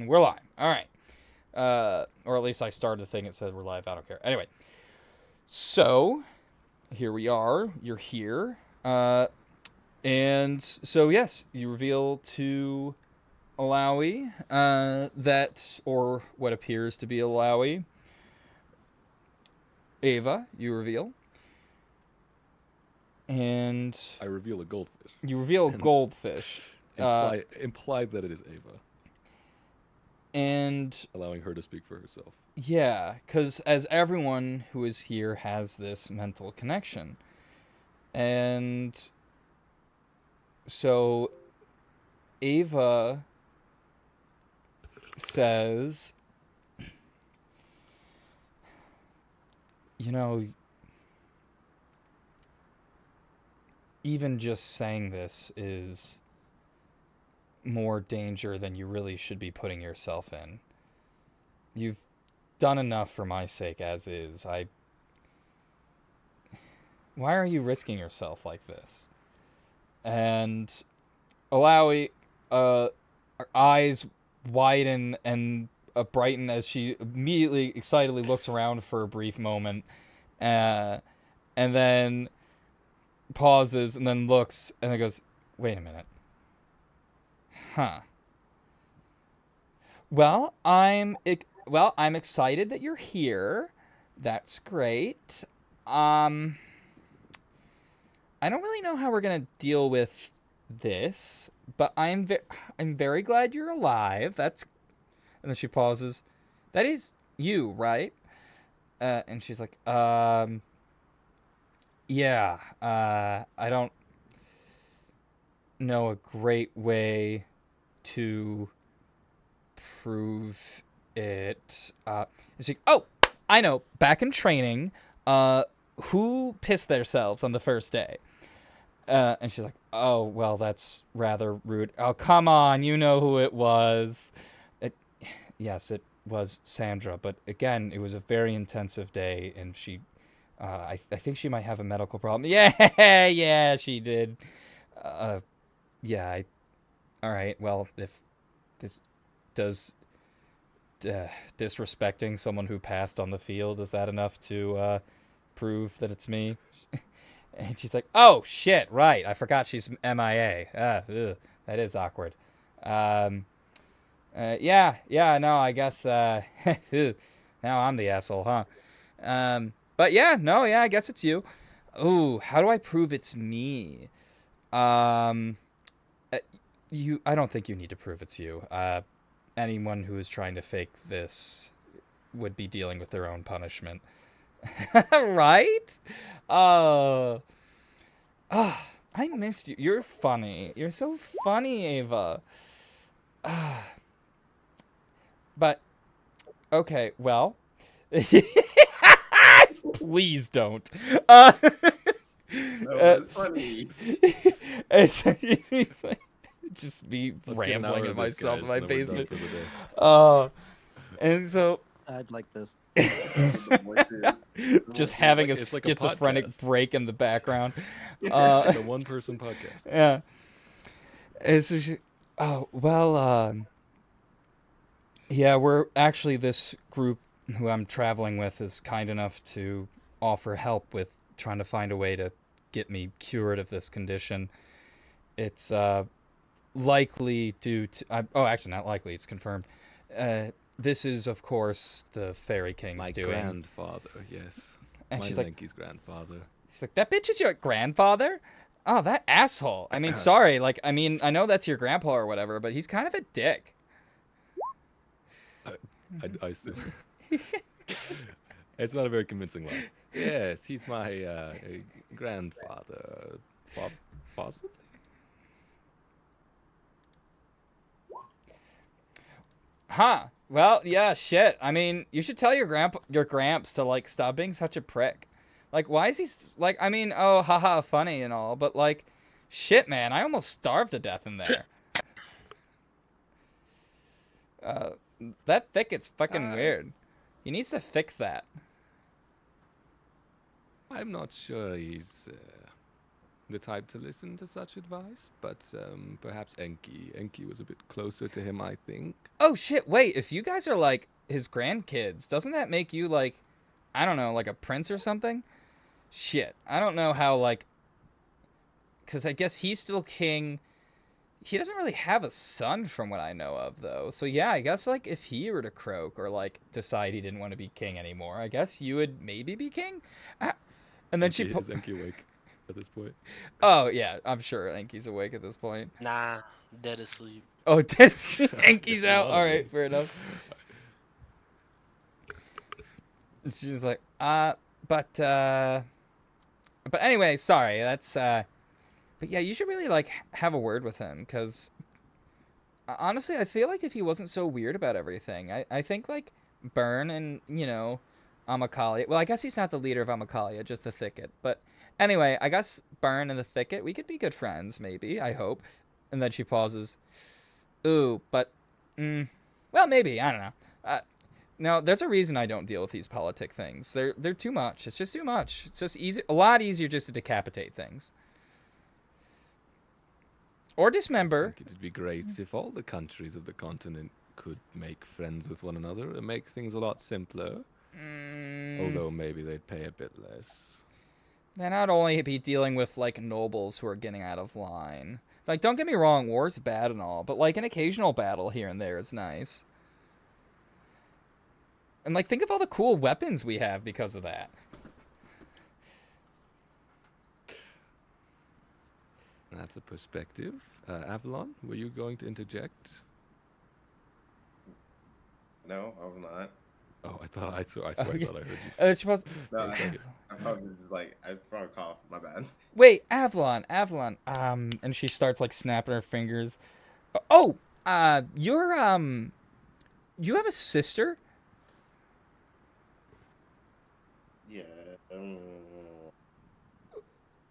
we're live. All right. Or at least I started the thing. It says we're live. I don't care. Anyway, so here we are. You're here. And so, yes, you reveal to Alawi that, or what appears to be Alawi, Ava, you reveal. And I reveal a goldfish. you reveal a And goldfish. imply that it is Ava, And allowing her to speak for herself. yeah, because as everyone who is here has this mental connection. And so Ava says, you know, even just saying this is more danger than you really should be putting yourself in. You've done enough for my sake as is. Why are you risking yourself like this? And Alawi, her eyes widen and brighten as she immediately, excitedly looks around for a brief moment, and then pauses and then looks and then goes, "Wait a minute, huh? I'm excited that you're here. That's great. Um, I don't really know how we're gonna deal with this, but I'm very glad you're alive. That's..." And then she pauses. "That is you, right?" And she's like, yeah. I don't know a great way to prove it." And she's like, "Oh, I know. Back in training, who pissed themselves on the first day?" And she's like, "Oh, well, that's rather rude. Oh, come on, you know who it was." It, yes, it was Sandra, but again, it was a very intensive day, and I think she might have a medical problem. Yeah, yeah, she did. Uh, yeah, all right, well, if this does, disrespecting someone who passed on the field, is that enough to prove that it's me? And she's like, "Oh shit, right. I forgot she's MIA. That is awkward." Um, yeah, no, I guess, now I'm the asshole, huh? But yeah, no, yeah, I guess it's you. Ooh, how do I prove it's me? Um, uh, I don't think you need to prove it's you. Anyone who is trying to fake this would be dealing with their own punishment. Right? Uh, I missed you. You're funny. You're so funny, Ava. But okay, well, please don't. Uh, No, uh, that's funny. it's like just me Let's get an hour rambling to of this, myself guys, in my and then we're done basement. for the day. Uh, and so I'd like this. The voices. just having It's a like a schizophrenic podcast. break in the background. It's a one-person podcast. Yeah. And so oh, well, yeah, we're actually, this group who I'm traveling with is kind enough to offer help with trying to find a way to get me cured of this condition. It's likely due to, oh, actually, not likely, it's confirmed. This is, of course, the Fairy King's My doing. grandfather, yes. And My she's like, Lanky's grandfather. "That bitch is your grandfather? Oh, that asshole. I mean, sorry. Like, I mean, I know that's your grandpa or whatever, but he's kind of a dick." I assume. It's not a very convincing line. Yes, he's my grandfather. Possibly? Huh. Well, yeah, shit. I mean, you should tell your gramps to, like, stop being such a prick. Like, why is he, like, I mean, oh, haha, funny and all, but, like, shit, man, I almost starved to death in there. That thicket's fucking weird. He needs to fix that. I'm not sure he's the type to listen to such advice, but perhaps Enki. Enki was a bit closer to him, I think. Oh shit! Wait, if you guys are like his grandkids, doesn't that make you like, I don't know, like a prince or something? Shit, I don't know how like, because I guess he's still king. He doesn't really have a son from what I know of though. So yeah, I guess like if he were to croak or like decide he didn't want to be king anymore, I guess you would maybe be king. Ah, and then Enki, is Enki awake at this point? Oh yeah, I'm sure Enki's awake at this point. Nah, dead asleep. Oh, Enki's out. All right, fair enough. And she's like, but anyway, sorry. That's but yeah, you should really like have a word with him because honestly, I feel like if he wasn't so weird about everything, I think like Burn and Amakalia. Well, I guess he's not the leader of Amakalia, just the Thicket. But anyway, I guess Burn and the Thicket, we could be good friends, maybe. I hope. And then she pauses. Ooh, but, well, maybe. I don't know. No, there's a reason I don't deal with these politic things. They're too much. It's just too much. It's just a lot easier just to decapitate things. Or I dismember. think it'd be great if all the countries of the continent could make friends with one another and make things a lot simpler. Although maybe they'd pay a bit less. Then I'd only be dealing with, like, nobles who are getting out of line. Like, don't get me wrong, war's bad and all, but, like, an occasional battle here and there is nice. And, like, think of all the cool weapons we have because of that. That's a perspective. Avalon, were you going to interject? No, I was not. Oh, I thought I swear I thought I heard you. She was, No, Okay. I probably just like I probably coughed. My bad. wait, Avalon, and she starts, like, snapping her fingers. Oh, you have a sister? Yeah.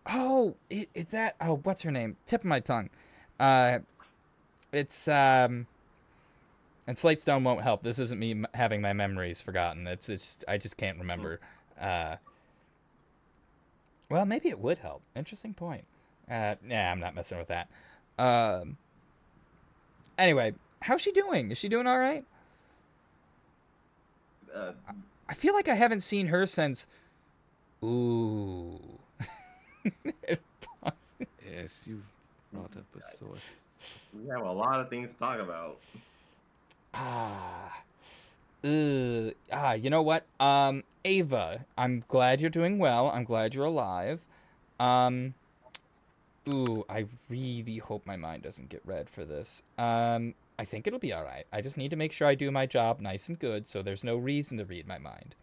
Oh, is that, oh, what's her name? Tip of my tongue. It's, and Slatestone won't help. This isn't me having my memories forgotten. It's I just can't remember. Well, maybe it would help. Interesting point. Yeah, I'm not messing with that. Anyway, how's she doing? Is she doing all right? I feel like I haven't seen her since. Ooh. Yes, you've brought up a source. We have a lot of things to talk about. You know what? Ava, I'm glad you're doing well. I'm glad you're alive. I really hope my mind doesn't get red for this. I think it'll be alright. I just need to make sure I do my job nice and good, so there's no reason to read my mind.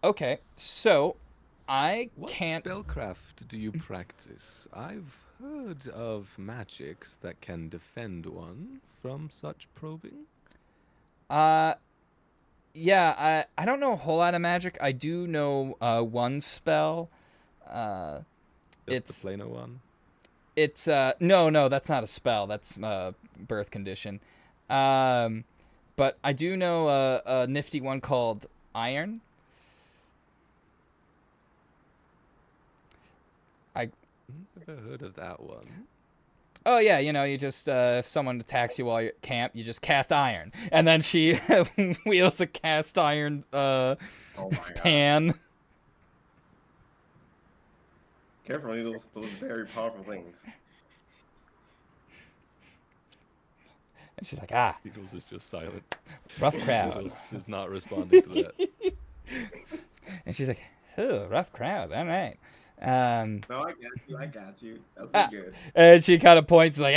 Okay, so I What can't. spellcraft do you practice? I've heard of magics that can defend one from such probing. Yeah, I don't know a whole lot of magic. I do know one spell. Just It's the planar one. it's no, that's not a spell. That's birth condition. But I do know a nifty one called Iron. Never heard of that one. Oh yeah, you just if someone attacks you while you're at camp, you just cast iron, and then she wields a cast iron Oh my god. pan. Careful, those very powerful things. And she's like, Needles is just silent. rough crowd. Needles is not responding to that. And she's like, oh, rough crowd. All right. No, I got you. That's pretty good. And she kind of points like,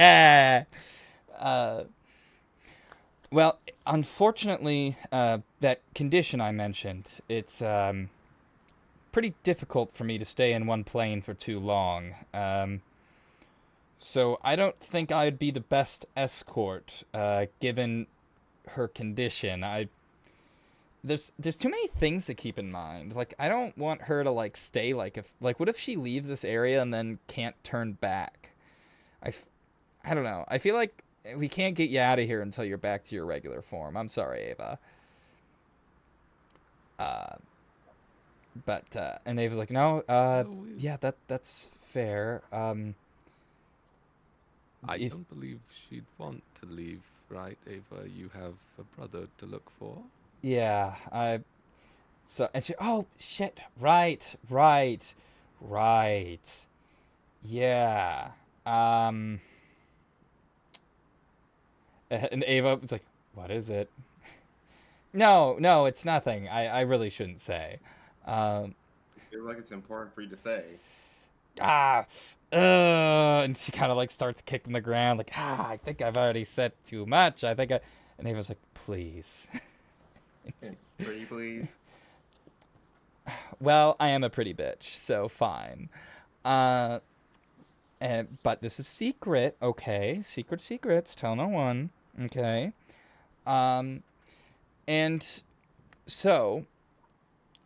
well, unfortunately, that condition I mentioned, it's pretty difficult for me to stay in one plane for too long. So I don't think I'd be the best escort, given her condition. There's too many things to keep in mind. Like, I don't want her to, like, stay, like, what if she leaves this area and then can't turn back? I don't know. I feel like we can't get you out of here until you're back to your regular form. I'm sorry, Ava. But and Ava's like, no, Oh, yeah, that's fair. I If don't believe she'd want to leave, right, Ava? You have a brother to look for. yeah, so and she, oh shit, right, yeah, um, and Ava was like, what is it? No, it's nothing. I really shouldn't say. Um, I feel like it's important for you to say. ah, and she kind of like starts kicking the ground, like, I think I've already said too much. I think I, and Ava's like, please. Pretty please. Well, I am a pretty bitch, so fine. Uh, but this is secret, okay? Secrets, tell no one, okay? Um, and so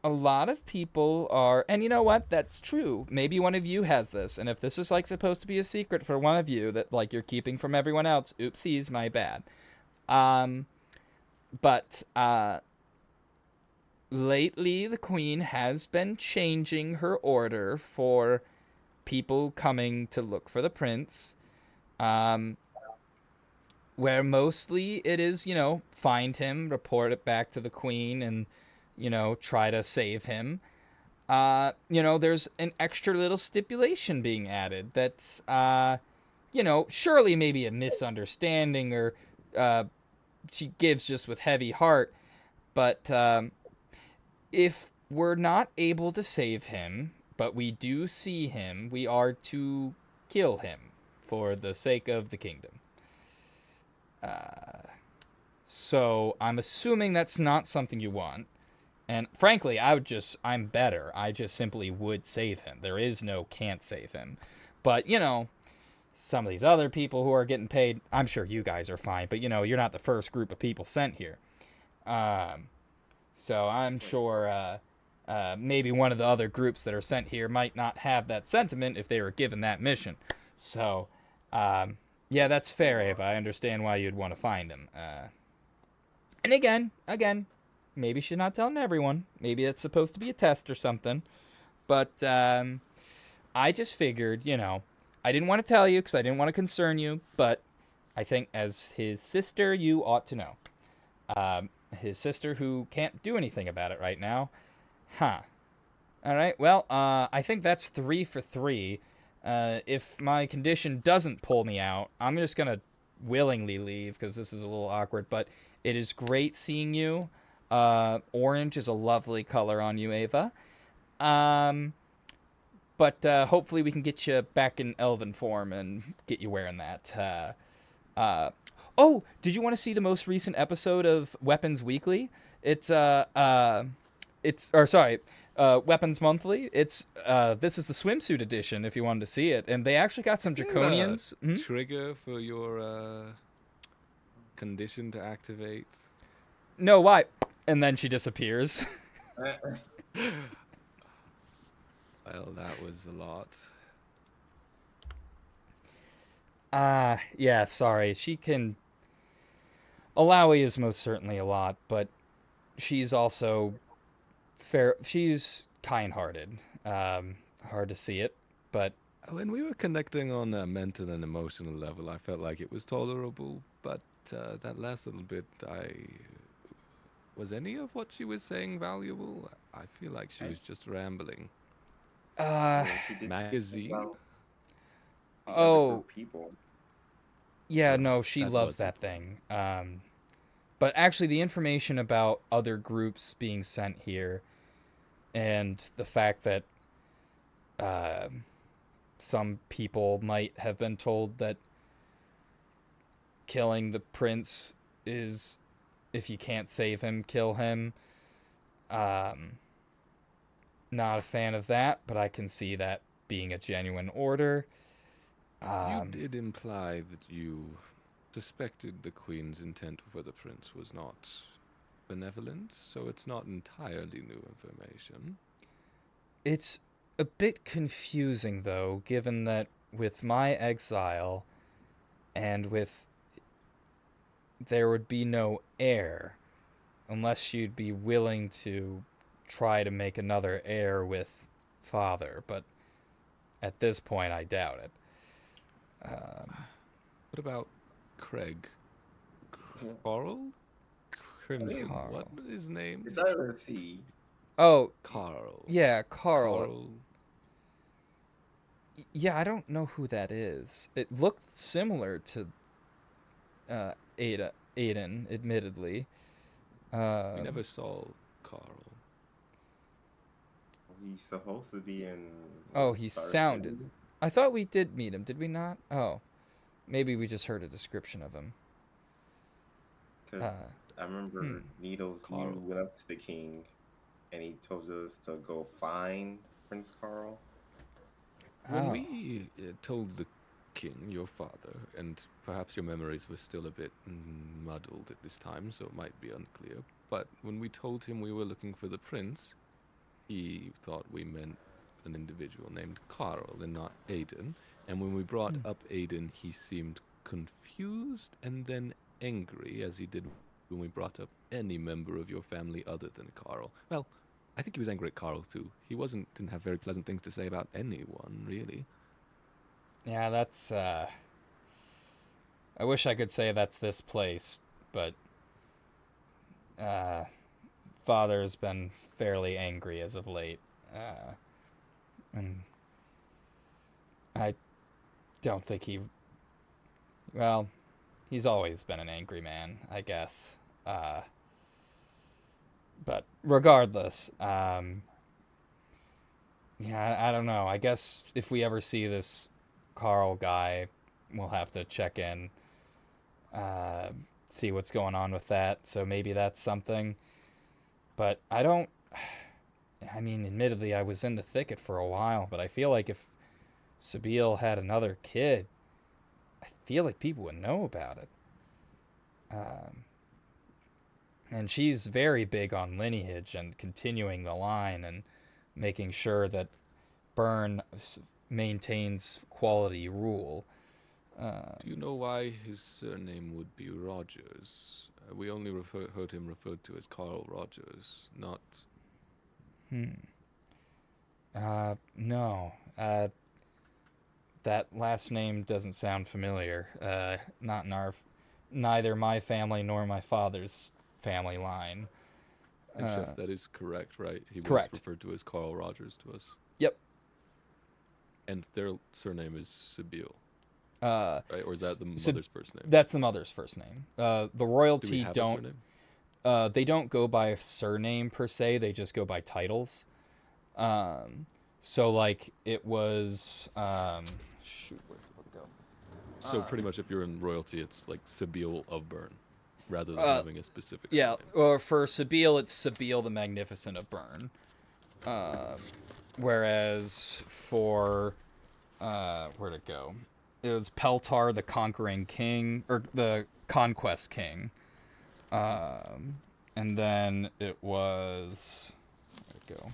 a lot of people are, and you know what? That's true. Maybe one of you has this, and if this is like supposed to be a secret for one of you that like you're keeping from everyone else, oopsies, my bad. Um, but lately the queen has been changing her order for people coming to look for the prince. Um, where mostly it is, find him, report it back to the queen, and, try to save him. There's an extra little stipulation being added that's, surely maybe a misunderstanding or uh, she gives just with heavy heart. But if we're not able to save him, but we do see him, we are to kill him for the sake of the kingdom. So I'm assuming that's not something you want. And frankly, I'm better. I just simply would save him. There is no can't save him. But, some of these other people who are getting paid, I'm sure you guys are fine. But, you're not the first group of people sent here. Um, so I'm sure maybe one of the other groups that are sent here might not have that sentiment if they were given that mission. So, yeah, that's fair, Ava. I understand why you'd want to find him. And again, maybe she's not telling everyone. Maybe it's supposed to be a test or something. But I just figured, I didn't want to tell you because I didn't want to concern you. But I think as his sister, you ought to know. His sister who can't do anything about it right now. Huh. All right. Well, I think that's 3 for 3. If my condition doesn't pull me out, I'm just gonna willingly leave because this is a little awkward. But it is great seeing you. Orange is a lovely color on you, Ava. Um, but hopefully we can get you back in elven form and get you wearing that. Uh, oh, did you want to see the most recent episode of Weapons Weekly? Weapons Monthly. This is the swimsuit edition if you wanted to see it, and they actually got some Is there draconians. a trigger for your condition to activate? No, why? And then she disappears. Well, that was a lot. Yeah, sorry. She can. Alawi is most certainly a lot, but she's also fair. She's kind-hearted. Hard to see it, but When we were connecting on a mental and emotional level, I felt like it was tolerable, but that last little bit, was any of what she was saying valuable? I feel like she was just rambling. She did Magazine? well. The other oh, group people. yeah, no, she That loves wasn't. that thing. But actually, the information about other groups being sent here, and the fact that uh, some people might have been told that killing the prince is, if you can't save him, kill him. Um, Not a fan of that, but I can see that being a genuine order. You Um, did imply that you suspected the Queen's intent for the prince was not benevolent, so it's not entirely new information. it's a bit confusing, though, given that with my exile and with there would be no heir unless you'd be willing to try to make another heir with father, but at this point, I doubt it. What about Craig? Carl? Crimson. Carl. What is his name? It's either C. Oh, Carl. yeah, Carl. Carl. Yeah, I don't know who that is. It looked similar to Aiden, admittedly. We never saw Carl. He's supposed to be in. Oh, he Star sounded. City. I thought we did meet him, did we not? Oh, maybe we just heard a description of him. 'Cause I remember Needles Carl. went up to the king, and he told us to go find Prince Carl. When Oh. we told the king, your father, and perhaps your memories were still a bit muddled at this time, so it might be unclear, but when we told him we were looking for the prince, he thought we meant an individual named Carl and not Aiden. And when we brought up Aiden, he seemed confused and then angry, as he did when we brought up any member of your family other than Carl. Well, I think he was angry at Carl too. He didn't have very pleasant things to say about anyone, really. Yeah, that's. I wish I could say that's this place, but Father's been fairly angry as of late, and I don't think he. Well, he's always been an angry man, I guess. But regardless, yeah, I don't know. I guess if we ever see this Carl guy, we'll have to check in, see what's going on with that. So maybe that's something. But I don't. I mean, admittedly, I was in the thicket for a while, but I feel like if Sabine had another kid, I feel like people would know about it. And she's very big on lineage and continuing the line and making sure that Byrne maintains quality rule. Do you know why his surname would be Rogers? We only heard him referred to as Carl Rogers, not... No. That last name doesn't sound familiar. Not in neither my family nor my father's family line. And Chef, that is correct, right? He was Correct. referred to as Carl Rogers to us. Yep. And their surname is Sabine, Uh, right? Or is that the Sab- mother's first name? That's the mother's first name. The Do we royalty have a don't. surname? They don't go by surname per se. They just go by titles. So like it was. Shoot, where did it go? So pretty much if you're in royalty, it's like Sabine of Byrne, rather than having a specific Yeah, surname. or for Sabine, it's Sabine the Magnificent of Byrne. Whereas for where'd it go? It was Peltar the Conquering King, or the Conquest King. And then it was where'd it go?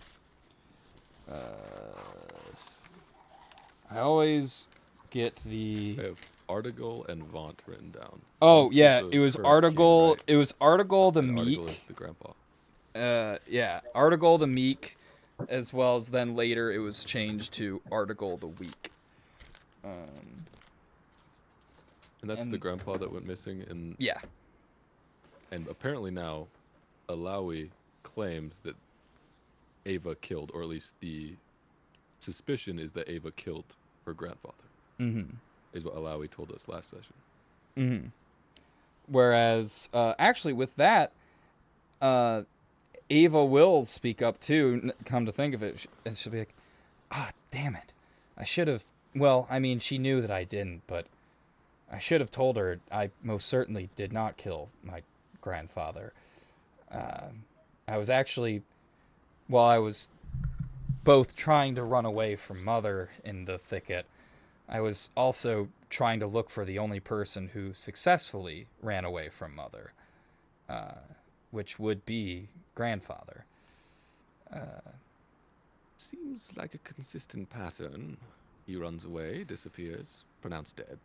I always get the. I have Artigal and Vaunt written down. Oh Vaunt is yeah, the it was current king, Artigal. right? It was Artigal the And Meek. Artigal is the grandpa. Yeah, Artigal the Meek, as well as then later it was changed to Artigal the Weak. And that's the And- grandpa that went missing. Yeah. And apparently now, Alawi claims that Ava killed, or at least the suspicion is that Ava killed her grandfather. Mm-hmm. Is what Alawi told us last session. Mm-hmm. Whereas, actually, with that, Ava will speak up too. Come to think of it, and she'll be like, "Ah, damn it! I should have." Well, I mean, she knew that I didn't, but I should have told her I most certainly did not kill my grandfather. I was actually, while I was both trying to run away from Mother in the thicket, I was also trying to look for the only person who successfully ran away from Mother, which would be Grandfather. Seems like a consistent pattern. He runs away, disappears, pronounced dead.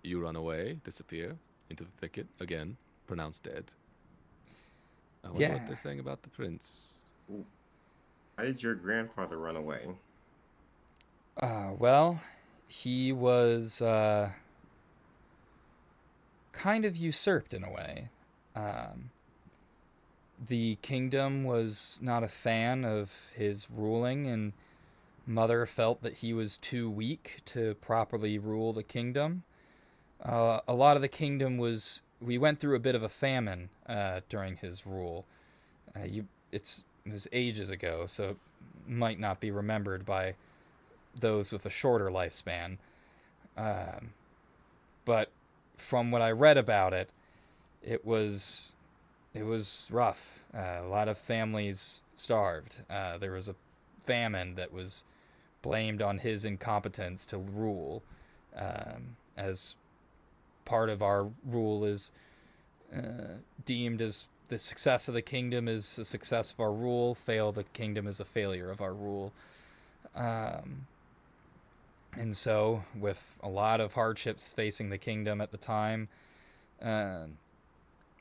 You run away, disappear, into the thicket, again, pronounced dead. I wonder Yeah. what they're saying about the prince. Why did your grandfather run away? Well, he was kind of usurped in a way. Um, the kingdom was not a fan of his ruling, and Mother felt that he was too weak to properly rule the kingdom. A lot of the kingdom was. We went through a bit of a famine during his rule. It was ages ago, so it might not be remembered by those with a shorter lifespan. Um, but from what I read about it, it was it was rough. A lot of families starved. There was a famine that was blamed on his incompetence to rule, as part of our rule is deemed as the success of the kingdom is the success of our rule. Fail the kingdom is a failure of our rule. Um, and so, with a lot of hardships facing the kingdom at the time, uh,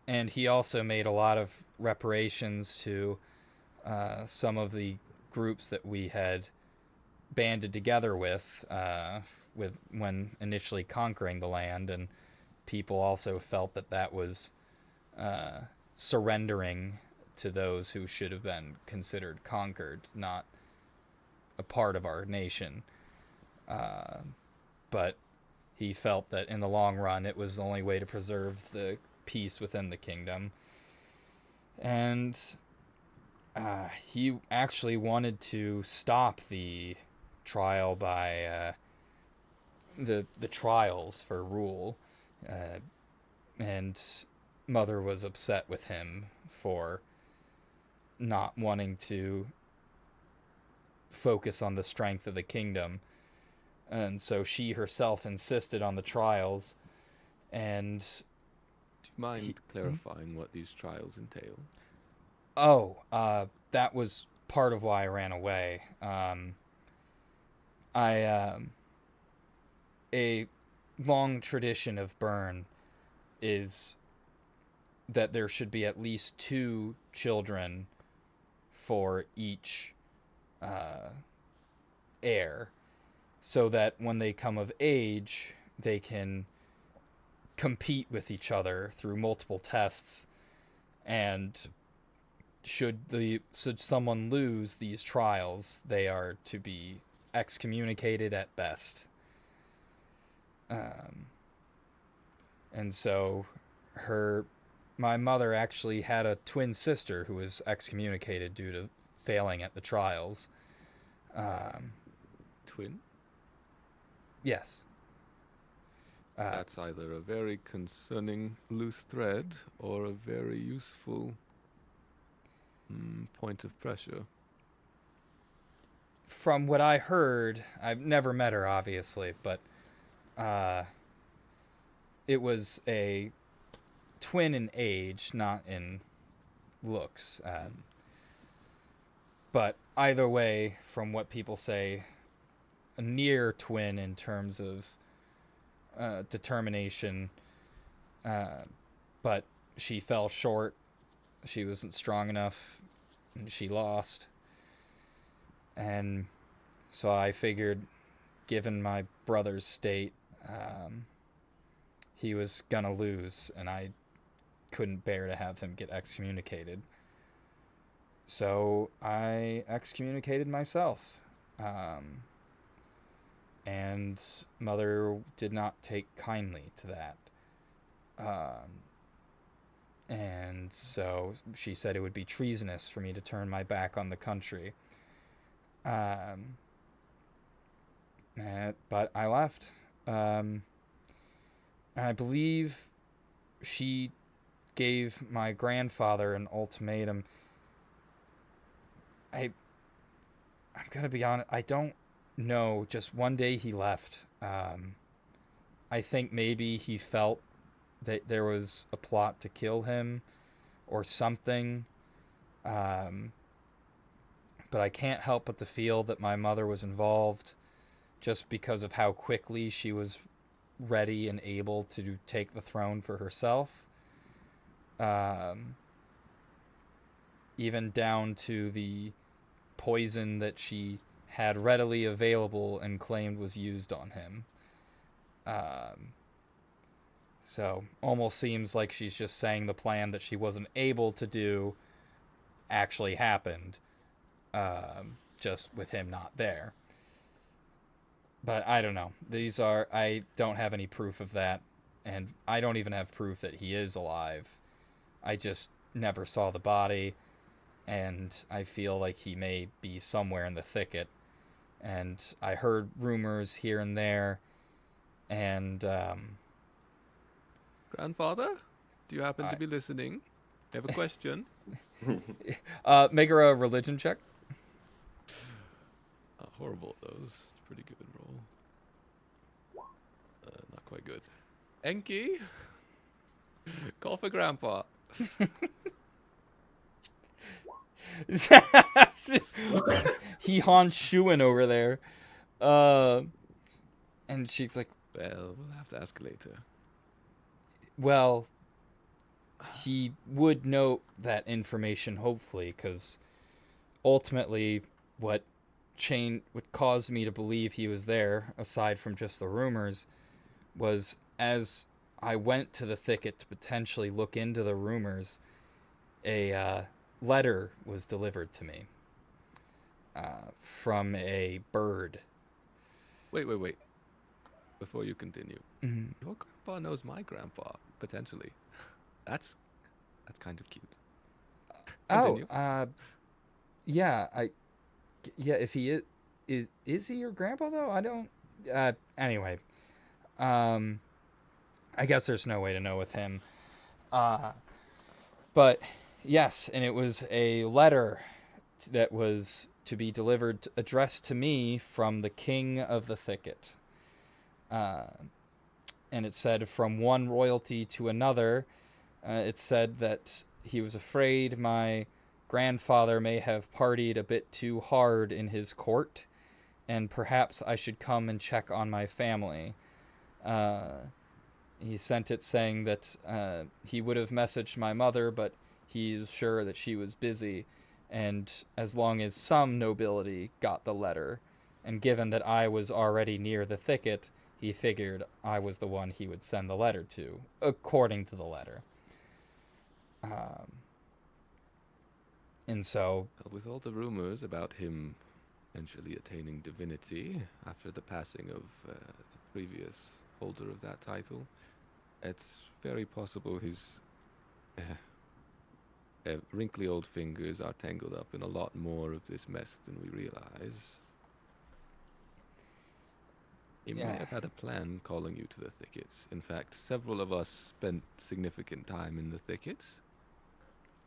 and he also made a lot of reparations to some of the groups that we had banded together with when initially conquering the land, and people also felt that that was uh, surrendering to those who should have been considered conquered, not a part of our nation. Uh, but he felt that in the long run, it was the only way to preserve the peace within the kingdom. And he actually wanted to stop the trial by the trials for rule, uh, and Mother was upset with him for not wanting to focus on the strength of the kingdom, and so she herself insisted on the trials. And Do you mind clarifying what these trials entail? that was part of why I ran away. I A long tradition of Bern is that there should be at least two children for each uh, heir, so that when they come of age, they can compete with each other through multiple tests. And should someone lose these trials, they are to be excommunicated at best. Um, and so her my mother actually had a twin sister who was excommunicated due to failing at the trials. Um, Twin? yes. That's either a very concerning loose thread or a very useful point of pressure. From what I heard, I've never met her, obviously, but uh, it was a twin in age, not in looks. But either way, from what people say, a near twin in terms of determination, but she fell short. She wasn't strong enough, and she lost. And so I figured, given my brother's state, he was gonna lose, and I couldn't bear to have him get excommunicated. So I excommunicated myself. And Mother did not take kindly to that. And so she said it would be treasonous for me to turn my back on the country. Um, but I left. I believe she gave my grandfather an ultimatum. I'm gonna be honest. I don't know. Just one day he left. I think maybe he felt that there was a plot to kill him, or something. Um, but I can't help but to feel that my mother was involved, just because of how quickly she was ready and able to take the throne for herself. Um, Even down to the poison that she had readily available and claimed was used on him. So almost seems like she's just saying the plan that she wasn't able to do actually happened, just with him not there. But I don't know. I don't have any proof of that, and I don't even have proof that he is alive. I just never saw the body, and I feel like he may be somewhere in the thicket. And I heard rumors here and there, and Grandfather, do you happen to be listening? I have a question. make her a religion check. Horrible at those. It's a pretty good roll. Not quite good. Enki, call for Grandpa. He haunts Shuin over there. And she's like, Well, we'll have to ask later. well, he would know that information, hopefully, because ultimately what caused me to believe he was there, aside from just the rumors, was as I went to the thicket to potentially look into the rumors, a letter was delivered to me from a bird. Wait. Before you continue, your grandpa knows my grandpa, potentially. That's kind of cute. Continue. Yeah, if he is he your grandpa though? I don't. Anyway, I guess there's no way to know with him. But yes, and it was a letter that was to be delivered, addressed to me from the king of the thicket. And it said, from one royalty to another, it said that he was afraid my grandfather may have partied a bit too hard in his court, and perhaps I should come and check on my family. He sent it saying that he would have messaged my mother, but he's sure that she was busy, and as long as some nobility got the letter, and given that I was already near the thicket, he figured I was the one he would send the letter to, according to the letter. And so, With all the rumors about him eventually attaining divinity after the passing of the previous holder of that title, it's very possible his wrinkly old fingers are tangled up in a lot more of this mess than we realize. He may have had a plan calling you to the thickets. In fact, several of us spent significant time in the thickets.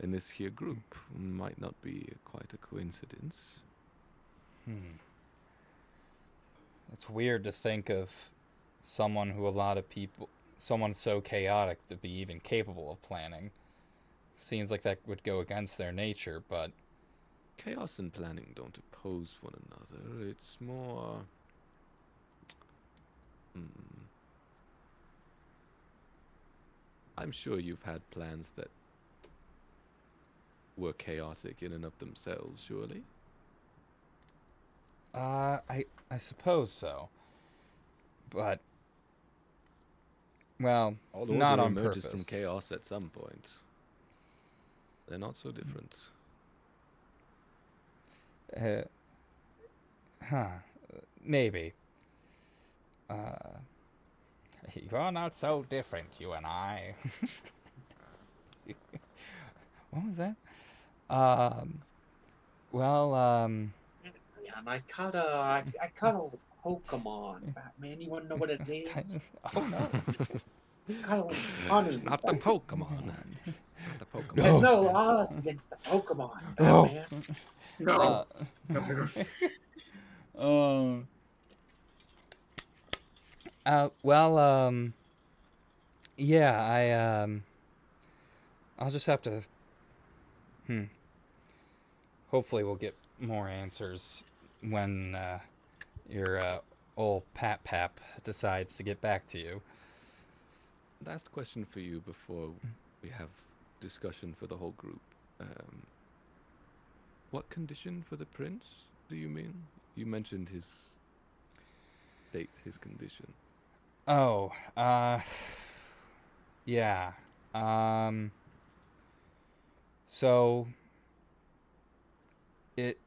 And this here group might not be quite a coincidence. It's weird to think of someone someone so chaotic to be even capable of planning. Seems like that would go against their nature, but... Chaos and planning don't oppose one another. It's more... I'm sure you've had plans that were chaotic in and of themselves, surely? I suppose so. But, well, All not order on emerges purpose. from chaos at some point. They're not so different. Maybe. You're not so different, you and I. What was that? Man, I caught a Pokemon, Batman. You wanna know what it is? Oh no. Caught a little honey. Not the Pokemon. Not the Pokemon. There's no laws against the Pokemon, Oh. Batman. No. Yeah, I'll just have to, hopefully we'll get more answers when, your, old Pap decides to get back to you. Last question for you before we have discussion for the whole group. What condition for the prince do you mean? You mentioned his state, his condition. Oh, yeah. Um, so it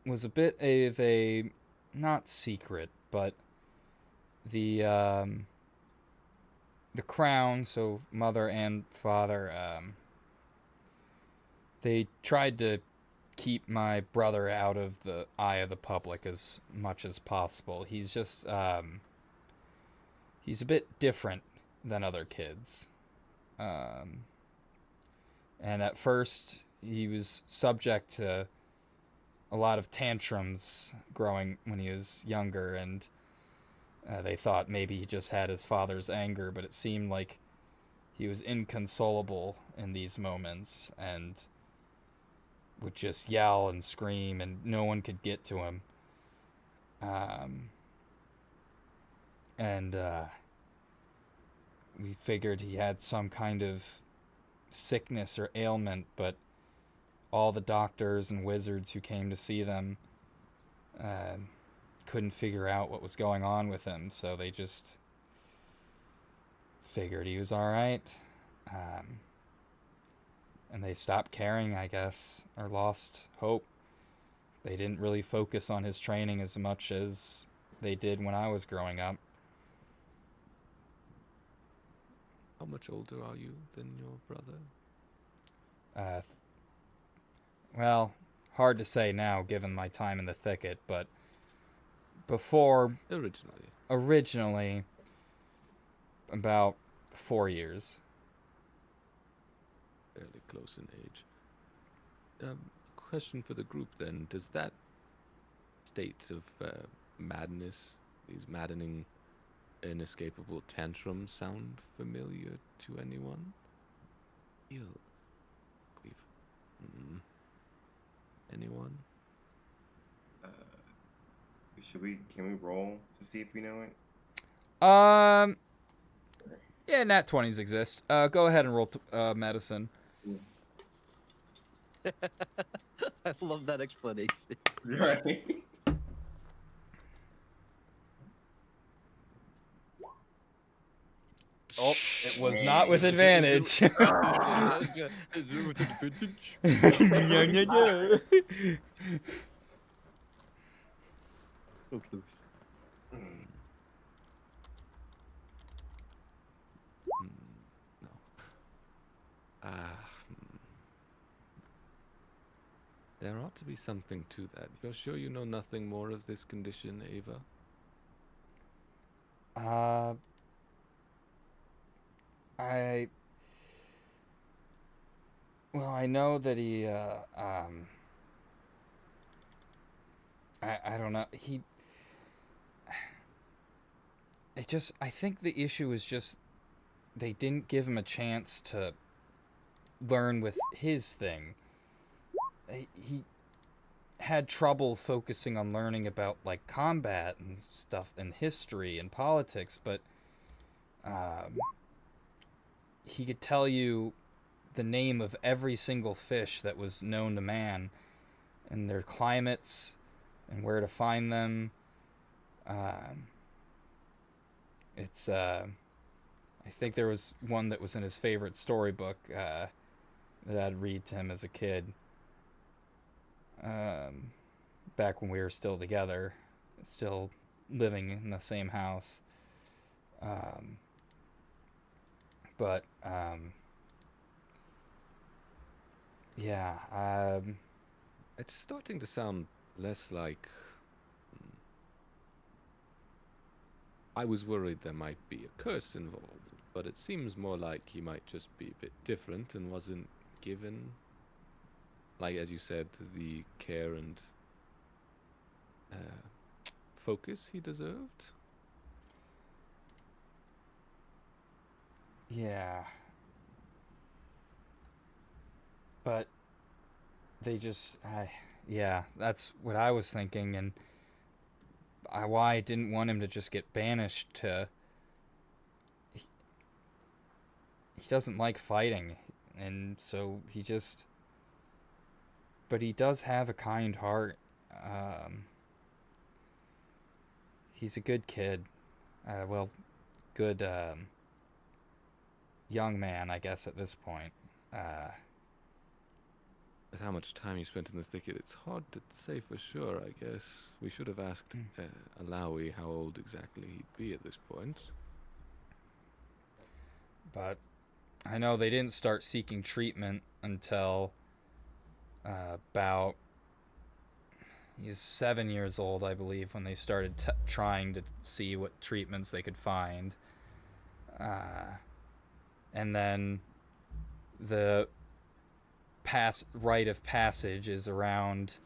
was a bit of a not secret, but the the crown, so mother and father, they tried to keep my brother out of the eye of the public as much as possible. He's just he's a bit different than other kids. Um, and at first, he was subject to a lot of tantrums growing when he was younger, and they thought maybe he just had his father's anger, but it seemed like he was inconsolable in these moments and would just yell and scream, and no one could get to him. Um, and we figured he had some kind of sickness or ailment, but all the doctors and wizards who came to see them uh, couldn't figure out what was going on with him, so they just figured he was alright. Um, and they stopped caring, I guess, or lost hope. They didn't really focus on his training as much as they did when I was growing up. How much older are you than your brother? Uh, well, hard to say now given my time in the thicket, but before, originally, about 4 years. Fairly close in age. Question for the group then. Does that state of madness, these maddening, inescapable tantrums, sound familiar to anyone? Ew. Grief. Anyone? Can we roll to see if we know it? Yeah, nat 20s exist. Go ahead and roll medicine. I love that explanation. Right. Oh, it was not with advantage. Is it with advantage? Yeah, yeah, yeah. So close. No. There ought to be something to that. You're sure you know nothing more of this condition, Ava? Well, I know that he, I don't know. I think the issue is just they didn't give him a chance to learn with his thing. He had trouble focusing on learning about, like, combat and stuff and history and politics, but he could tell you the name of every single fish that was known to man and their climates and where to find them. I think there was one that was in his favorite storybook that I'd read to him as a kid. Back when we were still together, still living in the same house. Yeah. It's starting to sound less like... I was worried there might be a curse involved, but it seems more like he might just be a bit different and wasn't given, like as you said, the care and focus he deserved. Yeah. But they just, yeah, that's what I was thinking, and why I didn't want him to just get banished to... He doesn't like fighting, and so he just but he does have a kind heart. He's a good kid. Well, good young man, I guess, at this point. With how much time you spent in the thicket, it's hard to say for sure, I guess. We should have asked Alawi how old exactly he'd be at this point. But I know they didn't start seeking treatment until about he was 7 years old, I believe, when they started trying to see what treatments they could find. And then the rite of passage is around.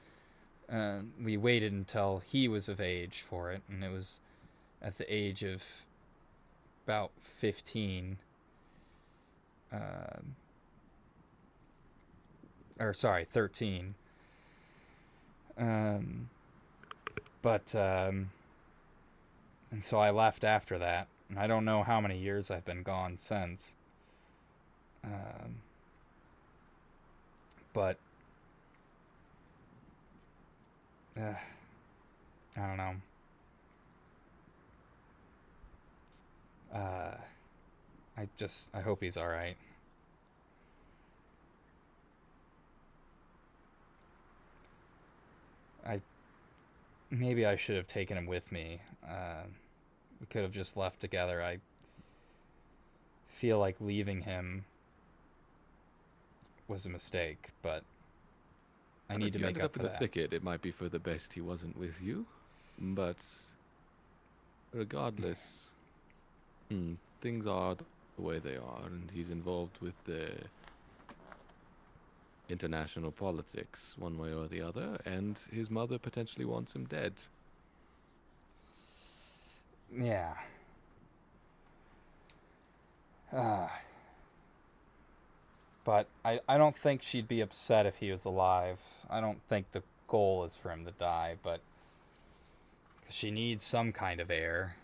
We waited until he was of age for it, and it was at the age of about 15. Or sorry, 13. And so I left after that, and I don't know how many years I've been gone since. But I don't know. I hope he's all right. Maybe I should have taken him with me. We could have just left together. I feel like leaving him was a mistake, but I need to make up for in the that. thicket, it might be for the best he wasn't with you. But regardless, things are the way they are, and he's involved with the international politics one way or the other, and his mother potentially wants him dead. Yeah. But I don't think she'd be upset if he was alive. I don't think the goal is for him to die, but 'cause she needs some kind of heir.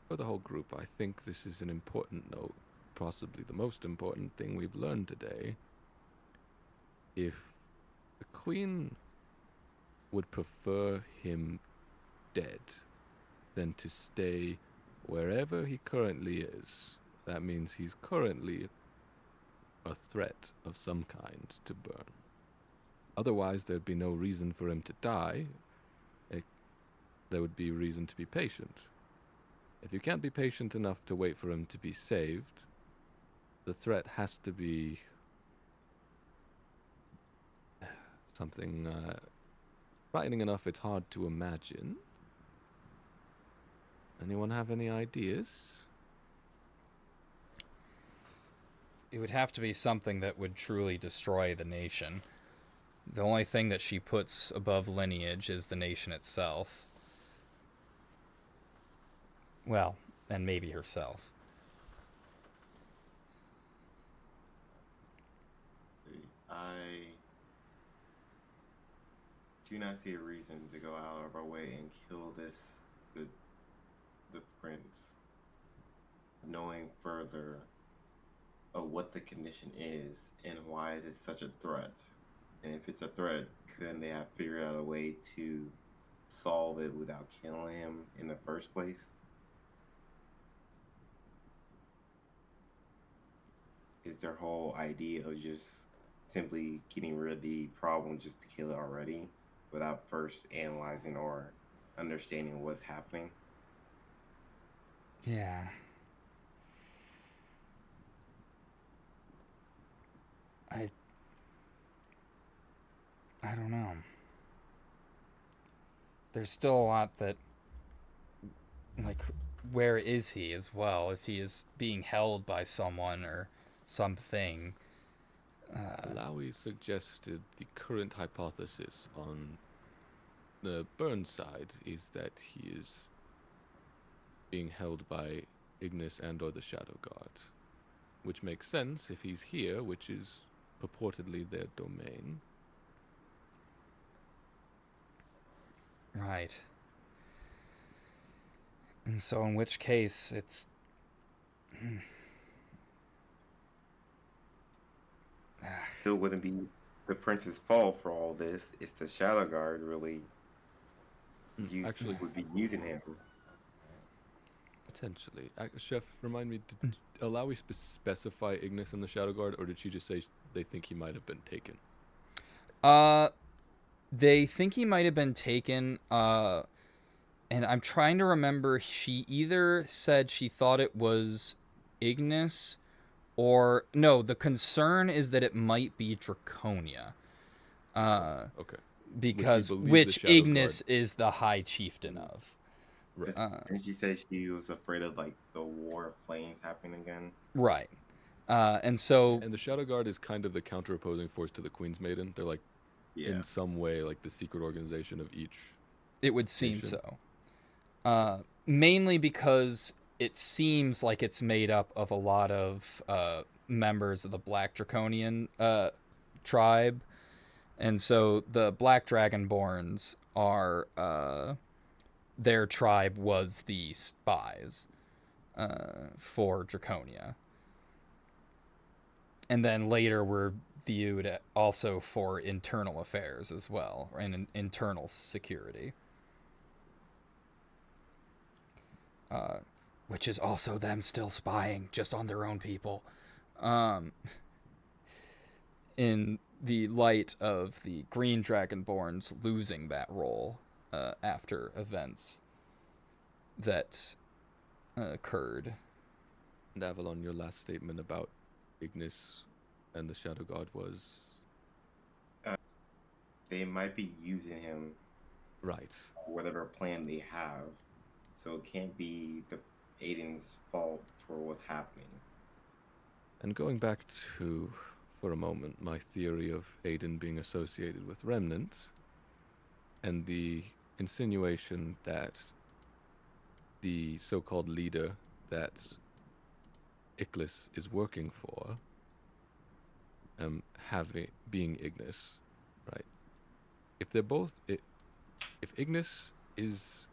For the whole group, I think this is an important note, possibly the most important thing we've learned today. If the Queen would prefer him dead than to stay wherever he currently is, that means he's currently a threat of some kind to burn. Otherwise, there'd be no reason for him to die. There would be reason to be patient. If you can't be patient enough to wait for him to be saved, the threat has to be something frightening enough it's hard to imagine. Anyone have any ideas? It would have to be something that would truly destroy the nation. The only thing that she puts above lineage is the nation itself. Well, and maybe herself. I do not see a reason to go out of our way and kill the prince, knowing further of what the condition is and why is it such a threat. And if it's a threat, couldn't they have figured out a way to solve it without killing him in the first place? Is their whole idea of just simply getting rid of the problem just to kill it already without first analyzing or understanding what's happening? Yeah. I don't know. There's still a lot that, like, where is he as well? If he is being held by someone or something. Alawi suggested the current hypothesis on the Burn side is that he is being held by Ignis and or the Shadow Guard, which makes sense if he's here, which is purportedly their domain. Right. And so in which case, it's... still wouldn't be the prince's fault for all this. It's the Shadow Guard really Actually, would be using him. potentially. Chef, remind me, did Alawi specify Ignis in the Shadow Guard, or did she just say they think he might have been taken? They think he might have been taken. And I'm trying to remember. She either said she thought it was Ignis, or no. The concern is that it might be Draconia. Okay. Because believe the which Shadow Ignis is the High Chieftain of. Right. And she said she was afraid of like the War of Flames happening again. Right. And so And the Shadow Guard is kind of the counter-opposing force to the Queen's Maiden. They're like, Yeah. in some way, like the secret organization of each. it would seem Nation. so. Mainly because it seems like it's made up of a lot of members of the Black Draconian tribe. And so the Black Dragonborns are their tribe was the spies for Draconia. And then later were viewed also for internal affairs as well, and internal security. Which is also them still spying just on their own people. In the light of the Green Dragonborns losing that role after events that occurred. And Avalon, your last statement about Ignis and the Shadow Guard was They might be using him right. for whatever plan they have. So it can't be the Aiden's fault for what's happening. And going back to, for a moment, my theory of Aiden being associated with Remnant, and the insinuation that the so-called leader that Iklis is working for, being Ignis, right? If they're both, if Ignis is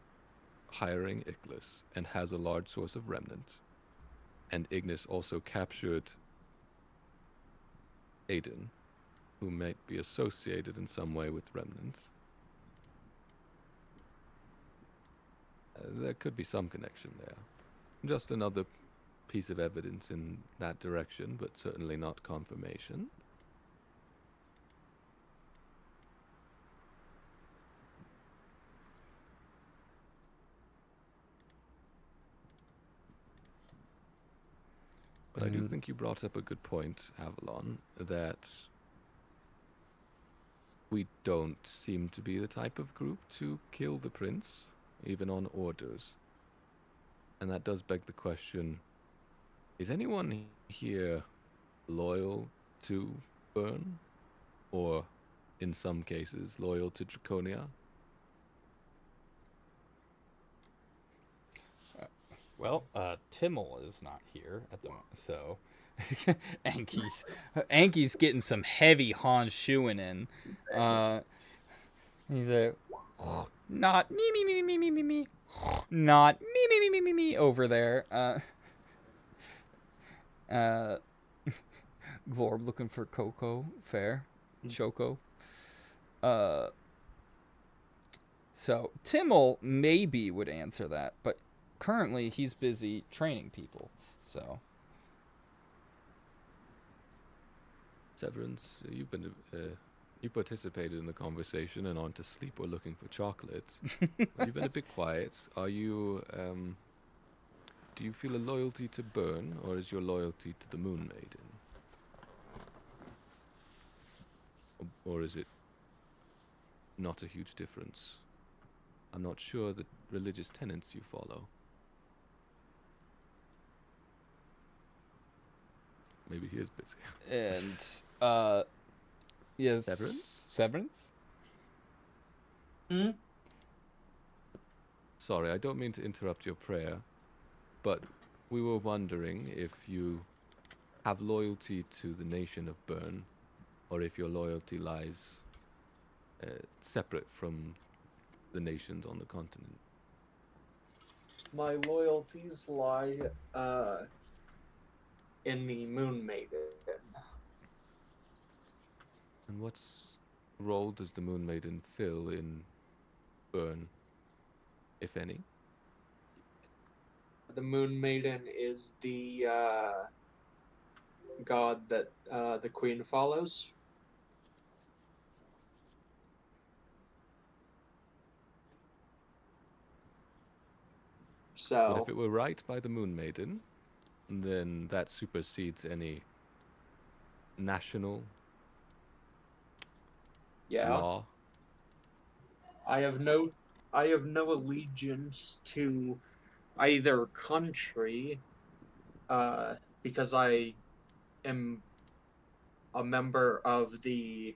hiring Iklis and has a large source of Remnant, and Ignis also captured Aiden, who might be associated in some way with Remnant, there could be some connection there. Just another piece of evidence in that direction, but certainly not confirmation. But I do think you brought up a good point, Avalon, that we don't seem to be the type of group to kill the prince, even on orders. And that does beg the question, is anyone here loyal to Byrne? Or, in some cases, loyal to Draconia? Well, Timmel is not here at the moment, so Anki's getting some heavy Han Shuin in. He's a not me, not me over there. Glorb looking for Coco, fair, Choco. So Timmel maybe would answer that, but currently he's busy training people, so. Severance, you've been you participated in the conversation and on to sleep or looking for chocolates. You've been a bit quiet. Are you do you feel a loyalty to Byrne, or is your loyalty to the Moon Maiden? Or is it not a huge difference? I'm not sure the religious tenets you follow. Maybe he is busy. And yes, Severance? Hmm? Sorry, I don't mean to interrupt your prayer, but we were wondering if you have loyalty to the nation of Byrne, or if your loyalty lies separate from the nations on the continent. My loyalties lie in the Moon Maiden. And what role does the Moon Maiden fill in Burn, if any? The Moon Maiden is the god that the queen follows. But if So it were right by the Moon Maiden, then that supersedes any national yeah, law. I have no allegiance to either country, uh, because I am a member of the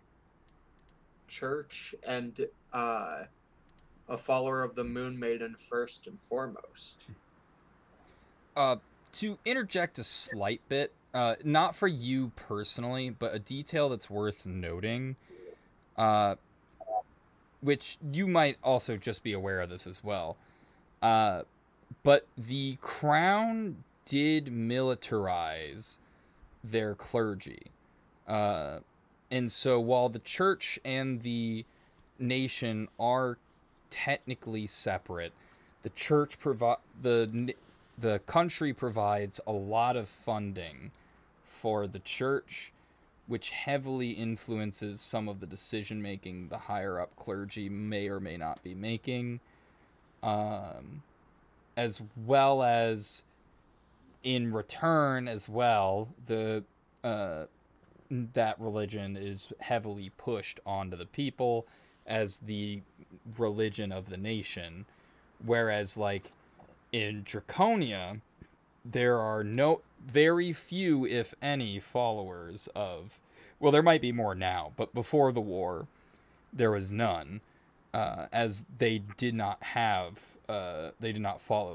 church and uh, a follower of the Moon Maiden first and foremost. To interject a slight bit, not for you personally, but a detail that's worth noting, uh, which you might also just be aware of this as well. Uh, but the crown did militarize their clergy. Uh, and so while the church and the nation are technically separate, the church the country provides a lot of funding for the church, which heavily influences some of the decision making the higher up clergy may or may not be making, um, as well as in return as well the uh, that religion is heavily pushed onto the people as the religion of the nation, whereas like in Draconia there are very few if any followers of, well, there might be more now, but before the war there was none, as they did not follow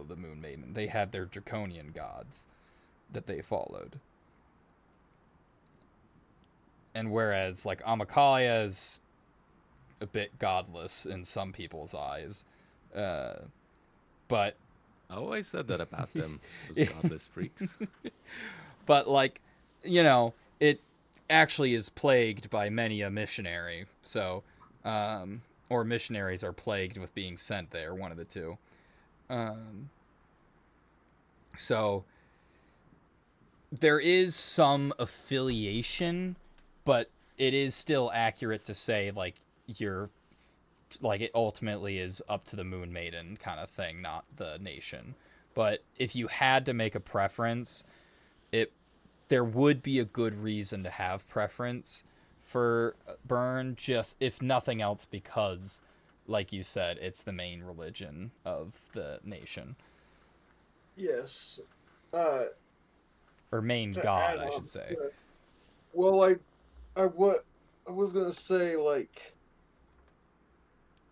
the Moon Maiden. They had their Draconian gods that they followed. And whereas like Amakalia is a bit godless in some people's eyes, but I always said that about them, those godless freaks. but like, it actually is plagued by many a missionary. So, or missionaries are plagued with being sent there, one of the two. Um, so there is some affiliation, but it is still accurate to say like you're like it ultimately is up to the Moon Maiden kind of thing, not the nation. But if you had to make a preference, it there would be a good reason to have preference for Burn, just if nothing else because, like you said, it's the main religion of the nation, Yes. or main To god, add I on should say. to it, well, what I was gonna say, like,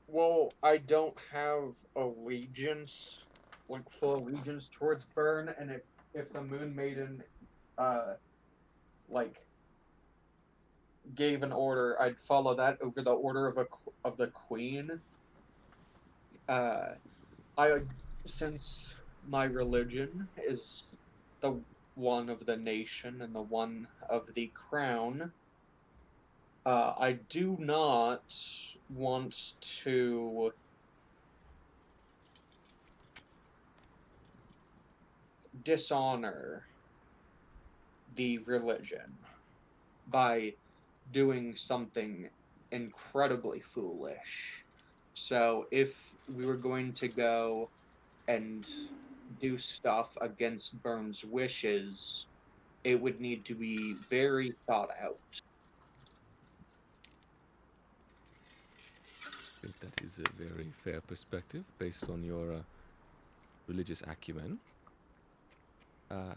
well, I don't have allegiance, like full allegiance towards Burn, and if the Moon Maiden, uh, like gave an order, I'd follow that over the order of the Queen. Uh, I since my religion is the one of the nation and the one of the crown. I do not want to dishonor the religion by doing something incredibly foolish. So if we were going to go and do stuff against Burns' wishes, it would need to be very thought out. I think that is a very fair perspective based on your religious acumen.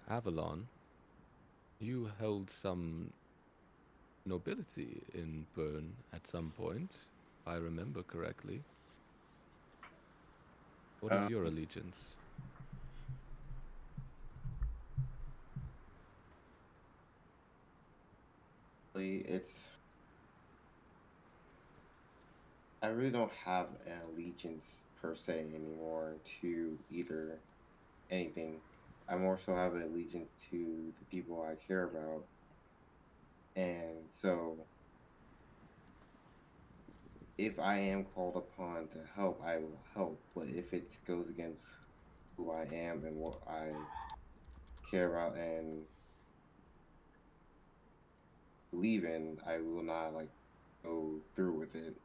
Avalon, you held some nobility in Bern at some point, if I remember correctly. What is your allegiance? It's I really don't have an allegiance per se anymore to either anything. I more so have an allegiance to the people I care about, and so if I am called upon to help, I will help. But if it goes against who I am and what I care about and believe in, I will not like go through with it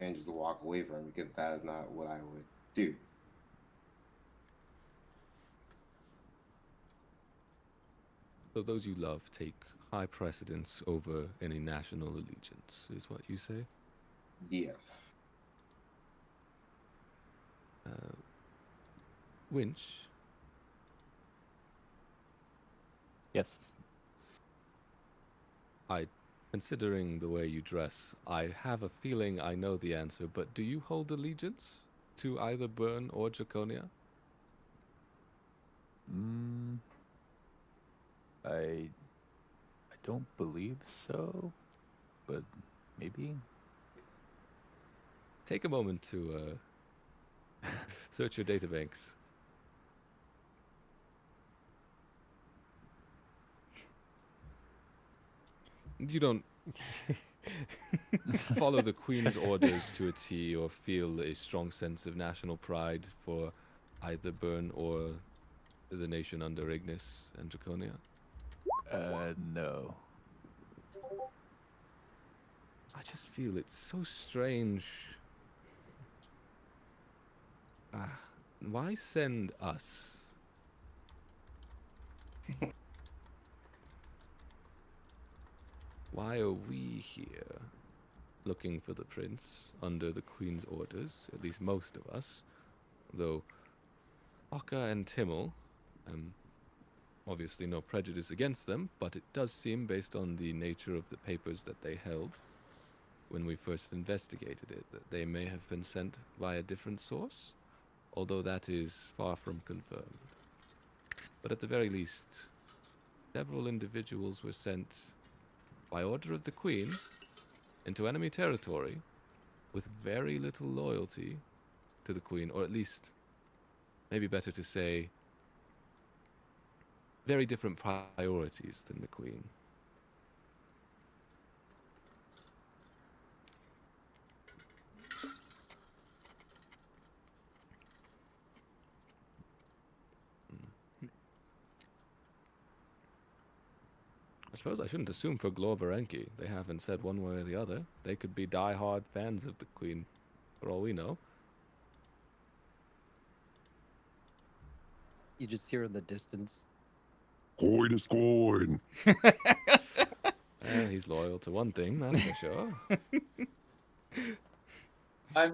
and just walk away from it because that is not what I would do. So those you love take high precedence over any national allegiance, is what you say? Yes. Winch, Yes. considering the way you dress, I have a feeling I know the answer, but do you hold allegiance to either Byrne or Draconia? Mm, I don't believe so, but maybe. Take a moment to search your databanks. You don't follow the Queen's orders to a T or feel a strong sense of national pride for either Byrne or the nation under Ignis and Draconia? No. I just feel it's so strange. Why send us? Why are we here looking for the prince under the Queen's orders? At least most of us. Though Akka and Timmel, obviously no prejudice against them, but it does seem, based on the nature of the papers that they held when we first investigated it, that they may have been sent by a different source, although that is far from confirmed. But at the very least, several individuals were sent by order of the Queen into enemy territory with very little loyalty to the Queen, or at least, maybe better to say, very different priorities than the Queen. I suppose I shouldn't assume for Glorbarenki. They haven't said one way or the other. They could be die-hard fans of the Queen, for all we know. You just hear in the distance. Coin is coin. He's loyal to one thing, that's for sure. I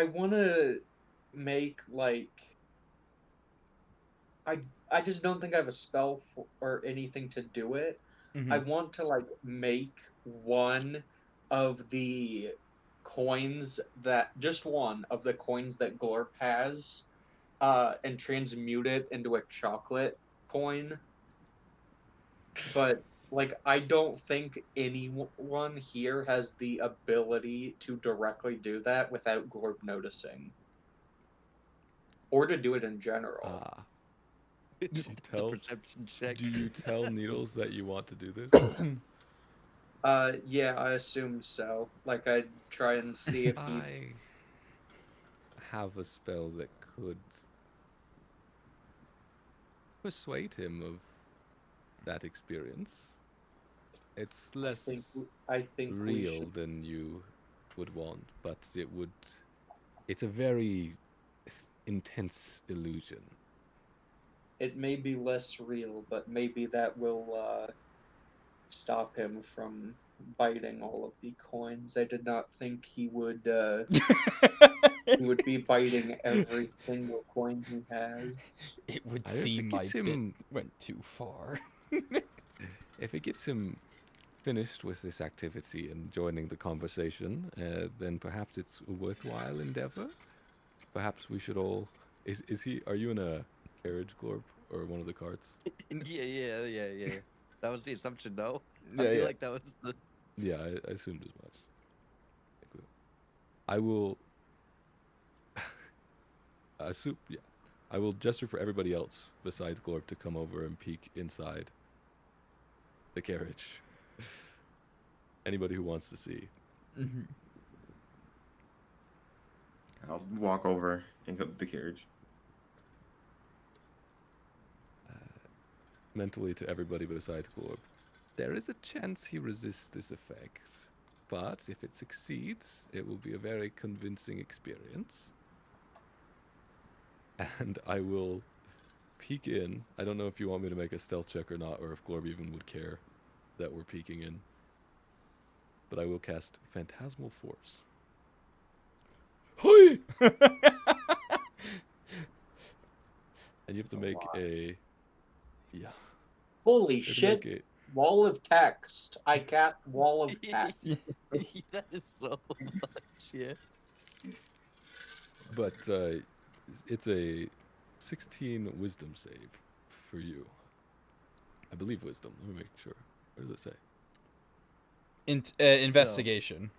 want to make like I just don't think I have a spell for, or anything to do it. I want to like make one of the coins that just one of the coins that Glorp has, and transmute it into a chocolate coin. But like I don't think anyone here has the ability to directly do that without Glorp noticing. Or to do it in general. Do you The tell? perception check. Do you tell Needles that you want to do this? Yeah, I assume so. Like I'd try and see if he I have a spell that could persuade him of that experience. It's less I think we real should. than you would want, but it's a very intense illusion. It may be less real, but maybe that will stop him from biting all of the coins. I did not think he would be biting every single coin he has. It would I don't seem think my it's bit him- went too far. If it gets him finished with this activity and joining the conversation, then perhaps it's a worthwhile endeavor. Perhaps we should all. Are you in a carriage, Glorp, or one of the carts? Yeah. That was the assumption, no? I Yeah, feel yeah. like that was the. Yeah, I assumed as much. I will. Yeah. I will gesture for everybody else besides Glorp to come over and peek inside. the carriage. Anybody who wants to see. Mhm. I'll walk over and go to the carriage. Mentally to everybody besides Glorb. There is a chance he resists this effect, but if it succeeds, it will be a very convincing experience. And I will peek in. I don't know if you want me to make a stealth check or not, or if Glorb even would care that we're peeking in. But I will cast Phantasmal Force. Hoi! And you have to That's a make lot. a... Yeah. Holy You have to shit! make Wall of text. I cast wall of text. That is so much, yeah. But it's a 16 wisdom save for you. I believe wisdom. Let me make sure. What does it say? Investigation.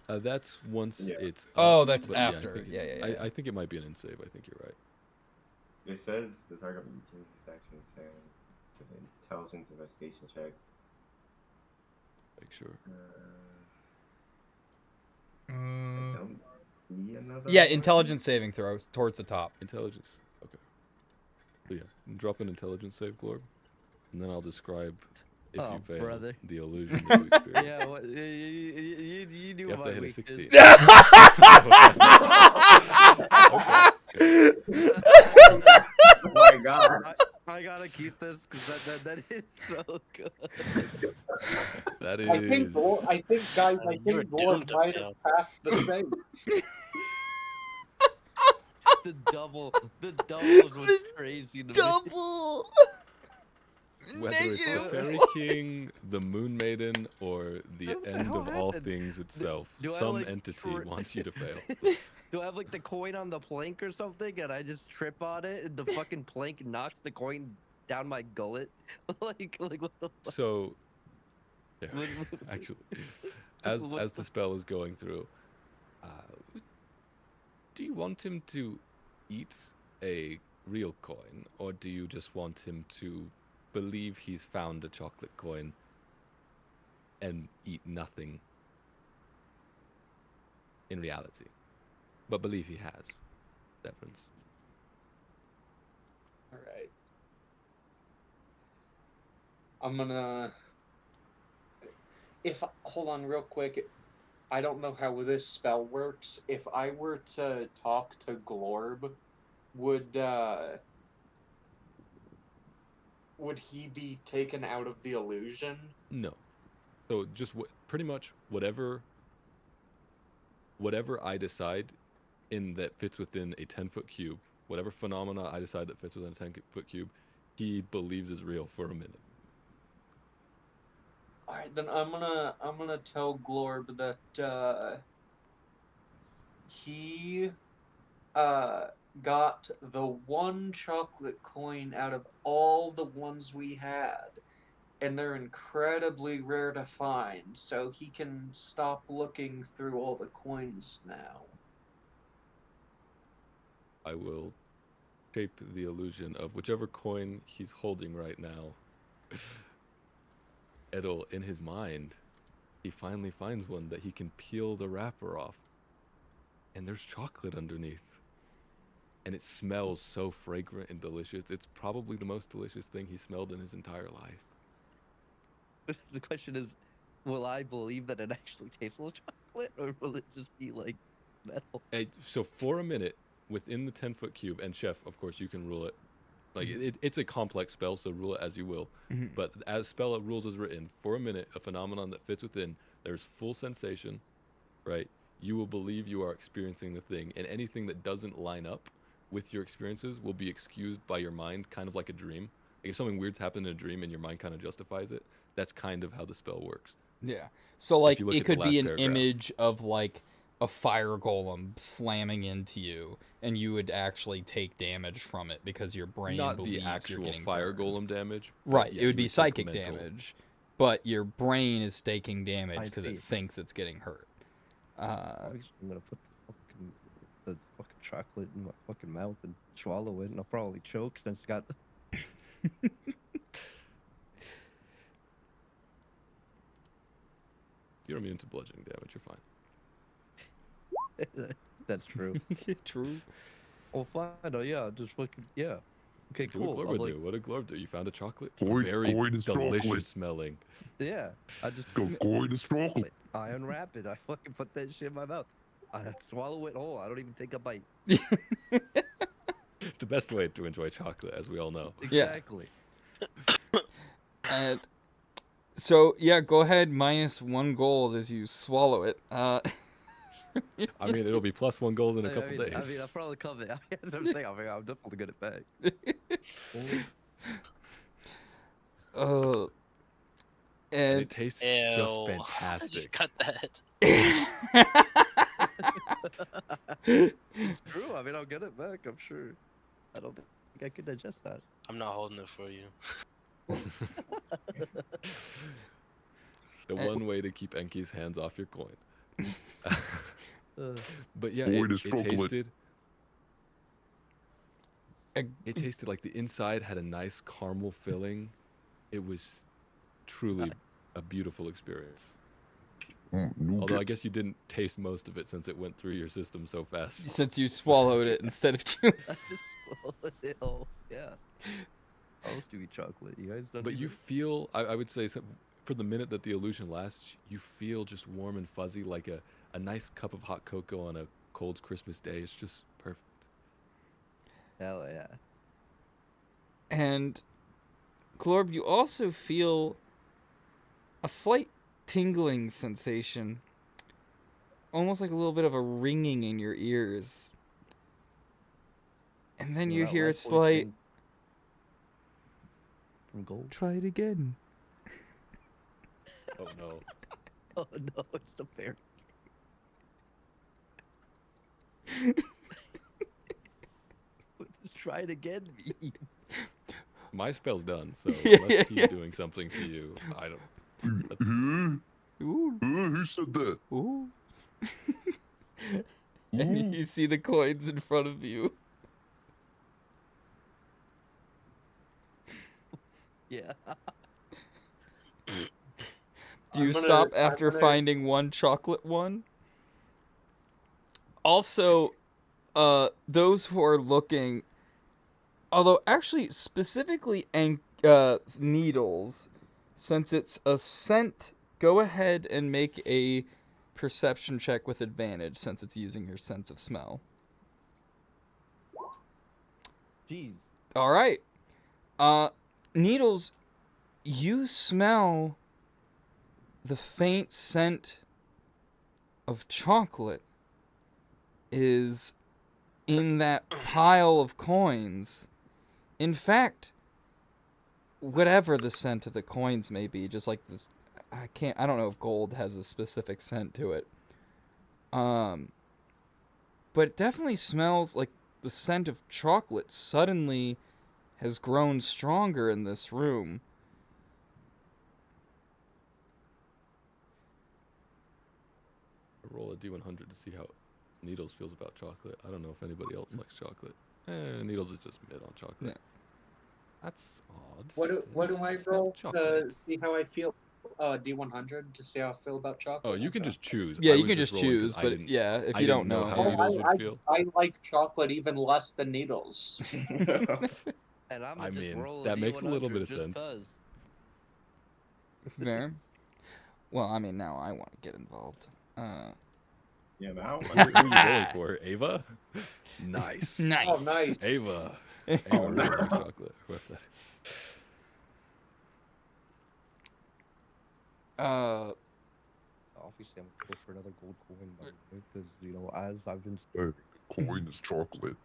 That's once Yeah. it's up, Oh, that's but after. I think Yeah, it's- yeah, yeah. I think it might be an in-save. I think you're right. It says the target will use this action saying with an intelligence investigation check. Make sure. I don't see another. Yeah, one. intelligence saving throw towards the top. Intelligence. Okay. So yeah, drop an intelligence save, Glorb, and then I'll describe if Oh, you fail brother. the illusion that you experience. Yeah, what, you knew You have my to hit a weakness. 16. Oh my god. I gotta keep this because that is so good. That I think, is. guys, I You were think Lord doomed to might fail. have passed the save. The double was crazy to me. Double. Whether it's the Negative. Fairy King, the Moon Maiden, or the What the end hell of all happened? things itself, do I, some like, entity wants you to fail. Do I have like the coin on the plank or something, and I just trip on it, and the fucking plank knocks the coin down my gullet? like what the fuck? So, yeah, What- actually, as What's the the- spell is going through, do you want him to eat a real coin, or do you just want him to believe he's found a chocolate coin and eat nothing in reality, but believe he has? Difference. Alright. I'm gonna. Hold on real quick. I don't know how this spell works. If I were to talk to Glorb, would he be taken out of the illusion? No. So just pretty much whatever I decide in that fits within a 10-foot cube, whatever phenomena I decide that fits within a 10-foot cube, he believes is real for a minute. Alright, then I'm gonna tell Glorb that he got the one chocolate coin out of all the ones we had, and they're incredibly rare to find, so he can stop looking through all the coins now. I will shape the illusion of whichever coin he's holding right now. It'll, in his mind, he finally finds one that he can peel the wrapper off, and there's chocolate underneath. And it smells so fragrant and delicious. It's probably the most delicious thing he smelled in his entire life. The question is, will I believe that it actually tastes like chocolate, or will it just be like metal? So for a minute, within the 10-foot cube, and Chef, of course, you can rule it. Like it's a complex spell, so rule it as you will. Mhm. But as spell rules is written, for a minute, a phenomenon that fits within, there's full sensation, right? You will believe you are experiencing the thing, and anything that doesn't line up with your experiences will be excused by your mind, kind of like a dream. Like if something weird's happened in a dream and your mind kind of justifies it, that's kind of how the spell works. Yeah. So like you look it at the could be last an paragraph. image of like a fire golem slamming into you, and you would actually take damage from it because your brain Not believes the you're actual getting fire burned. golem damage. but Right. yeah, It would you be take psychic mental- damage, but your brain is taking damage I because see. it thinks it's getting hurt. I'm gonna put the fucking chocolate in my fucking mouth and swallow it, and I'll probably choke since it's got. You're immune to bludgeoning damage. You're fine. That's true. True. Well, fine. Oh, yeah. Just fucking yeah. Okay, Do cool. what Glorb I'm would like, do. What did Glorb do? You found a chocolate. Coin- Very coin is delicious chocolate. smelling. yeah. I just Coin is chocolate. I unwrap it. I fucking put that shit in my mouth. I swallow it whole. I don't even take a bite. The best way to enjoy chocolate, as we all know. Yeah. Exactly. And so yeah, go ahead. -1 gold as you swallow it. I mean, it'll be +1 gold in a I couple mean, days. I mean, I'll probably come. As I'm saying, I'm definitely gonna back. Uh, And and it tastes Ew. just I fantastic. just cut that. It's true. I mean, I'll get it back. I'm sure. I don't think I could digest that. I'm not holding it for you. The one way to keep Enki's hands off your coin. Uh, But yeah, Coin it is chocolate. tasted. Ag- It tasted like the inside had a nice caramel filling. It was truly a beautiful experience. Although I Nougat. guess you didn't taste most of it since it went through your system so fast. since you swallowed it instead of chewing. I just swallowed it all. Yeah. I supposed to eat chocolate. You guys don't. But do you that? feel, I would say, for the minute that the illusion lasts, you feel just warm and fuzzy, like a nice cup of hot cocoa on a cold Christmas day. It's just perfect. Hell yeah. And Glorb, you also feel a slight tingling sensation, almost like a little bit of a ringing in your ears. And then Well, you that hear a light voice slight, thing from gold. try it again. Oh no. Oh no, it's the fairy. What does try it again mean? My spell's done, so Yeah, unless he's yeah. doing something to you, I don't. Ooh, Who said that? ooh. And Ooh. you see the coins in front of you. Yeah. Do you I'm gonna- stop I'm after gonna- finding one chocolate one? Also, those who are looking, although actually specifically Needles, since it's a scent, go ahead and make a perception check with advantage since it's using your sense of smell. Jeez. All right. Needles, you smell the faint scent of chocolate is in that pile of coins. In fact, whatever the scent of the coins may be, just like this, I don't know if gold has a specific scent to it. But it definitely smells like the scent of chocolate suddenly has grown stronger in this room. Roll a d100 to see how Needles feels about chocolate. I don't know if anybody else likes chocolate. Needles is just mid on chocolate. Yeah. That's odd. What do I Smell roll to chocolate. see how I feel? D100 to see how I feel about chocolate. Oh, you can Okay. just choose. Yeah, I you was can just rolling 'cause choose, I but didn't- yeah, if I you don't didn't know know. how Oh, Needles would feel. I like chocolate even less than Needles. And I'm I just mean, roll that makes a little D100 bit of just sense. 'cause. Fair. Well, I mean, now I want to get involved. Yeah, now. Who are you rolling for? Ava? Nice. Nice. Oh, nice. Ava. Ava really likes chocolate. What's that? Obviously, I'm going for another gold coin, because as I've been. Coin is chocolate.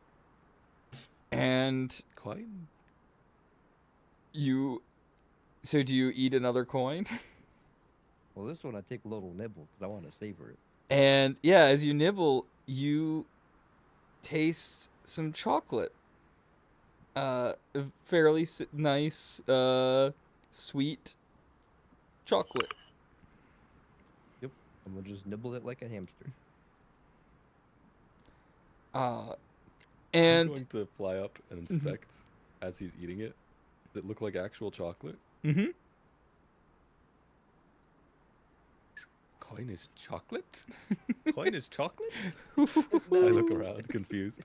And Quite. you. So do you eat another coin? Well, this one I take a little nibble because I want to savor it. And yeah, as you nibble, you taste some chocolate. A fairly nice, sweet chocolate. I'm gonna just nibble it like a hamster. I'm And going to fly up and inspect as he's eating it. Does it look like actual chocolate? mhm. Coin is chocolate? Coin is chocolate? I look around, confused.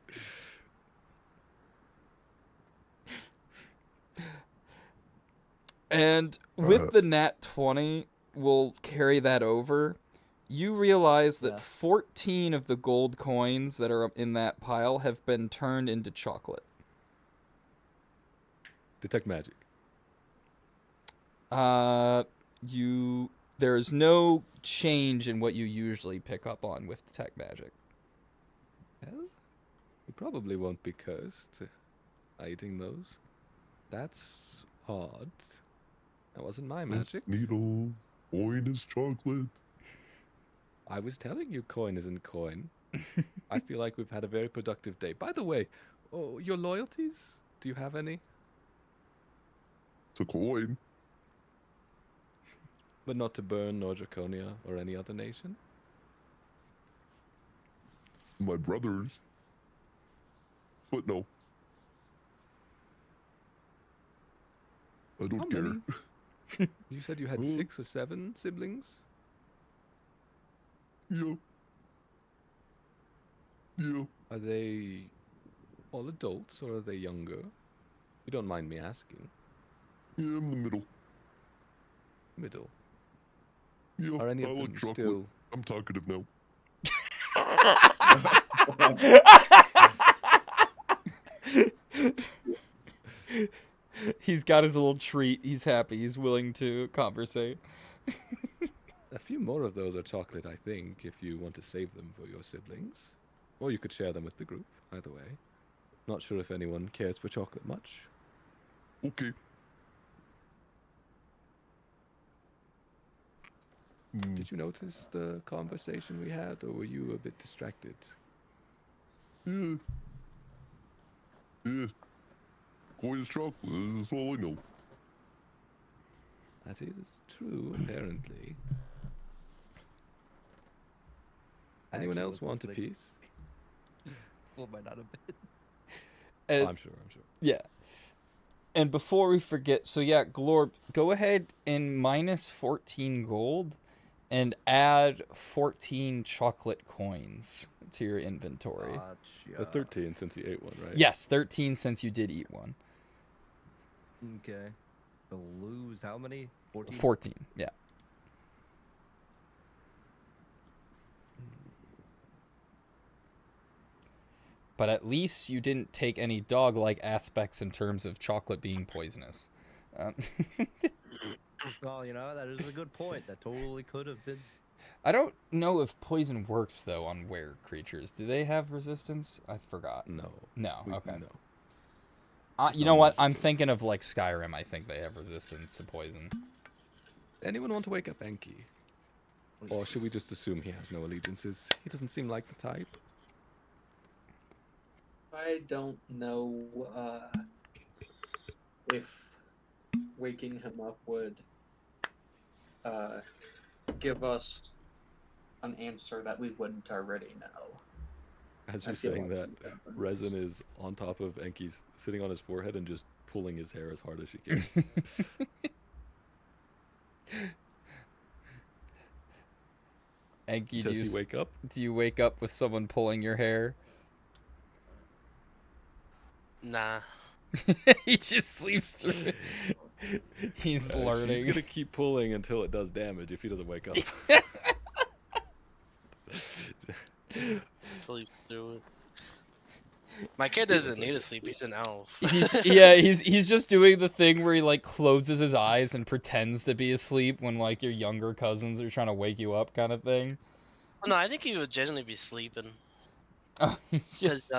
And with the Perhaps. nat 20, we'll carry that over. You realize that Yeah. 14 of the gold coins that are in that pile have been turned into chocolate. Detect magic. There's no change in what you usually pick up on with detect magic. Well, you probably won't be cursed eating those. That's odd. That wasn't my It's magic. needles. Coin is chocolate. I was telling you coin isn't coin. I feel like we've had a very productive day. By the way, your loyalties? Do you have any? It's a coin. But not to Bern nor Draconia or any other nation? My brothers. But no. I don't How care. many? You said you had 6 or 7 siblings? Yeah. Yeah. Are they all adults or are they younger? You don't mind me asking. Yeah, I'm the middle. Middle. Yeah, Are any I of like them chocolate. still... I'm talkative now. He's got his little treat. He's happy. He's willing to conversate. A few more of those are chocolate, I think, if you want to save them for your siblings. Or you could share them with the group, either way. Not sure if anyone cares for chocolate much. Okay. Did you notice the conversation we had, or were you a bit distracted? Yeah. Yeah. Coin is chocolate. That's all I know. That is true, apparently. Anyone Actually else was want a listening. piece? Well, might not have been. And, Oh, I'm sure. yeah. And before we forget, so yeah, Glorb, go ahead and minus 14 gold and add 14 chocolate coins to your inventory. The 13 since he ate one, right? Yes, 13 since you did eat one. Okay. So lose how many? 14? 14, yeah. But at least you didn't take any dog-like aspects in terms of chocolate being poisonous. Well, you know, that is a good point. That totally could have been. I don't know if poison works, though, on were creatures. Do they have resistance? I forgot. No. No, okay. No. You know what? I'm thinking of, like, Skyrim. I think they have resistance to poison. Anyone want to wake up Enki? Or should we just assume he has no allegiances? He doesn't seem like the type. I don't know if waking him up would give us an answer that we wouldn't already know. As I you're feel saying like that, we Resin is on top of Enki's, sitting on his forehead and just pulling his hair as hard as she can. Enki, Does he wake up? do you wake up with someone pulling your hair? Nah. He just sleeps through it. He's learning. She's gonna keep pulling until it does damage if he doesn't wake up. Sleep through it. My kid doesn't need to sleep. He's an elf. He's just doing the thing where he like closes his eyes and pretends to be asleep when like your younger cousins are trying to wake you up, kind of thing. Oh, no, I think he would genuinely be sleeping. Oh, Because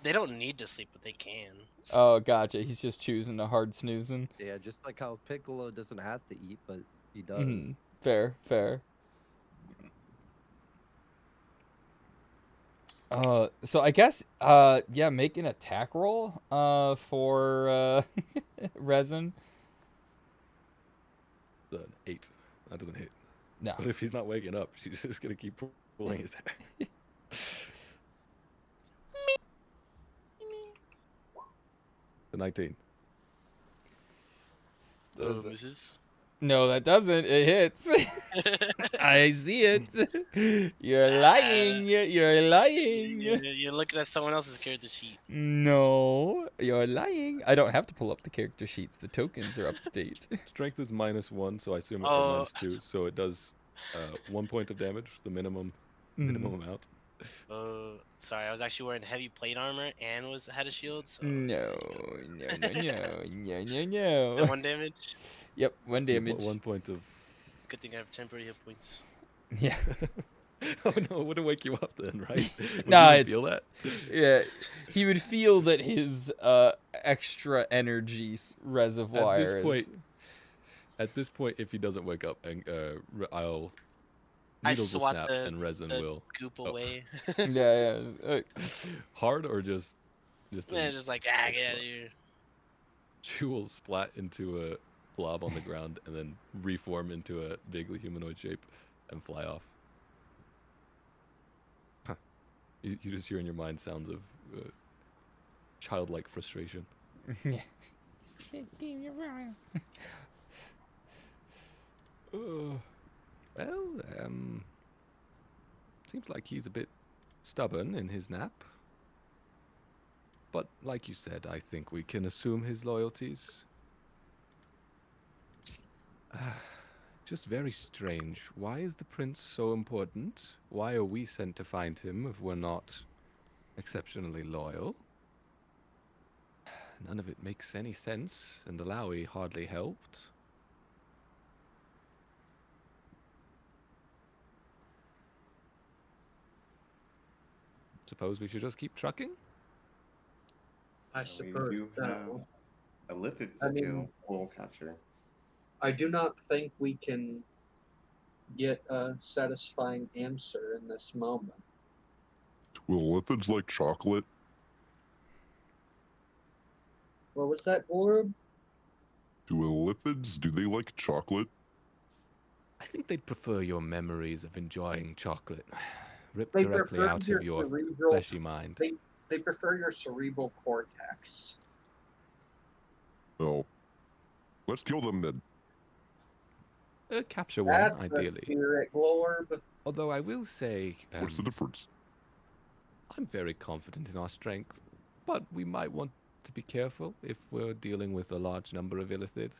they don't need to sleep, but they can. oh, gotcha. He's just choosing to hard snoozing. Yeah, just like how Piccolo doesn't have to eat, but he does. Mhm. Fair. So I guess, yeah, make an attack roll, for, Resin. An 8. That doesn't hit. No. But if he's not waking up, she's just gonna keep pulling his hair. The 19. Does it? Misses. No, that doesn't. It hits. I see it. You're lying. You're lying. You're looking at someone else's character sheet. No, you're lying. I don't have to pull up the character sheets. The tokens are up to date. Strength is -1, so I assume it Oh. -2, so it does 1 point of damage, the minimum amount. Sorry, I was actually wearing heavy plate armor and had a shield. So No, no, no, no, no, no, So no. 1 damage. Yep, 1 damage. 1 point of. Good thing I have temporary hit points. Yeah, Oh no, it wouldn't wake you up then, right? Would Nah, you it's- feel that? yeah. He would feel that his extra energy reservoir is. point, At this point, if he doesn't wake up, and I'll. I Needles will swat snap the- and resin the will. Goop Oh. away. Yeah, yeah. Hard or just. Yeah, just like, get out of here. She will splat into a blob on the ground and then reform into a vaguely humanoid shape and fly off. Huh. You just hear in your mind sounds of childlike frustration. Yeah. Well, seems like he's a bit stubborn in his nap. But like you said, I think we can assume his loyalties. Just very strange. Why is the prince so important? Why are we sent to find him if we're not exceptionally loyal? None of it makes any sense, and Alawi hardly helped. Suppose we should just keep trucking? I We suppose do have so. a lipid I mean- skill will capture. I do not think we can get a satisfying answer in this moment. Will lipids like chocolate? What was that, Orb? Do lipids, do they like chocolate? I think they'd prefer your memories of enjoying chocolate ripped They directly prefer out your of your cerebral. fleshy mind. They prefer your cerebral cortex. No. Let's kill them then. Capture one, That's ideally. the spirit glorb. Although I will say, What's the difference? I'm very confident in our strength, but we might want to be careful if we're dealing with a large number of Illithid.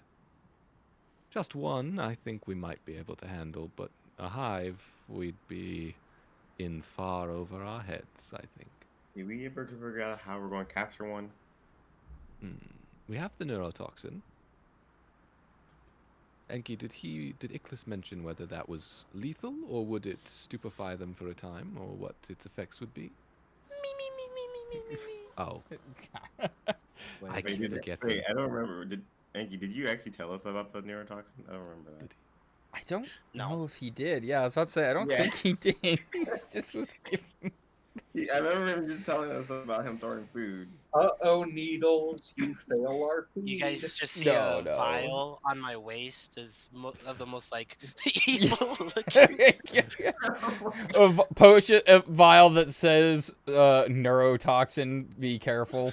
Just one, I think we might be able to handle, but a hive, we'd be in far over our heads, I think. Did we ever figure out how we're going to capture one? We have the neurotoxin. Enki, did Iklis mention whether that was lethal, or would it stupefy them for a time, or what its effects would be? Oh, I Wait, keep did, forgetting. wait, I don't remember. Enki, did you actually tell us about the neurotoxin? I don't remember that. I don't No. know if he did. Yeah, I was about to say I don't Yeah. think he did. He just was giving. I remember him just telling us about him throwing food. Uh-oh, Needles, you fail our food. You guys just see No, a no. vial on my waist is of the most like evil looking. Potion, a vial that says neurotoxin. Be careful.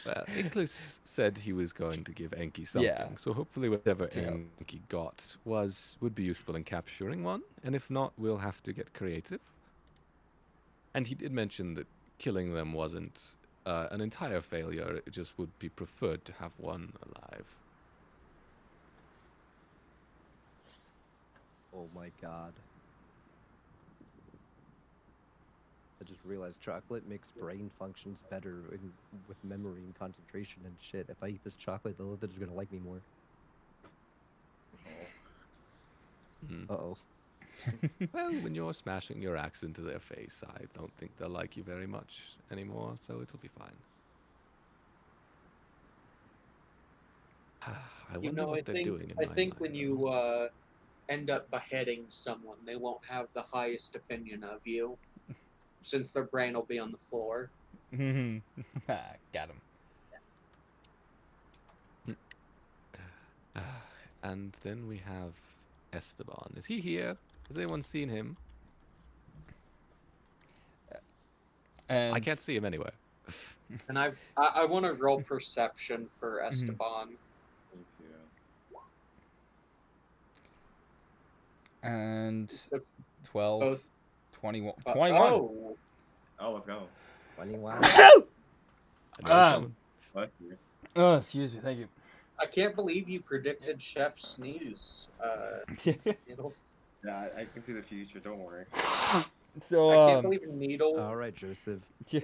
Well, Iklis said he was going to give Enki something, Yeah. so hopefully whatever Yeah. Enki got would be useful in capturing one, and if not, we'll have to get creative. And he did mention that killing them wasn't an entire failure, it just would be preferred to have one alive. Oh my god. I just realized chocolate makes brain functions better with memory and concentration and shit. If I eat this chocolate, the Lithid's are gonna like me more. Uh-oh. Well, when you're smashing your axe into their face, I don't think they'll like you very much anymore, so it'll be fine. I wonder I what they're think doing in I my think when mind. you end up beheading someone, they won't have the highest opinion of you, since their brain will be on the floor. Got him. And then we have Esteban. Is he here? Has anyone seen him? And I can't see him anywhere. And I want to roll perception for Mm-hmm. Esteban. Me too. And The- 12, both- 21. 21. Oh, Oh, let's go. 21. I know it's coming. Let's hear. Oh, excuse me. Thank I can't believe you predicted Chef Sneeze. you. Needle. Yeah, I can see the future. Don't worry. So, I can't believe Needle. All right, Joseph. yeah.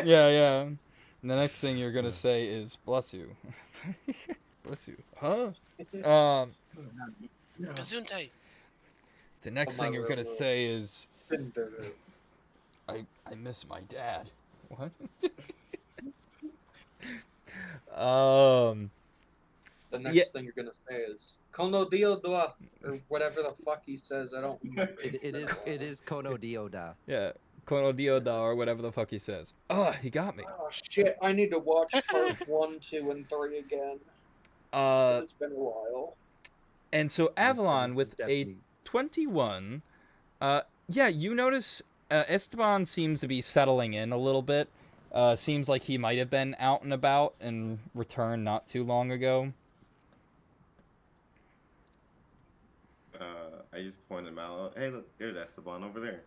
The next thing you're gonna say is "bless you." Bless you, huh? Gesundheit. The next thing you're gonna say is I miss my dad. What? The next Yeah. thing you're gonna say is "Kono dio dua" or whatever the fuck he says. I don't. remember. It is Kono Dioda. Yeah, Kono Dioda or whatever the fuck he says. Oh, he got me. Oh shit! I need to watch part 1, 2, and 3 again. 'Cause it's been a while. And so Avalon This with is a definitely- 21. Yeah, you notice Esteban seems to be settling in a little bit. Seems like he might have been out and about and returned not too long ago. I just pointed him out. Hey, look, there's Esteban over there.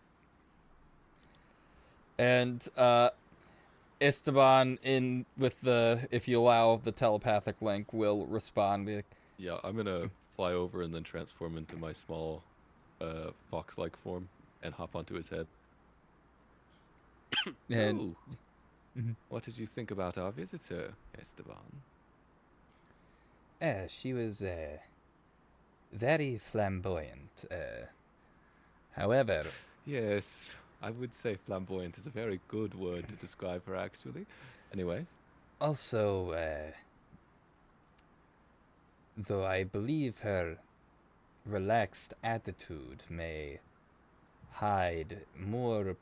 And Esteban, in with the, if you allow the telepathic link, will respond. Be like, Yeah, I'm gonna fly over and then transform into my small, fox-like form and hop onto his head. and Ooh. Mhm. What did you think about our visitor, Esteban? she was very flamboyant. However, Yes, I would say flamboyant is a very good word to describe her, actually. Anyway, also, though I believe her relaxed attitude may hide more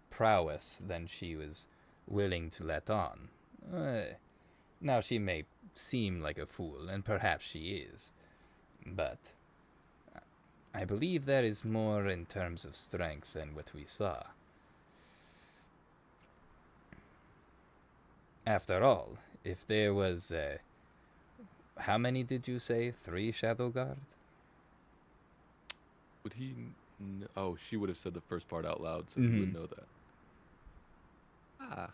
prowess than she was willing to let on. Now, she may seem like a fool, and perhaps she is, but I believe there is more in terms of strength than what we saw. After all, if there was, how many did you say? 3 Shadow Guards? would he... Oh, she would have said the first part out loud, so he would know that. Ah.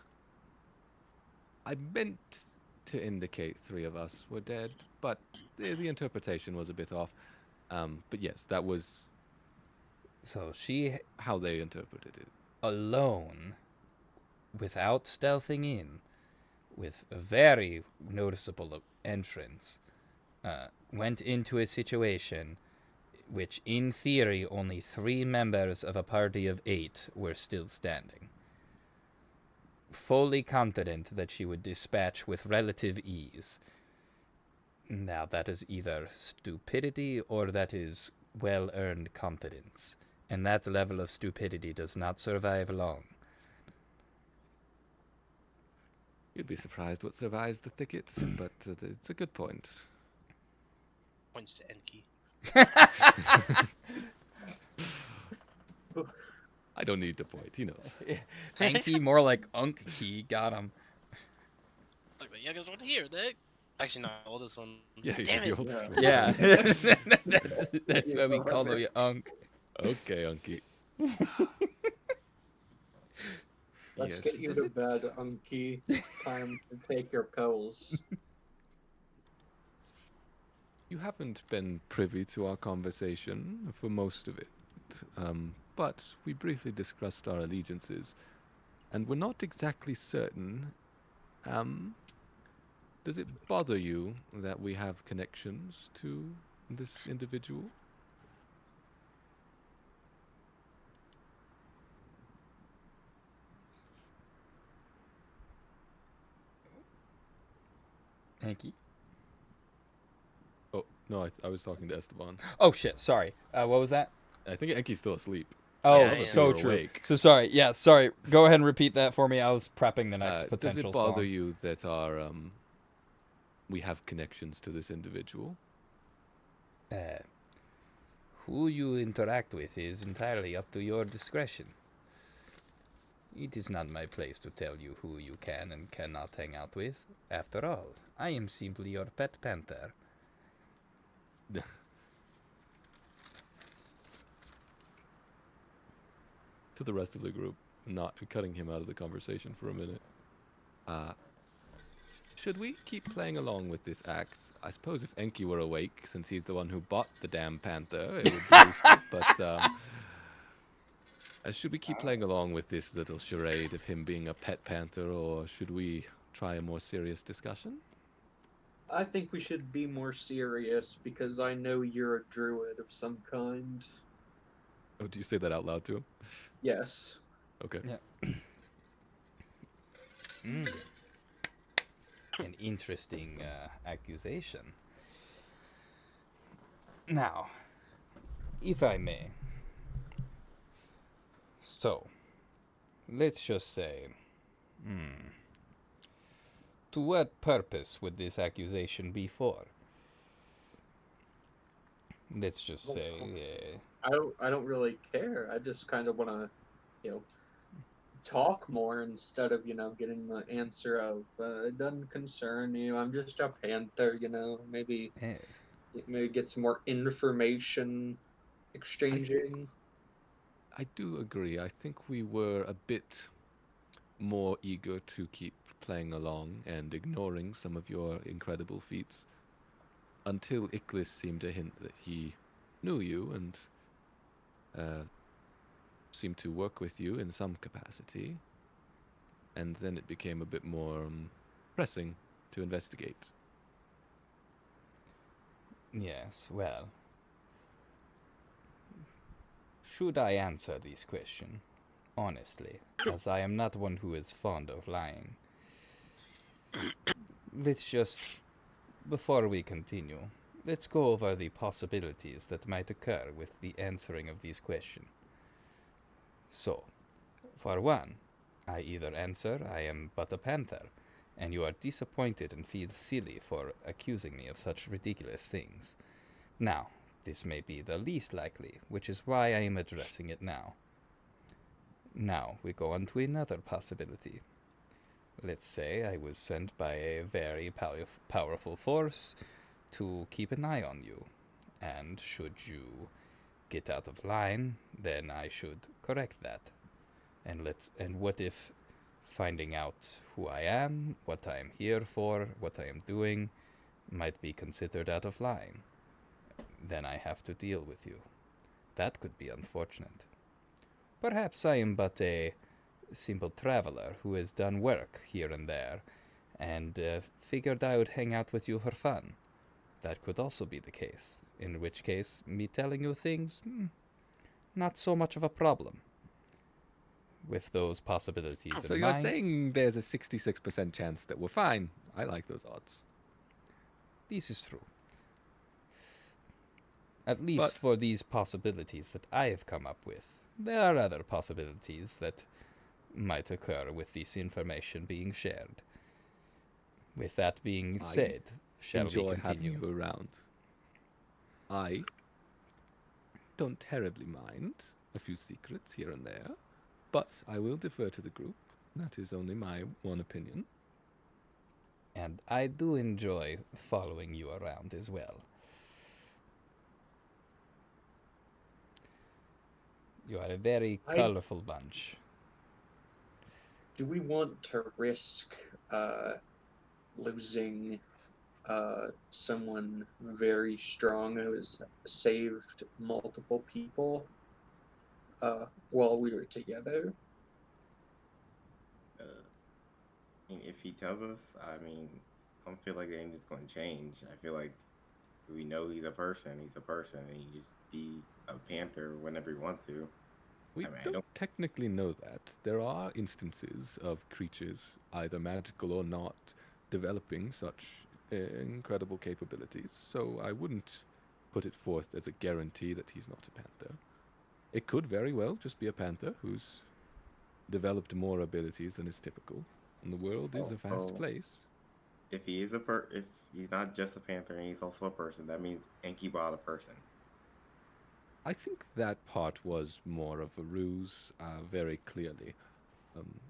I meant to indicate 3 of us were dead, but the interpretation was a bit off. But yes, that was So she how they interpreted it. alone, without stealthing in, with a very noticeable entrance, went into a situation which, in theory, only 3 members of a party of 8 were still standing. Fully confident that she would dispatch with relative ease. Now, that is either stupidity or that is well-earned confidence. And that level of stupidity does not survive long. You'd be surprised what survives the thickets, but it's a good point. Points to Enki. I don't need to point, he knows. Hanky, more like Unky, got him. Like the youngest one here, Nick. Actually, no, oldest one. Yeah, you're Damn the it. oldest Yeah. one. Yeah, that's why we call him Unk. Okay, Unky. Let's Yes, get you does to it- bed, Unky. It's time to take your pills. You haven't been privy to our conversation for most of it, but we briefly discussed our allegiances, and we're not exactly certain. Does it bother you that we have connections to this individual? Hanky. Oh, no, I was talking to Esteban. Oh shit, sorry. What was that? I think Enki's still asleep. Oh, Yeah, yeah. so You're true. awake. So sorry. Yeah, sorry. Go ahead and repeat that for me. I was prepping the next Does potential it bother song. you that our we have connections to this individual? Who you interact with is entirely up to your discretion. It is not my place to tell you who you can and cannot hang out with. After all, I am simply your pet panther. to the rest of the group, not cutting him out of the conversation for a minute. Should we keep playing along with this act? I suppose if Enki were awake, since he's the one who bought the damn panther, it would be useful. But should we keep playing along with this little charade of him being a pet panther, or should we try a more serious discussion? I think we should be more serious because I know you're a druid of some kind. Oh, do you say that out loud to him? Yes. Okay. Yeah. An interesting accusation. Now, if I may. So, let's just say, to what purpose would this accusation be for? Let's just say, I don't really care. I just kind of want to, talk more instead of, getting the answer of it doesn't concern you. I'm just a panther, maybe yes. get some more information exchanging. I do agree. I think we were a bit more eager to keep playing along and ignoring some of your incredible feats until Iklis seemed to hint that he knew you and seemed to work with you in some capacity. And then it became a bit more pressing to investigate. Yes, well. Should I answer this question? Honestly, as I am not one who is fond of lying. Let's just, before we continue, let's go over the possibilities that might occur with the answering of these questions. So, for one, I either answer I am but a panther, and you are disappointed and feel silly for accusing me of such ridiculous things. Now, this may be the least likely, which is why I am addressing it now. Now, we go on to another possibility. Let's say I was sent by a very powerful force to keep an eye on you, and should you get out of line, then I should correct that. And what if finding out who I am, what I am here for, what I am doing, might be considered out of line? Then I have to deal with you. That could be unfortunate. Perhaps I am but a simple traveler who has done work here and there, and figured I would hang out with you for fun. That could also be the case, in which case, me telling you things, not so much of a problem. With those possibilities So in you're mind, saying there's a 66% chance that we're fine. I like those odds. this is true. At least But- for these possibilities that I have come up with. There are other possibilities that might occur with this information being shared. With that being I said, shall we Enjoy having continue? you around. I don't terribly mind a few secrets here and there, but I will defer to the group. That is only my one opinion. And I do enjoy following you around as well. You are a very colorful bunch. Do we want to risk losing someone very strong who has saved multiple people while we were together? If he tells us, I don't feel like anything's going to change. I feel like we know he's a person, and he just be a panther whenever he wants to. We I don't don't- technically know that. There are instances of creatures, either magical or not, developing such incredible capabilities, so I wouldn't put it forth as a guarantee that he's not a panther. It could very well just be a panther who's developed more abilities than is typical, and the world is a fast Oh. place. If he is if he's not just a panther and he's also a person, that means Enki bought a person. I think that part was more of a ruse, very clearly.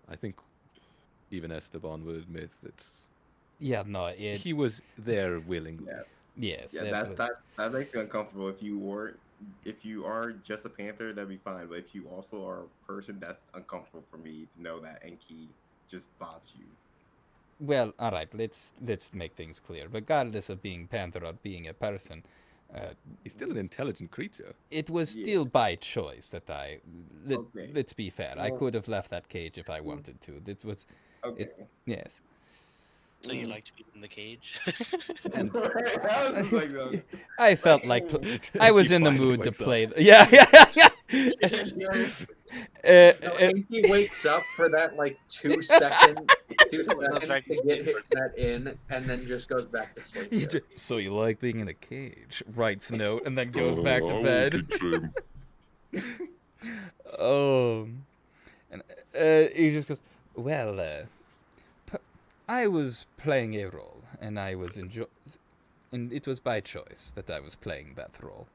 I think even Esteban would admit that Yeah, no, he was there willingly. Yeah. yes, Yeah, that was- that makes me uncomfortable if you weren't if you are just a panther, that'd be fine. But if you also are a person, that's uncomfortable for me to know that Enki just bots you. Well, all right. Let's make things clear. Regardless of being panther or being a person, He's still an intelligent creature. it was Yeah. still by choice that Okay. let's be fair. I Well- could have left that cage if I wanted to. This was Okay. yes. So you like to be in the cage? And I was just like, I felt like I was in the Keep finding mood to myself. play. Yeah. No, Enki wakes up for that like 2 seconds, 2 seconds back to to get sleep. hit that in, and then just goes back to sleep. He so you like being in a cage? Writes a note and then goes back to Oh, bed. good shame. And he just goes, well, I was playing a role, and I was and it was by choice that I was playing that role.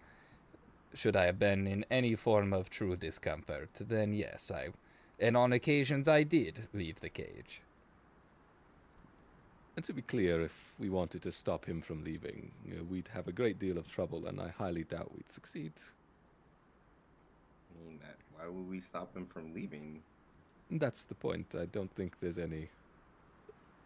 Should I have been in any form of true discomfort, then yes, and on occasions I did leave the cage. And to be clear, if we wanted to stop him from leaving, we'd have a great deal of trouble, and I highly doubt we'd succeed. I mean, why would we stop him from leaving? And that's the point. I don't think there's any.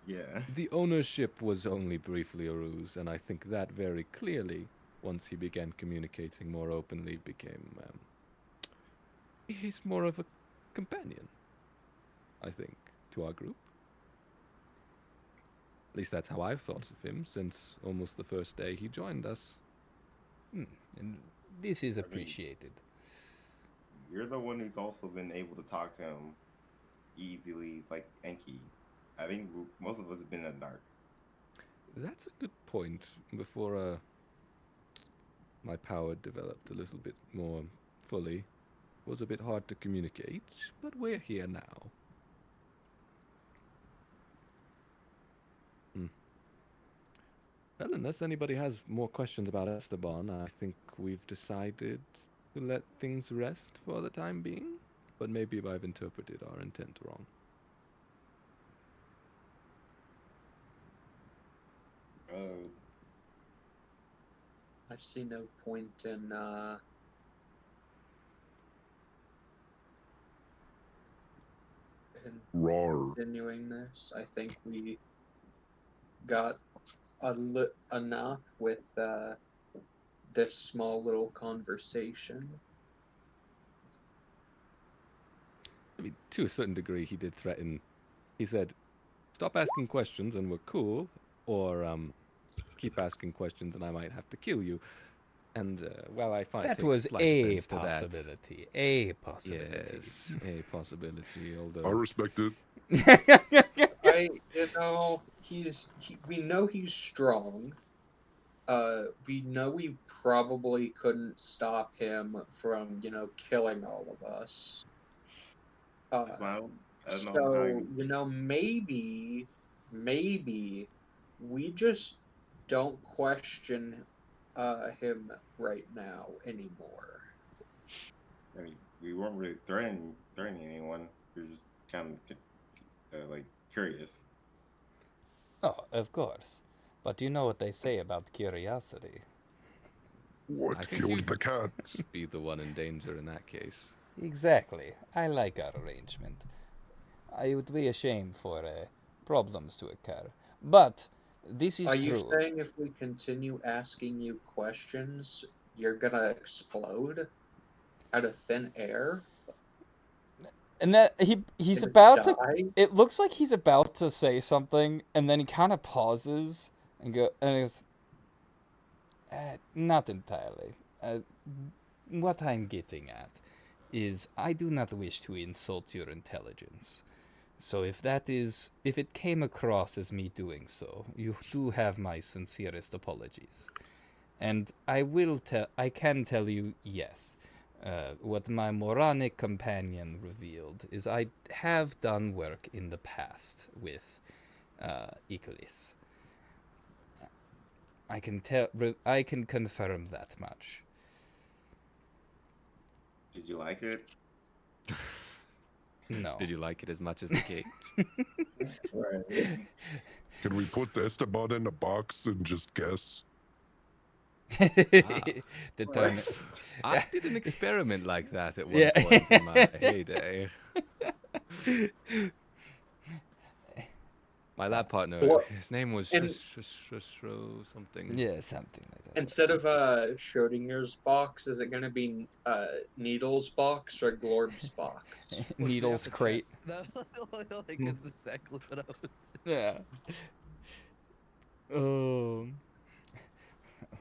Yeah. The ownership was only briefly a ruse, and I think that very clearly, once he began communicating more openly, became. He's more of a companion, I think, to our group. At least that's how I've thought of him since almost the first day he joined us. And this is appreciated. You're the one who's also been able to talk to him easily, like Enki. I think most of us have been in the dark. That's a good point. Before my power developed a little bit more fully, it was a bit hard to communicate, but we're here now. Well, unless anybody has more questions about Esteban, I think we've decided to let things rest for the time being. But maybe I've interpreted our intent wrong. I see no point in Rar. continuing this. I think we got enough with this small little conversation. I mean, to a certain degree, he did threaten. He said, "Stop asking questions, and we're cool," or "Keep asking questions, and I might have to kill you." And well, I find That was a possibility. A possibility. Yes, a possibility. Although I respect it. We know he's strong. We know we probably couldn't stop him from, killing all of us. Smile. I don't know how So, maybe we just don't question him right now anymore. I mean, we weren't really threatening anyone. We were just kind of like curious. Oh, of course. But you know what they say about curiosity. I What think killed you'd the cats? be the one in danger in that case. Exactly. I like our arrangement. I would be ashamed for problems to occur. But this is Are true. you saying if we continue asking you questions, you're gonna explode out of thin air? And that he's Gonna about to. die? It looks like he's about to say something, and then he kind of pauses and he goes, "Not entirely. What I'm getting at is I do not wish to insult your intelligence. So if it came across as me doing so, you do have my sincerest apologies. And I can tell you, yes, what my moronic companion revealed is I have done work in the past with Icalis. I can confirm that much. Did you like it? No. Did you like it as much as the cake? Right. Can we put the Esteban in a box and just guess? Determine. I did an experiment like that at one Yeah. point in my heyday. My lab partner, Well, his name was and- something. Yeah, something like that. Instead of Schrodinger's box, is it gonna be Needles box or Glorb's box? Watch me Needles have to crate. test. No, like it's exactly what I was. Yeah.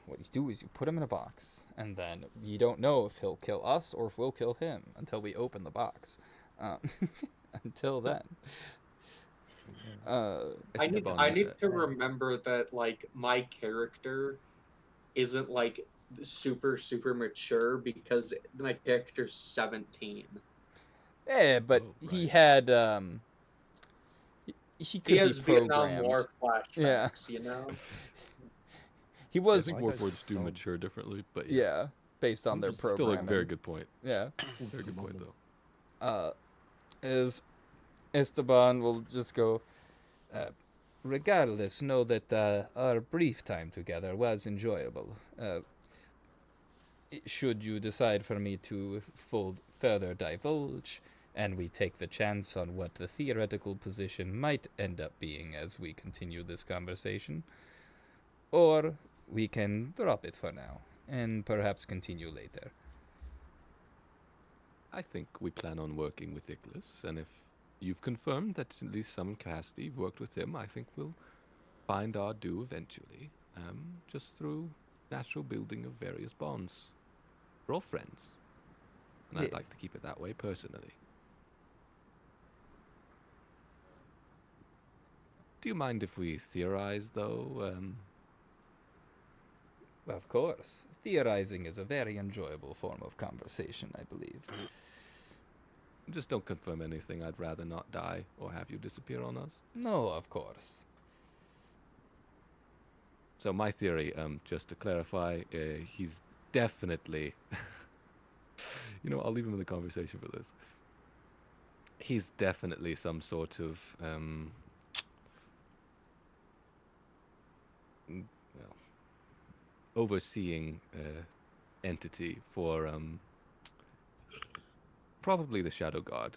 What you do is you put him in a box, and then you don't know if he'll kill us or if we'll kill him until we open the box. Until then. I need Esteban, to remember that like my character isn't like super mature because my character's 17. Yeah, but Oh, he right. had he could He has be Vietnam programmed. War flashbacks, Yeah. you know. He I was think Why guys Warforged do don't- mature differently, but yeah, based on their Still programming. a very good point. Yeah. Very good point, though. Is Esteban will just go, regardless, know that our brief time together was enjoyable. Should you decide for me to further divulge, and we take the chance on what the theoretical position might end up being as we continue this conversation, or we can drop it for now, and perhaps continue later. I think we plan on working with Icarus, and if you've confirmed that at least some capacity you've worked with him, I think we'll find our due eventually, just through natural building of various bonds. We're all friends, and I'd like Yes. to keep it that way personally. Do you mind if we theorize, though? Of course. Theorizing is a very enjoyable form of conversation, I believe. Just don't confirm anything. I'd rather not die or have you disappear on us. No, of course. So my theory, just to clarify, he's definitely, I'll leave him in the conversation for this. He's definitely some sort of, overseeing entity for probably the Shadow God,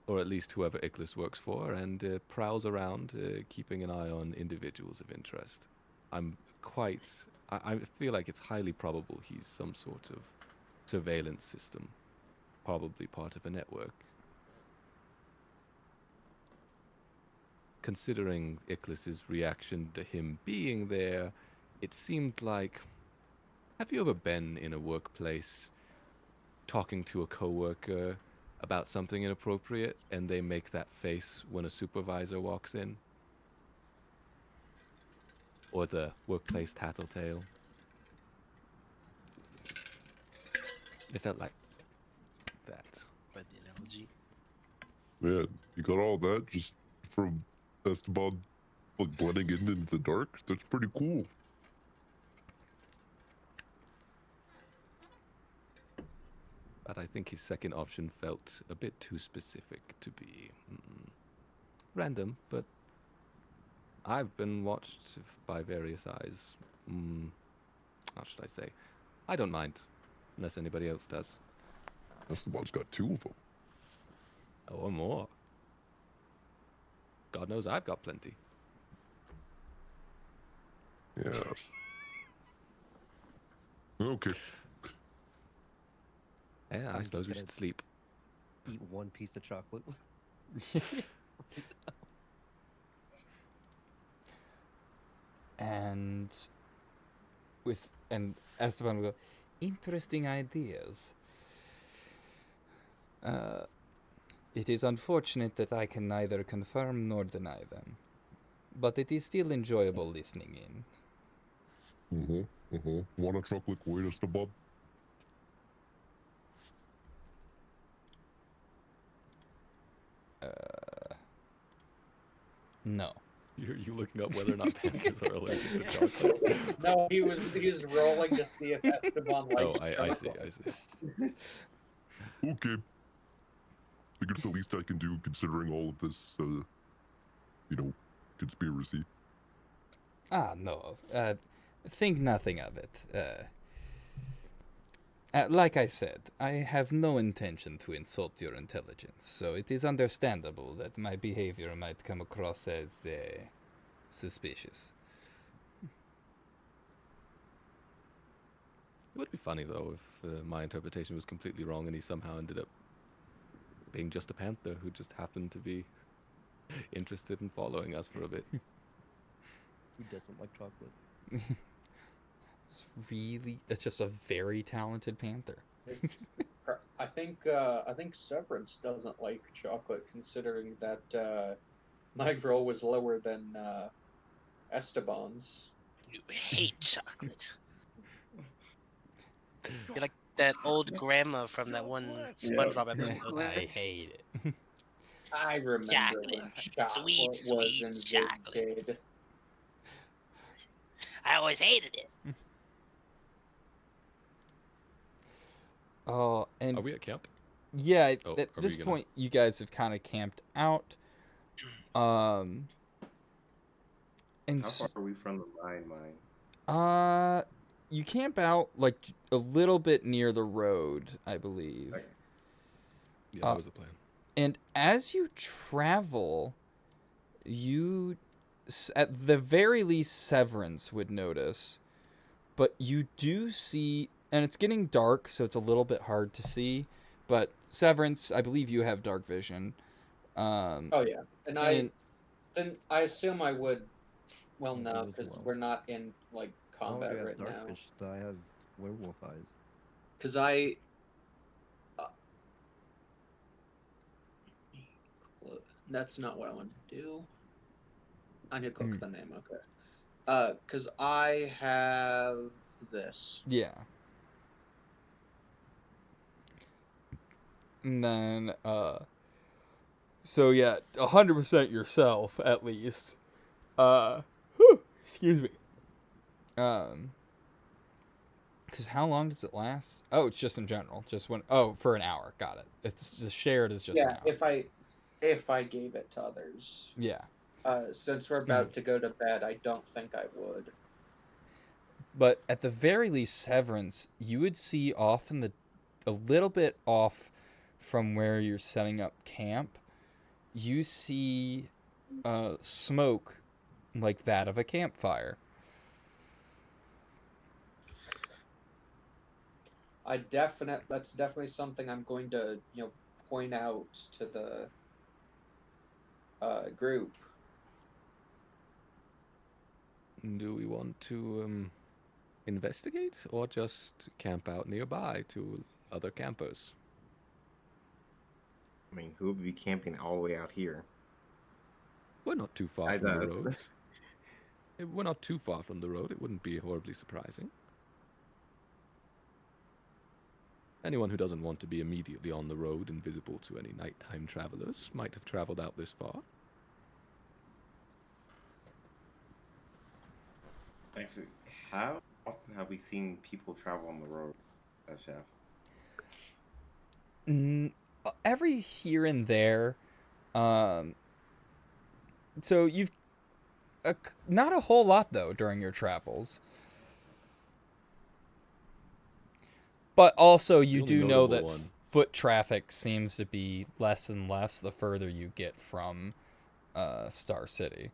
or at least whoever Icarus works for, and prowls around, keeping an eye on individuals of interest. I feel like it's highly probable he's some sort of surveillance system, probably part of a network. Considering Icarus's reaction to him being there, it seemed like... Have you ever been in a workplace talking to a coworker about something inappropriate and they make that face when a supervisor walks in? Or the workplace tattletale? It felt like that. By the analogy. Man, you got all that just from Esteban like blending in the dark? That's pretty cool. But I think his second option felt a bit too specific to be random, but I've been watched by various eyes. How should I say? I don't mind, unless anybody else does. Esteban's got two of them. Or more. God knows I've got plenty. Yeah. Okay. Yeah, I I'm suppose just we gonna- should sleep. Eat one piece of chocolate. and Esteban will go, interesting ideas. It is unfortunate that I can neither confirm nor deny them, but it is still enjoyable listening in. Want a chocolate coin, Esteban? No. You're you looking up whether or not pandas are allergic to chocolate? No, he's rolling to see if Esteban likes Oh, I see, chocolate. I see. Okay. I guess the least I can do, considering all of this, conspiracy. No. Think nothing of it. Like I said, I have no intention to insult your intelligence, so it is understandable that my behavior might come across as suspicious. It would be funny though if my interpretation was completely wrong and he somehow ended up being just a panther who just happened to be interested in following us for a bit. Who doesn't like chocolate? It's just a very talented panther. I think Severance doesn't like chocolate, considering that my roll was lower than Esteban's. You hate chocolate. You're like that old grandma from that one SpongeBob episode. I hate it. I remember when chocolate Sweet, was sweet chocolate. invented. I always hated it. Oh, and Are we at camp? yeah, Oh, at are this we gonna- point, you guys have kind of camped out. And How far are we from the mine? you camp out like a little bit near the road, I believe. Okay. Yeah, that was the plan. And as you travel, at the very least, Severance would notice, but you do see, and it's getting dark, so it's a little bit hard to see, but Severance, I believe you have dark vision. Oh yeah, and I assume I would. Well, I no, do as because well. we're not in like I don't combat have right dark now. vision, I have werewolf eyes. Because I. That's not what I want to do. I need to click the name. Okay. Because I have this. Yeah. And then, so yeah, 100% yourself, at least. Excuse me. Because how long does it last? Oh, it's just in general. Just for an hour. Got it. It's the shared is just an Yeah, hour. if I gave it to others. Yeah. Since we're about to go to bed, I don't think I would. But at the very least, Severance, you would see off in a little bit off from where you're setting up camp, you see smoke like that of a campfire. That's definitely something I'm going to, point out to the group. Do we want to investigate or just camp out nearby to other campers? I mean, who would be camping all the way out here? We're not too far I from the know. road. We're not too far from the road. It wouldn't be horribly surprising. Anyone who doesn't want to be immediately on the road and visible to any nighttime travelers might have traveled out this far. Actually, how often have we seen people travel on the road, Chef? Every here and there. So you've not a whole lot though during your travels. But also you The only do know that notable one- foot traffic seems to be less and less the further you get from Star City.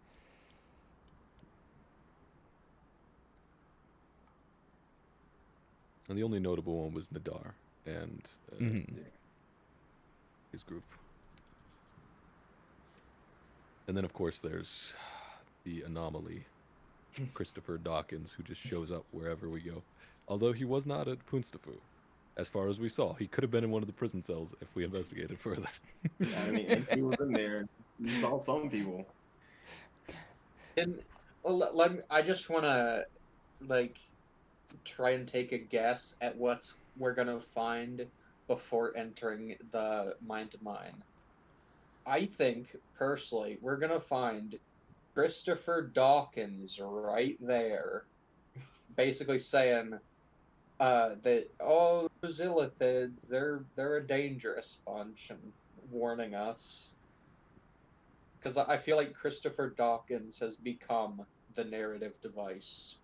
And the only notable one was Nadar and his group. And then, of course, there's the anomaly, Christopher Dawkins, who just shows up wherever we go. Although he was not at Punstafu, as far as we saw. He could have been in one of the prison cells if we investigated further. I mean, if he was in there, you saw some people. And I just want to, try and take a guess at what we're gonna find before entering the mine to mine. I think personally we're gonna find Christopher Dawkins right there, basically saying that those illithids, they're a dangerous bunch, and warning us. Because I feel like Christopher Dawkins has become the narrative device,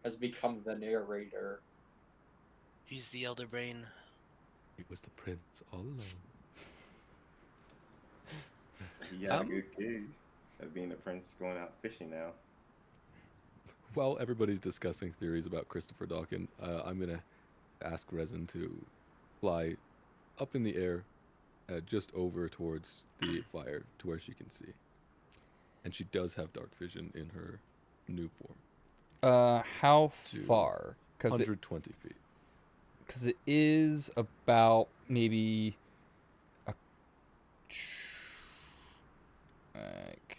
has become the narrator. He's the elder brain. It was the prince all along. You got Um, a good gig of being a prince going out fishing now. While everybody's discussing theories about Christopher Dawkins, I'm gonna ask Resin to fly up in the air, just over towards the fire to where she can see. And she does have dark vision in her new form. How To far? Because 120 feet. it is about maybe a like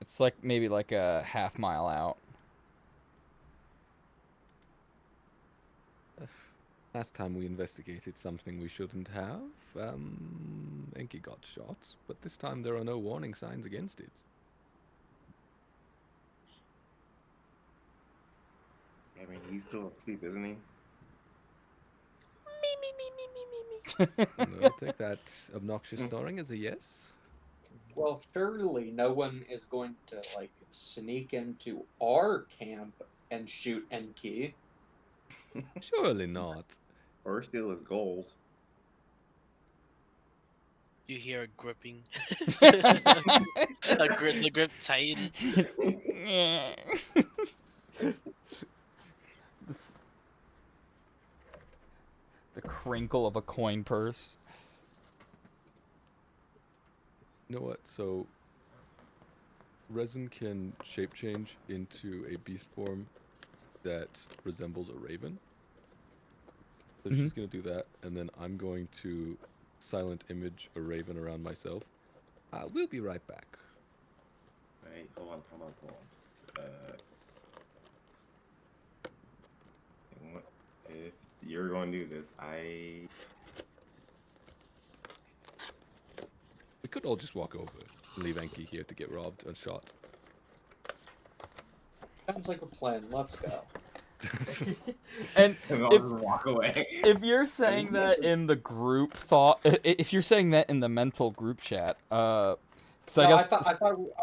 it's like maybe like a half mile out. Last time we investigated something we shouldn't have, Enki got shot, but this time there are no warning signs against it. I mean, he's still asleep, isn't he? I'll take that obnoxious snoring as a yes. Well, surely no one is going to like sneak into our camp and shoot Enki. Surely not. Or steal his gold. You hear a gripping. The grip tighten. The crinkle of a coin purse. You know what? So, Resin can shape change into a beast form that resembles a raven. So she's going to do that, and then I'm going to silent image a raven around myself. We'll be right back. Right, hold on. If you're going to do this, We could all just walk over and leave Enki here to get robbed and shot. Sounds like a plan. Let's go. And and I'll just walk away. if you're saying that in the group thought, if you're saying that in the mental group chat, so I No, guess I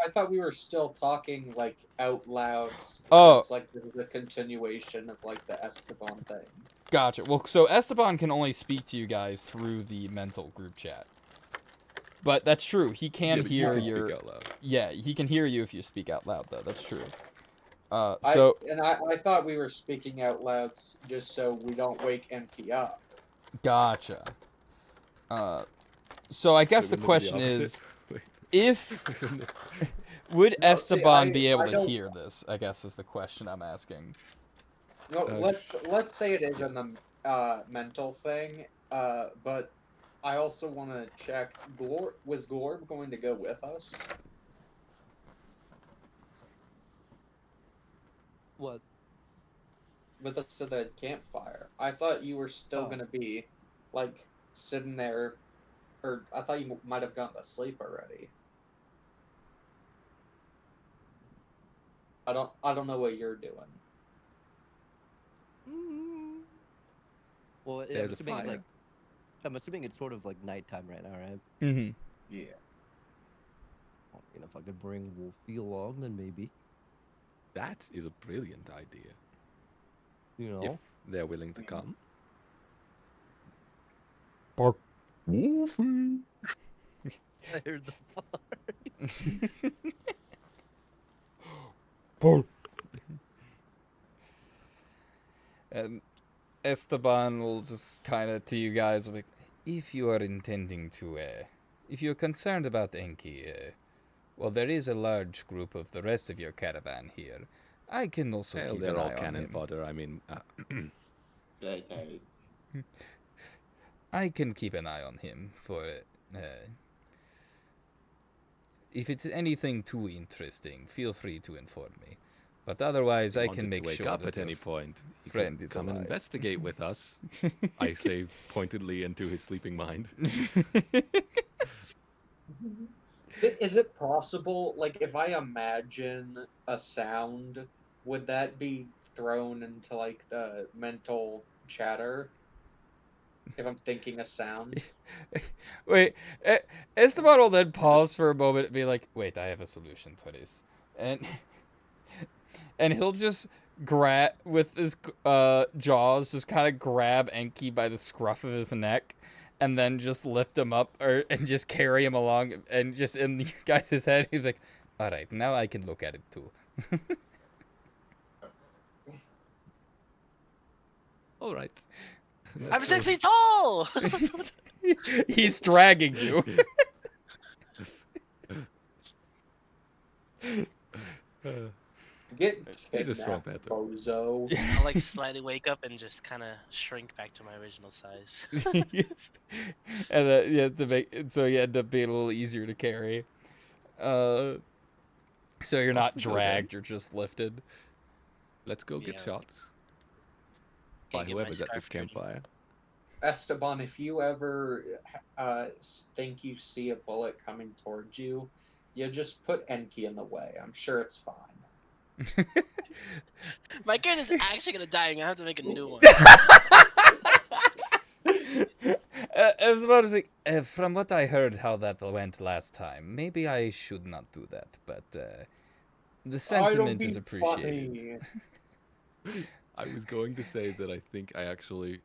thought we were still talking like out loud. Oh. It's like this is a continuation of like the Esteban thing. Gotcha. Well, so Esteban can only speak to you guys through the mental group chat. But that's true. He can Yeah, but you hear can your. speak out loud. Yeah, he can hear you if you speak out loud, though. That's true. I thought we were speaking out loud just so we don't wake Enki up. Gotcha. So I guess So the wouldn't it be question opposite? is, Wait. if would No, see, Esteban be able I to don't- hear this? I guess is the question I'm asking. No, Uh, let's say it is in the mental thing. But I also want to check. Was Glorb going to go with us? What? With us to the campfire? I thought you were still Oh. gonna be like sitting there, or I thought you might have gone to sleep already. I don't know what you're doing. Well, There's I'm a assuming it's fire. like, I'm assuming it's sort of like nighttime right now, right? Mm-hmm. Yeah. If I could bring Wolfie along, then maybe. That is a brilliant idea. You know. If they're willing to come. Bark. Wolfie. I heard the Bark. And Esteban will just kind of to you guys like, if you are intending to, if you're concerned about Enki, well, there is a large group of the rest of your caravan here. I can also Hell, keep they're an all eye on cannon him. fodder. I mean, Hey. I can keep an eye on him for if it's anything too interesting, feel free to inform me. But otherwise, I can wanted make to wake sure up that at your any point. He friend could is come and alive. investigate with us. I say pointedly into his sleeping mind. Is it possible, like, if I imagine a sound, would that be thrown into, like, the mental chatter? If I'm thinking a sound? Wait, Esteban will then pause for a moment and be like, wait, I have a solution for this. And he'll just with his jaws, just kind of grab Enki by the scruff of his neck, and then just lift him up, and just carry him along, and just in the guy's head, he's like, "All right, now I can look at it too." All right. I'm 6 feet tall. He's dragging you. Get He's a strong kidnapped, panther. bozo. I'll like slightly wake up and just kind of shrink back to my original size. And you have to make it so you end up being a little easier to carry. So you're not we go then. dragged, you're just lifted. Let's go get Yeah. shots by Can't get my whoever's at this scarf ready. campfire. Esteban, if you ever think you see a bullet coming towards you, you just put Enki in the way. I'm sure it's fine. My character's actually gonna die. I'm gonna have to make a new one. As well as from what I heard how that went last time, maybe I should not do that, but the sentiment is appreciated. Funny. I was going to say that I think I actually,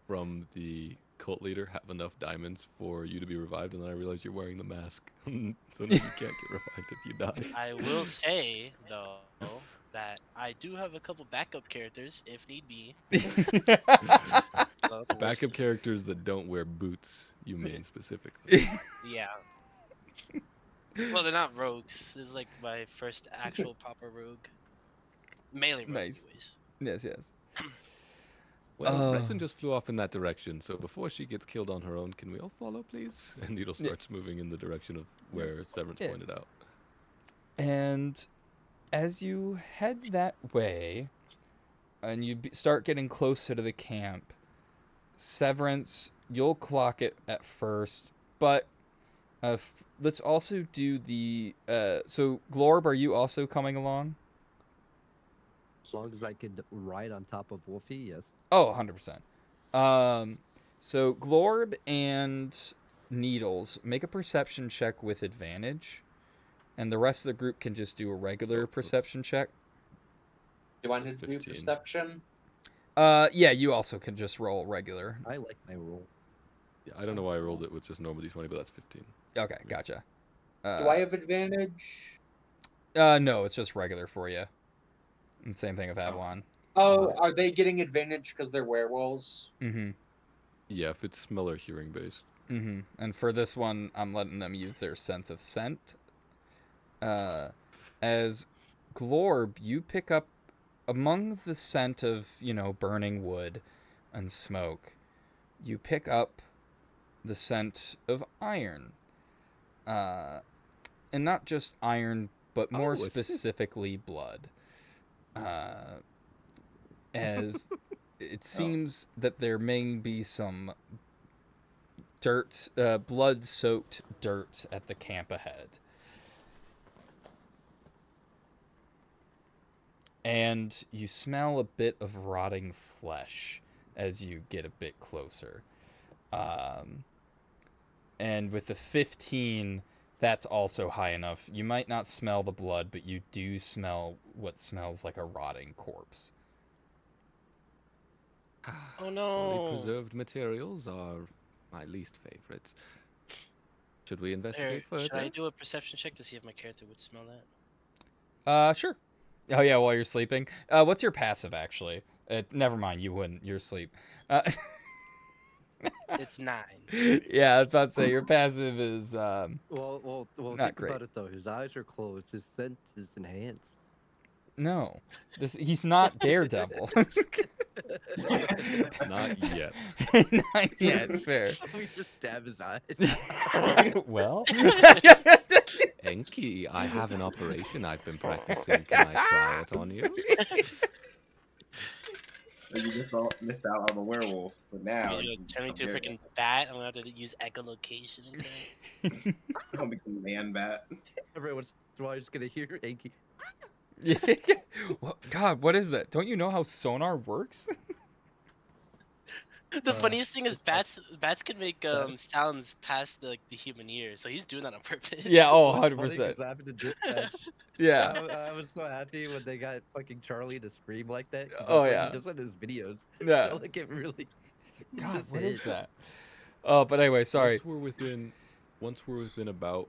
from the cult leader, have enough diamonds for you to be revived, and then I realized you're wearing the mask, so now you can't get revived if you die. I will say though that I do have a couple backup characters if need be. So we'll Backup see. characters that don't wear boots, you mean specifically? Yeah. Well, they're not rogues. This is like my first actual proper rogue. Melee rogue, Nice. anyways. Yes, yes. Well, Resin just flew off in that direction, so before she gets killed on her own, can we all follow, please? And Needle starts moving in the direction of where Severance Yeah. pointed out. And as you head that way, and you start getting closer to the camp, Severance, you'll clock it at first, but let's also do the... so, Glorb, are you also coming along? As long as I could ride on top of Wolfie, yes. Oh, 100%. So, Glorb and Needles, make a perception check with advantage, and the rest of the group can just do a regular perception check. Do I need to do 15. perception? Yeah, you also can just roll regular. I like my roll. Yeah, I don't know why I rolled it with just normal d20, but that's 15. Okay, gotcha. Do I have advantage? No, it's just regular for you. And same thing with Avalon. Oh, are they getting advantage because they're werewolves? Mm-hmm. Yeah, if it's smell or hearing based. Mm-hmm. And for this one, I'm letting them use their sense of scent. As Glorb, you pick up among the scent of, burning wood and smoke, you pick up the scent of iron. And not just iron, but more Oh, it's- specifically blood. As it seems that there may be some dirt, blood-soaked dirt at the camp ahead. And you smell a bit of rotting flesh as you get a bit closer. And with the 15, that's also high enough. You might not smell the blood, but you do smell what smells like a rotting corpse. Oh Only no. preserved materials are my least favorites. Should we Here, investigate further? should I do a perception check to see if my character would smell that? Sure. Oh, yeah, while you're sleeping. What's your passive, actually? Never mind, you wouldn't. You're asleep. It's 9. Yeah, I was about to say, your passive is, Well, Not think great. about it though. His eyes are closed. His scent is enhanced. no. He's not Daredevil. Not yet. Not yet, fair. We just stab his eyes. Well? Enki, I have an operation I've been practicing. Can I try it on you? You just missed out on the werewolf, but now I'm you gonna can turn into a compare freaking bat. I'm gonna have to use echolocation and that. it. I'll become man bat. Every once in a while, you're just gonna hear Enki. God, what is that? Don't you know how sonar works? The funniest thing is it's fuck- bats can make sounds past the human ear, so he's doing that on purpose. Yeah, oh, Well, it's funny 100%. 'cause I happened to dispatch. Yeah. I was so happy when they got fucking Charlie to scream like that because Oh, that's what yeah. he does in his videos. Yeah. So like it really. God, just what is hit. that? Oh, but anyway, sorry. Once we're within about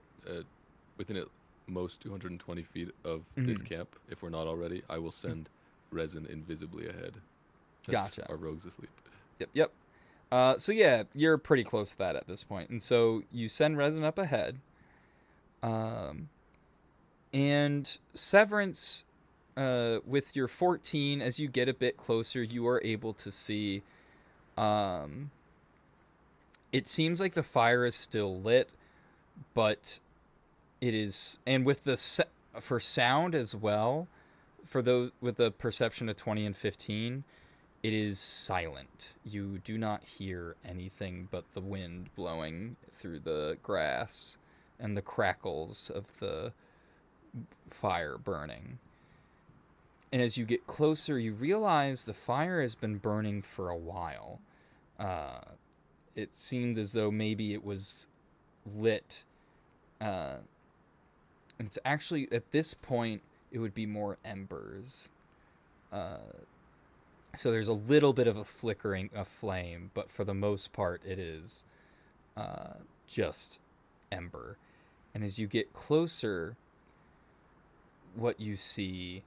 within at most 220 feet of this Mhm. camp, if we're not already, I will send Resin invisibly ahead. Gotcha. Our rogues asleep. Yep. So yeah, you're pretty close to that at this point. And so you send Resin up ahead. And Severance, with your 14, as you get a bit closer, you are able to see, it seems like the fire is still lit, but it is, and with the for sound as well, for those with the perception of 20 and 15, it is silent. You do not hear anything but the wind blowing through the grass and the crackles of the fire burning. And as you get closer, you realize the fire has been burning for a while. It seemed as though maybe it was lit. And it's actually, at this point, it would be more embers. So there's a little bit of a flickering of flame, but for the most part, it is just ember. And as you get closer, what you see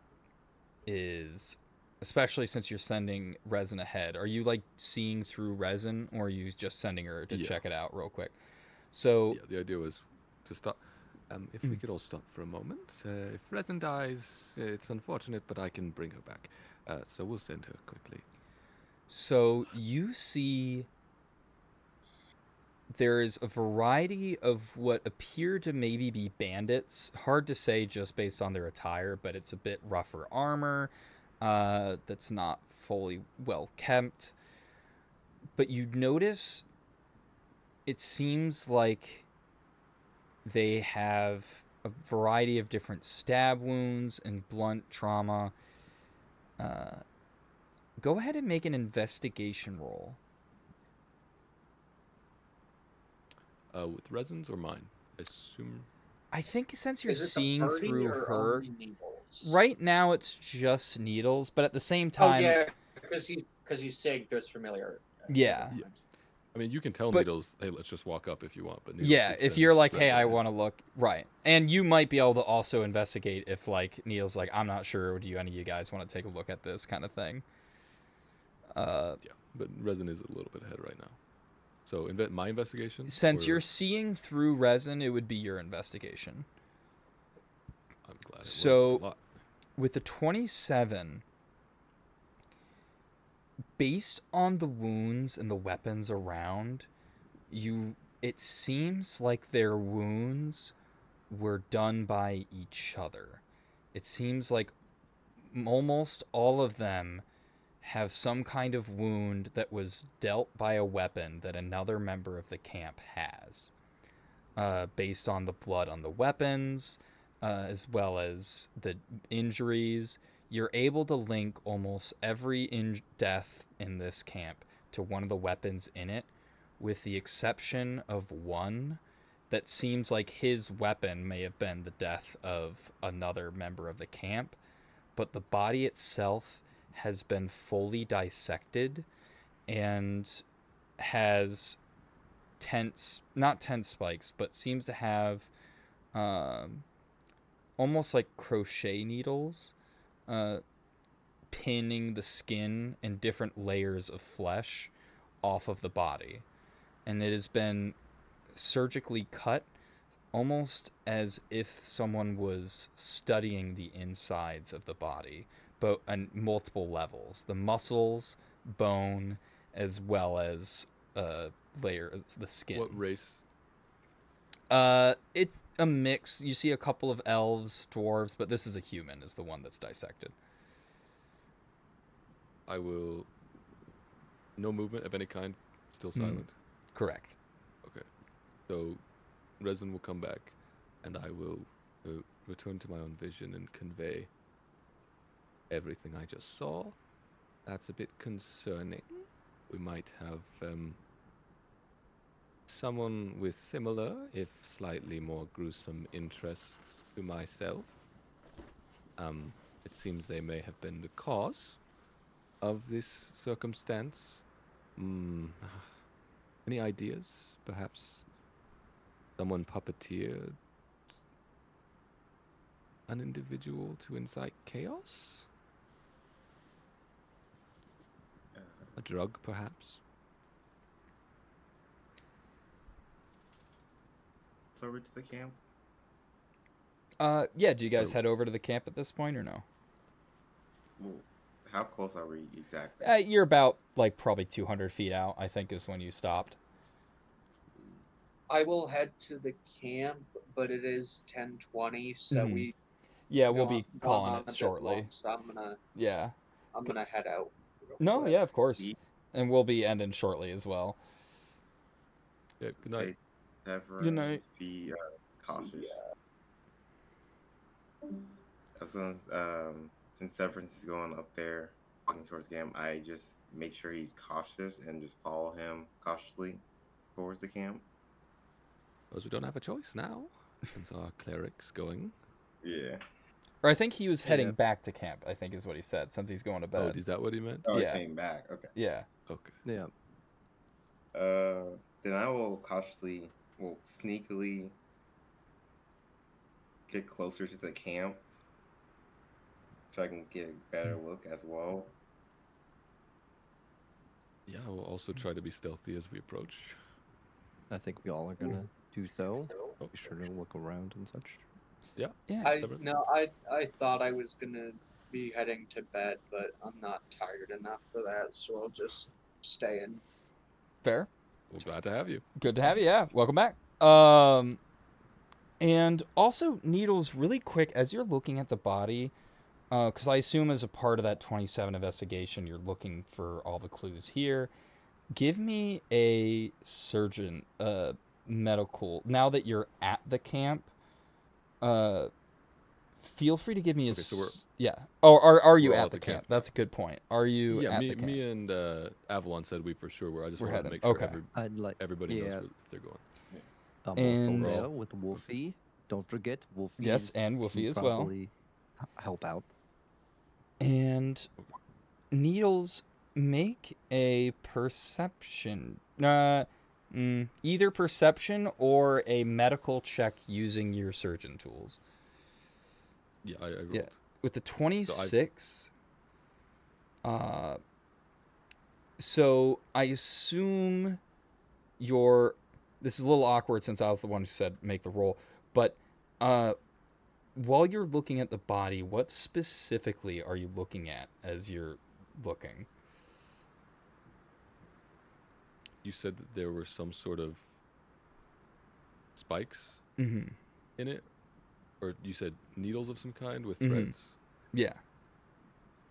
is, especially since you're sending Resin ahead, are you like seeing through Resin, or are you just sending her to check it out real quick? So Yeah, the idea was to stop. If we could all stop for a moment. If Resin dies, it's unfortunate, but I can bring her back. So we'll send her quickly. So you see there is a variety of what appear to maybe be bandits. Hard to say just based on their attire, but it's a bit rougher armor that's not fully well kept. But you notice it seems like they have a variety of different stab wounds and blunt trauma. Go ahead and make an investigation roll. With Resin's or mine? Assume. I think since you're Is it the seeing party through or her, only Needles? right now it's just needles, but at the same Oh time, yeah, because he's saying there's familiar. Yeah. Yeah. I mean, you can tell But- Needles, hey, let's just walk up if you want. But Needles yeah, did if send you're like, hey, Resin I ahead. want to look, right. And you might be able to also investigate if like Neil's like, I'm not sure, do any of you guys want to take a look at this kind of thing? Yeah, but Resin is a little bit ahead right now. So my investigation. Since or- you're seeing through Resin, it would be your investigation. I'm glad. It So- wasn't a lot. With the 27, based on the wounds and the weapons around, it seems like their wounds were done by each other. It seems like almost all of them have some kind of wound that was dealt by a weapon that another member of the camp has. Based on the blood on the weapons, as well as the injuries, you're able to link almost every death in this camp to one of the weapons in it, with the exception of one that seems like his weapon may have been the death of another member of the camp, but the body itself has been fully dissected and has not tent spikes, but seems to have almost like crochet needles pinning the skin and different layers of flesh off of the body. And it has been surgically cut almost as if someone was studying the insides of the body, but on multiple levels. The muscles, bone, as well as layer the skin. What race? It's a mix. You see a couple of elves, dwarves, but this is a human, is the one that's dissected. I will. No movement of any kind. Still silent. Correct. Okay. So, Resin will come back, and I will return to my own vision and convey everything I just saw. That's a bit concerning. we might have someone with similar, if slightly more gruesome interests to myself. It seems they may have been the cause of this circumstance. Any ideas? Perhaps someone puppeteered an individual to incite chaos? A drug, perhaps? So over to the camp. Yeah. Do you guys Oh. head over to the camp at this point or no? Well, how close are we exactly? You're about like probably 200 feet out, I think, is when you stopped. I will head to the camp, but it is 10:20, so Mhm. we Yeah, we'll gone- be gone calling on a it bit shortly. long, so Yeah. I'm gonna head out. real No, quick. yeah, of course. Ye- And we'll be ending shortly as well. Yeah, good night. Say Severance, Good night. be cautious. Yeah. As soon as, since Severance is going up there, walking towards the camp, I just make sure he's cautious and just follow him cautiously towards the camp. Suppose we don't have a choice now, since our cleric's going. Yeah. Or I think he was heading Yeah. back to camp, I think is what he said, since he's going to Oh, bed. is that what he meant? Oh, Yeah. he came back. Okay. Yeah. Okay. Yeah. Then I will cautiously, well, sneakily get closer to the camp so I can get a better look as well. Yeah, we'll also try to be stealthy as we approach. I think we all are gonna do so. Oh, Be sure to look around and such. Yeah. I thought I was gonna be heading to bed, but I'm not tired enough for that, so I'll just stay in. Fair. Well, glad to have you. Good to have you. Yeah. Welcome back. And also, Needles, really quick, as you're looking at the body, because I assume as a part of that 27 investigation, you're looking for all the clues here. Give me a surgeon, medical. Now that you're at the camp, feel free to give me a. Okay, so we're- Yeah. Oh, are you we're all at at the the camp? camp. That's a good point. Are you Yeah, at me, the camp? me and Avalon said we for sure were. I just We're wanted to heading. make sure Okay. I'd like. everybody Yeah. knows where, if they're going. I'm And- also there with Wolfie. Don't forget Wolfie. Yes, and Wolfie as well. Help out. And Needles, make a perception. Either perception or a medical check using your surgeon tools. Yeah, I rolled. Yeah. With the 26, so I assume this is a little awkward since I was the one who said make the roll, but while you're looking at the body, what specifically are you looking at as you're looking? You said that there were some sort of spikes Mm-hmm. in it, or you said needles of some kind with Mhm. threads. Yeah.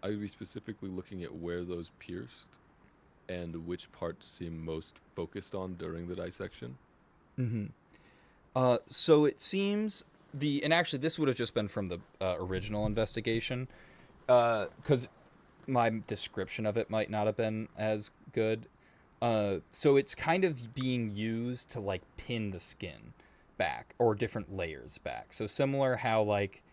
I would be specifically looking at where those pierced and which parts seem most focused on during the dissection. Mm-hmm. So it seems and actually this would have just been from the original investigation, because my description of it might not have been as good. So it's kind of being used to like pin the skin back or different layers back. So similar how like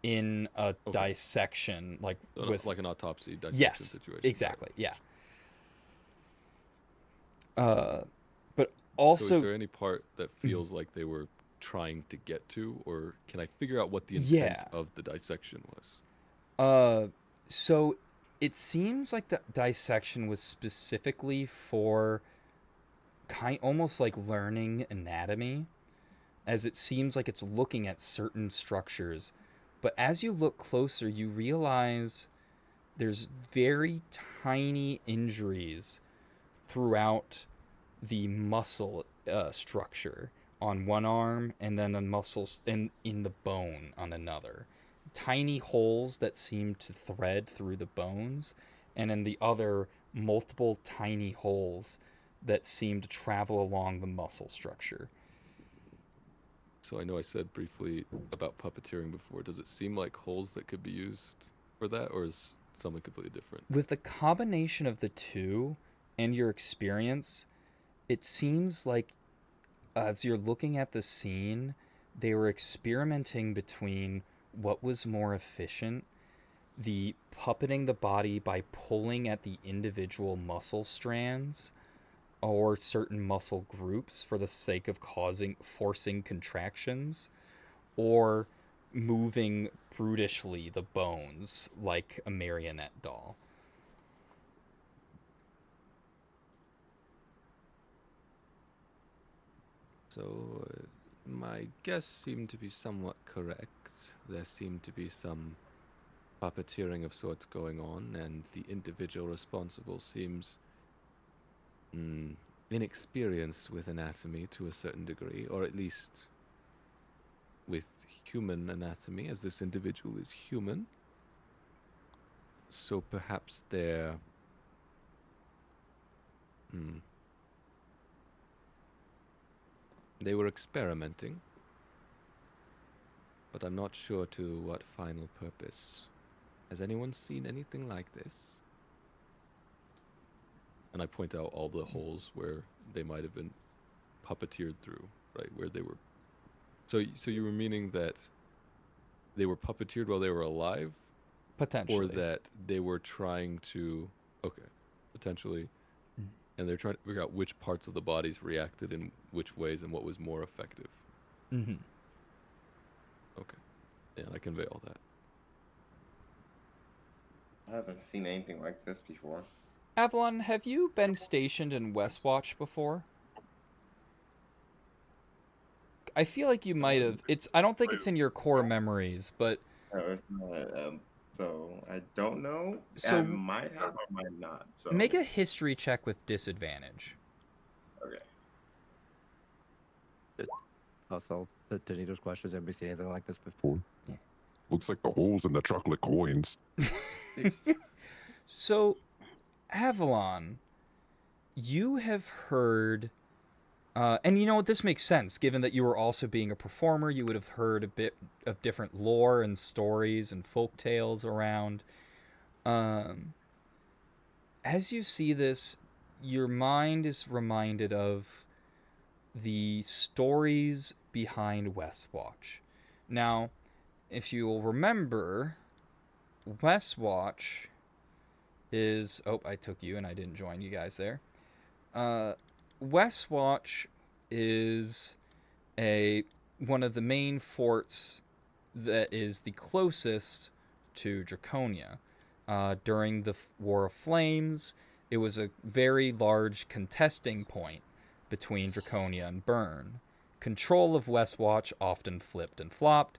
in a Okay. dissection, like So with like an autopsy dissection yes, situation. exactly, yeah. But So also is there any part that feels like they were trying to get to, or can I figure out what the intent Yeah. of the dissection was? So it seems like the dissection was specifically for almost like learning anatomy, as it seems like it's looking at certain structures. But as you look closer, you realize there's very tiny injuries throughout the muscle structure on one arm, and then the muscles in the bone on another. Tiny holes that seem to thread through the bones, and in the other, multiple tiny holes that seem to travel along the muscle structure. So I know I said briefly about puppeteering before. Does it seem like holes that could be used for that, or is something completely different? With the combination of the two, and your experience, it seems like as you're looking at the scene, they were experimenting between what was more efficient, the puppeting the body by pulling at the individual muscle strands or certain muscle groups for the sake of forcing contractions, or moving brutishly the bones like a marionette doll. So, my guess seemed to be somewhat correct. There seemed to be some puppeteering of sorts going on, and the individual responsible seems inexperienced with anatomy to a certain degree, or at least with human anatomy, as this individual is human. So perhaps they're... They were experimenting, but I'm not sure to what final purpose. Has anyone seen anything like this? And I point out all the holes where they might have been puppeteered through, right? Where they were... So you were meaning that they were puppeteered while they were alive? Potentially. Or that they were trying to... Okay, potentially. And they're trying to figure out which parts of the bodies reacted in which ways and what was more effective. Mm-hmm. Okay. Yeah, I convey all that. I haven't seen anything like this before. Avalon, have you been stationed in Westwatch before? I feel like you might have. I don't think it's in your core memories, but So I don't know. So- I might have, I might not. So make a history check with disadvantage. okay. Also, to Nito's question, has anybody seen anything like this before? Looks like the holes in the chocolate coins. So, Avalon, you have heard, and you know what, this makes sense, given that you were also being a performer, you would have heard a bit of different lore and stories and folk tales around. As you see this, your mind is reminded of the stories behind Westwatch. Now, if you will remember, Westwatch is... Oh, I took you and I didn't join you guys there. Westwatch is one of the main forts that is the closest to Draconia. During the War of Flames, it was a very large contesting point between Draconia and Bern. Control of Westwatch often flipped and flopped,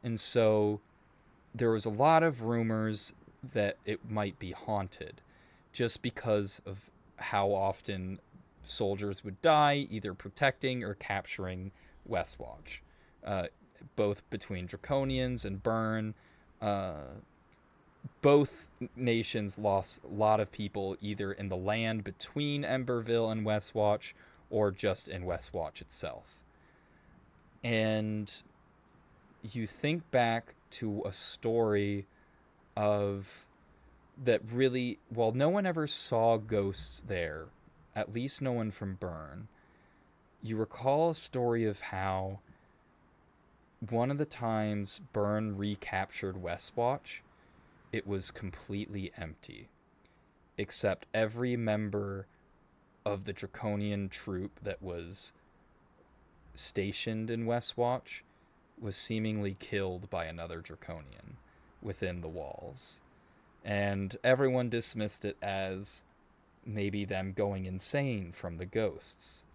and so there was a lot of rumors that it might be haunted, just because of how often soldiers would die, either protecting or capturing Westwatch. Both between Draconians and Bern, both nations lost a lot of people either in the land between Emberville and Westwatch or just in Westwatch itself. And you think back to a story of that really, while no one ever saw ghosts there, at least no one from Bern, you recall a story of how one of the times Bern recaptured Westwatch, it was completely empty, except every member of the Draconian troop that was stationed in Westwatch was seemingly killed by another Draconian within the walls. And everyone dismissed it as maybe them going insane from the ghosts.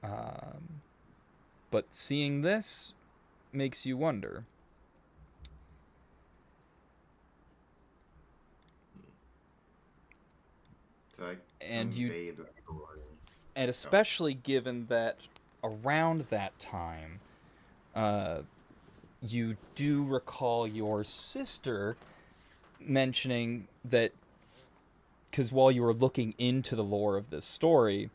But seeing this makes you wonder. So I And you... convey the story. And especially given that around that time, you do recall your sister mentioning that, because while you were looking into the lore of this story,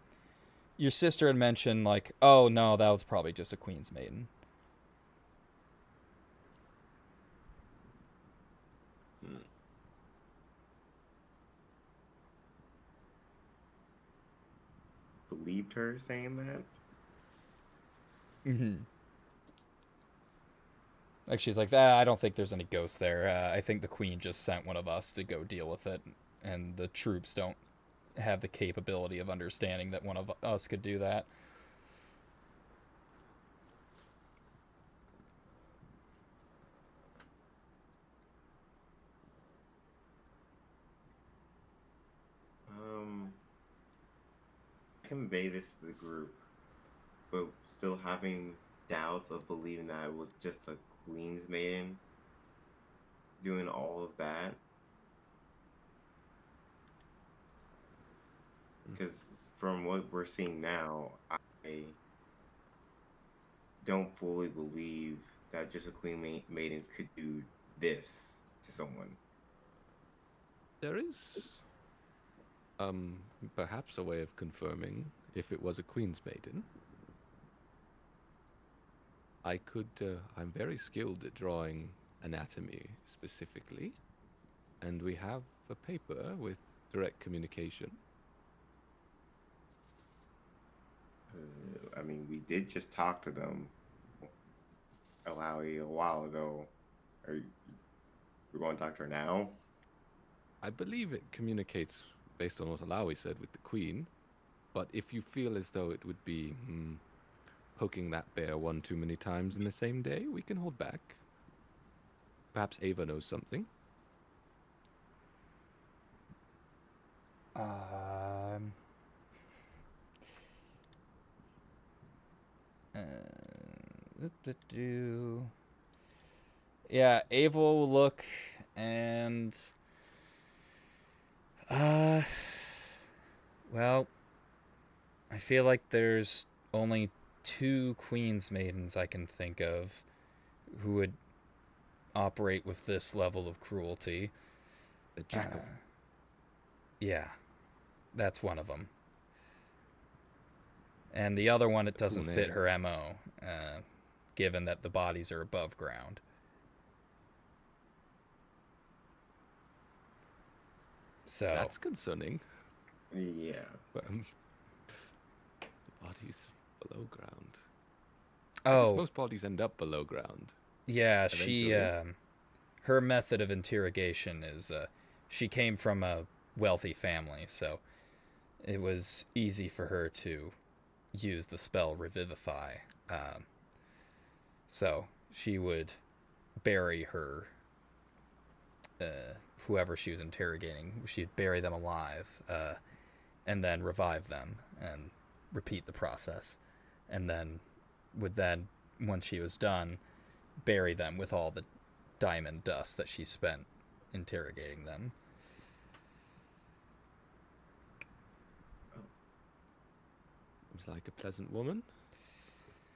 your sister had mentioned, like, oh no, that was probably just a Queen's Maiden. believed her saying that. Mm-hmm. Like she's like, I don't think there's any ghosts there. I think the queen just sent one of us to go deal with it, and the troops don't have the capability of understanding that one of us could do that. Convey this to the group, but still having doubts of believing that it was just a queen's maiden doing all of that. Because from what we're seeing now, I don't fully believe that just a queen maidens could do this to someone. There is perhaps a way of confirming if it was a queen's maiden. I'm very skilled at drawing anatomy specifically, and we have a paper with direct communication. I mean, we did just talk to them, Alawi, a while ago. We're going to talk to her now? I believe it communicates based on what Alawi said with the queen, but if you feel as though it would be poking that bear one too many times in the same day, we can hold back. Perhaps Ava knows something. Yeah, Ava will look and well, I feel like there's only 2 Queen's Maidens I can think of who would operate with this level of cruelty. The jackal. Yeah, that's one of them. And the other one, it doesn't fit her MO, given that the bodies are above ground. So that's concerning. Yeah. But, the bodies below ground. Oh, most bodies end up below ground. Yeah, eventually. her method of interrogation is, she came from a wealthy family, so it was easy for her to use the spell Revivify. So she would bury her, whoever she was interrogating. She'd bury them alive, and then revive them and repeat the process. And then would then, once she was done, bury them with all the diamond dust that she spent interrogating them. Seems like a pleasant woman.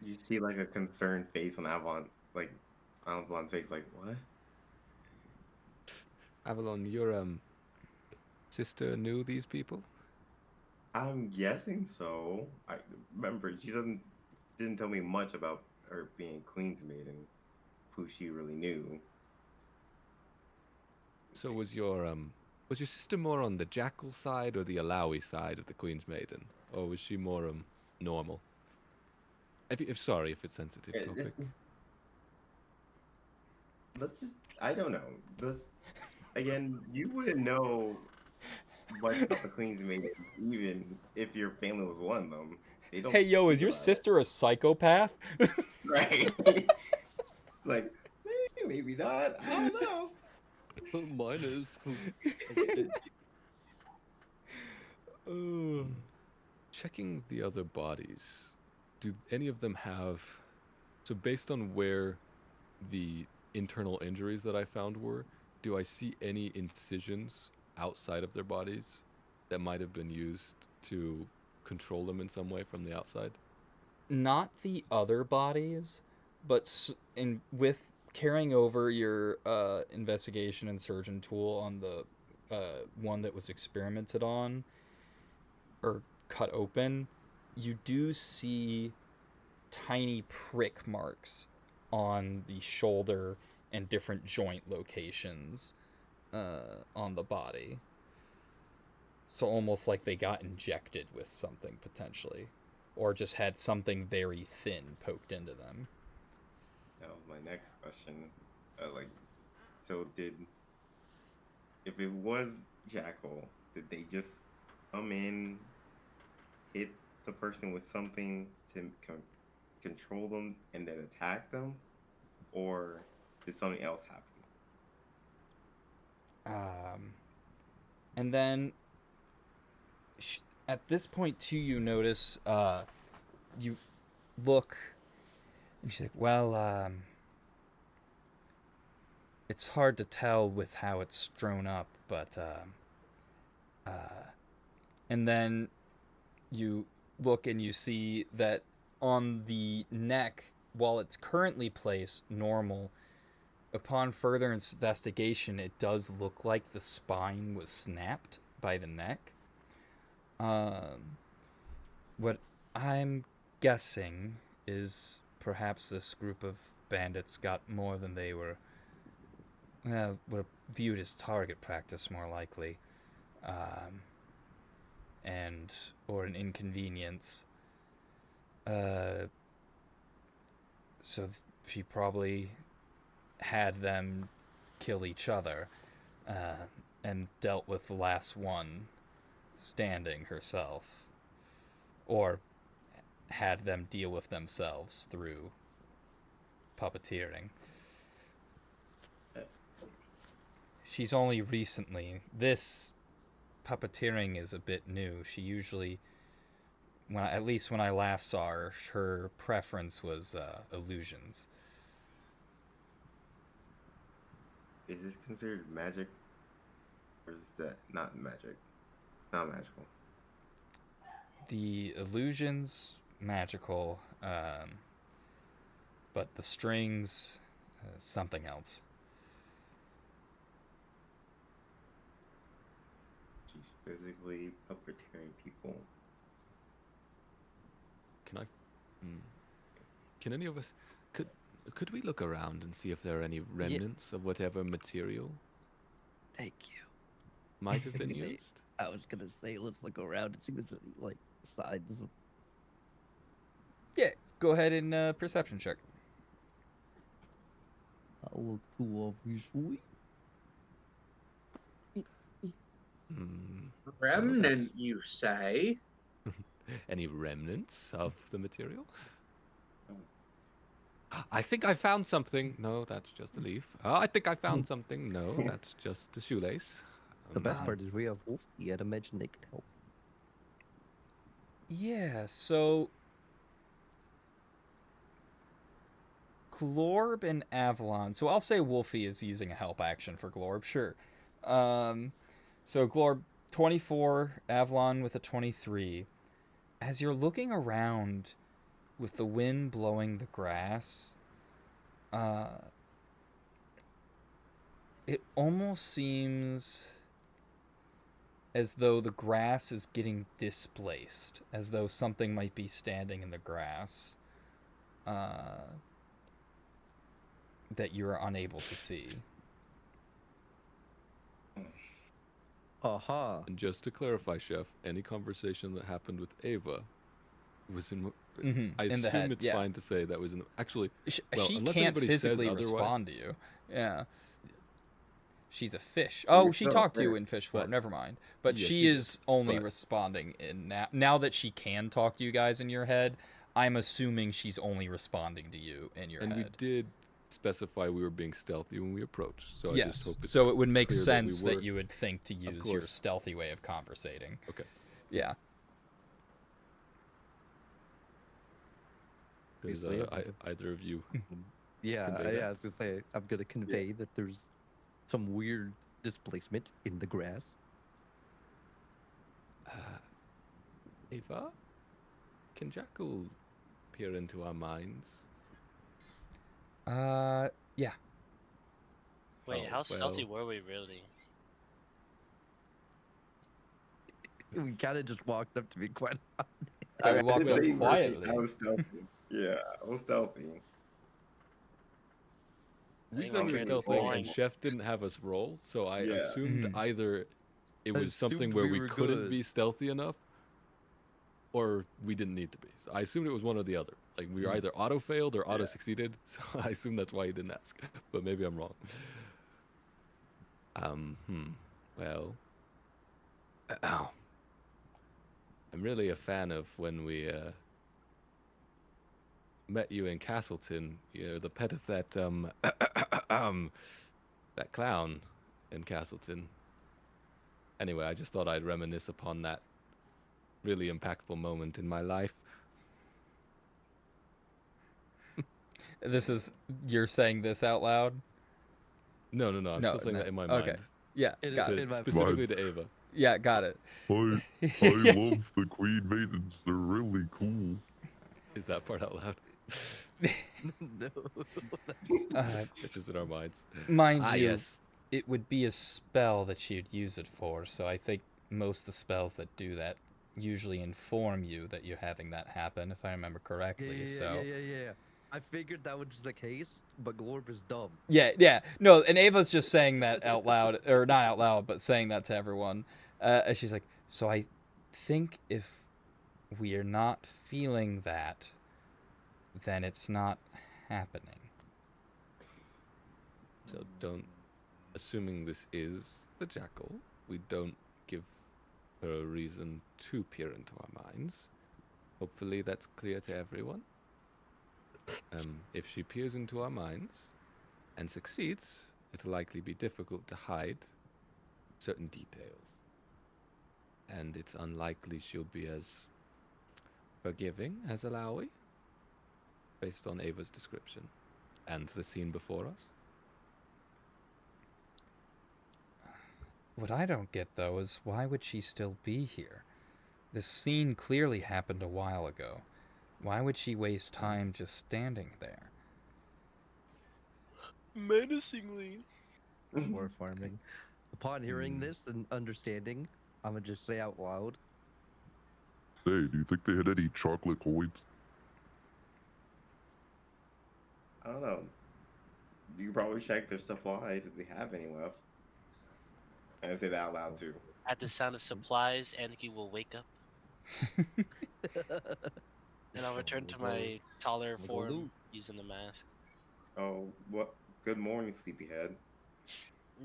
You see like a concerned face on Avalon's face, like, what? Avalon, your sister knew these people? I'm guessing so. I remember she didn't tell me much about her being Queen's Maiden, who she really knew. So was your sister more on the jackal side or the Alawi side of the Queen's Maiden, or was she more normal? If sorry if it's sensitive topic. I don't know. Again, you wouldn't know much about the Queen's Maiden, even if your family was one of them. They don't. Hey, yo, is your about it. sister a psychopath? Right. Like, maybe not. I don't know. Mine is. Checking the other bodies, do any of them have... So based on where the internal injuries that I found were, do I see any incisions outside of their bodies that might have been used to control them in some way from the outside? Not the other bodies, but with carrying over your investigation and surgeon tool on the one that was experimented on or cut open, you do see tiny prick marks on the shoulder and different joint locations on the body. So almost like they got injected with something potentially, or just had something very thin poked into them. That was my next question. Like, so if it was Jackal, did they just come in, hit the person with something to control them, and then attack them, or did something else happen? And then at this point too, you notice you look, and she's like, well, it's hard to tell with how it's strewn up, but and then you look and you see that on the neck, while it's currently placed normal, upon further investigation, it does look like the spine was snapped by the neck. What I'm guessing is perhaps this group of bandits got more than they were, were viewed as target practice, more likely, or an inconvenience. So she probably had them kill each other, and dealt with the last one standing herself, or had them deal with themselves through puppeteering. She's only recently, this puppeteering is a bit new. She usually, at least when I last saw her, her preference was illusions. Is this considered magic, or is that not magic? Not magical. The illusions, magical, but the strings, something else. She's physically puppeteering people. Can any of us could we look around and see if there are any remnants of whatever material Thank you. might have been Say- used? I was gonna say, let's look around and see if there's any, like, signs of. Yeah, go ahead and perception check. I'll look too obviously. Remnant, you say? Any remnants of the material? I think I found something. No, that's just a leaf. Oh, I think I found something. No, that's just a shoelace. The best part is we have Wolfie. I'd imagine they could help. Yeah, so Glorb and Avalon. So I'll say Wolfie is using a help action for Glorb, sure. So Glorb 24, Avalon with a 23. As you're looking around with the wind blowing the grass, it almost seems as though the grass is getting displaced, as though something might be standing in the grass that you're unable to see. Uh-huh. And just to clarify, Chef, any conversation that happened with Ava was in. I in the assume head, it's yeah. fine to say that was in. Actually, well, She unless can't anybody says physically otherwise- respond to you. Yeah. She's a fish. Oh, she still talked to you there. in fish form. But- Never mind. But Yeah, she she did, is only but- responding in now that she can talk to you guys in your head. I'm assuming she's only responding to you in your and we head. did specify we were being stealthy when we approached. So I just Yes. hope it's So it would make clear sense that, we that were... you would think to use your course. stealthy way of conversating. Okay. Yeah. Does Obviously, either of you? Yeah, Convey that? I was gonna say I'm gonna convey that there's some weird displacement in the grass. Ava, can Jackal peer into our minds? Yeah. Wait, Oh, how stealthy well. were we really? We kind of just walked up to be quite I walked up didn't say quietly. I was stealthy. Yeah, I was stealthy. We think said I'm we were getting stealthy, boring. and Chef didn't have us roll, so I Yeah. assumed Mhm. either it I was something assumed where we we were couldn't good. be stealthy enough, or we didn't need to be. So I assumed it was one or the other. Like we were either auto failed or auto succeeded. So I assume that's why he didn't ask. But maybe I'm wrong. Well, I'm really a fan of when we met you in Castleton. You're the pet of that that clown in Castleton. Anyway, I just thought I'd reminisce upon that really impactful moment in my life. This is you're saying this out loud? No, I'm No, still saying no. that in my Okay. mind. Yeah, In- got To- it. in my- specifically to Ava. Yeah, got it. I love the queen maidens. They're really cool. Is that part out loud? No. It's just in our minds. Mind Ah, you, yes. it would be a spell that you'd use it for, so I think most of the spells that do that usually inform you that you're having that happen, if I remember correctly. Yeah. I figured that was the case, but Glorb is dumb. Yeah. No, and Ava's just saying that out loud, or not out loud, but saying that to everyone. And she's like, so I think if we're not feeling that, then it's not happening. So don't, assuming this is the jackal, we don't give her a reason to peer into our minds. Hopefully that's clear to everyone. If she peers into our minds and succeeds, it'll likely be difficult to hide certain details. And it's unlikely she'll be as forgiving as Alawi, based on Ava's description and the scene before us. What I don't get, though, is why would she still be here? This scene clearly happened a while ago. Why would she waste time just standing there? Menacingly. Or farming. Upon hearing this and understanding, I'm gonna just say out loud. Hey, do you think they had any chocolate coins? I don't know. You could probably check their supplies if they have any left. And I say that out loud too. At the sound of supplies, Anki will wake up, and I'll return to my taller We'll go form loot. using the mask. Oh, what? Good morning, sleepyhead.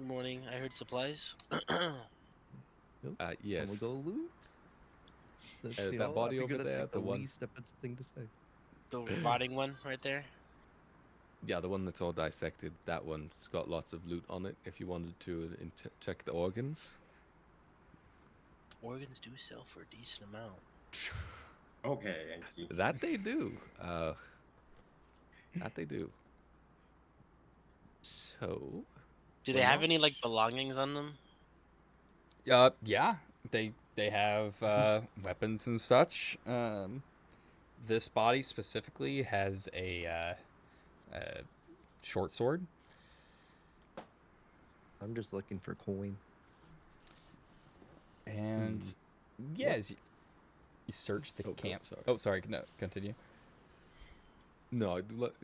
Morning, I heard supplies. Yes. And we'll go loot. That's, that you know, I body figure over that's there, like the one- least offensive thing to say. The rotting one right there. Yeah, the one that's all dissected, that one's got lots of loot on it if you wanted to check the organs. Organs do sell for a decent amount. Okay, Yankee. That they do. That they do. So, Do they Well, have any not like sh- belongings on them? Yeah, they have weapons and such. This body specifically has a short sword. I'm just looking for coin. And yeah, as you search the Oh, cool, camp. sorry. Oh, sorry. No, continue. no,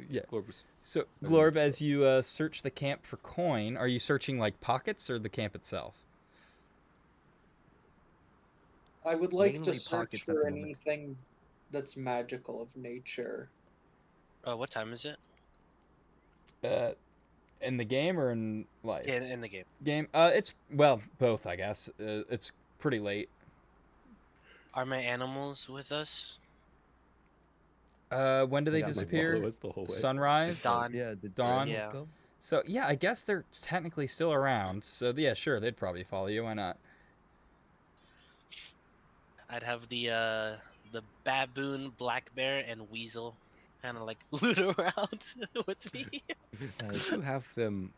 Yeah. Glorpus. So, I Glorb, didn't- as you search the camp for coin, are you searching like pockets or the camp itself? I would like Mainly to search pockets at for the moment. anything that's magical of nature. What time is it? In the game or in life? In the game. Game. It's well, both, I guess. It's pretty late. Are my animals with us? When do they got my disappear? Follow us the whole way. Sunrise. Dawn. Yeah, the Dawn? Yeah. Come? So yeah, I guess they're technically still around. So yeah, sure, they'd probably follow you. Why not? I'd have the baboon, black bear, and weasel kind of like loot around with me. Could you have them?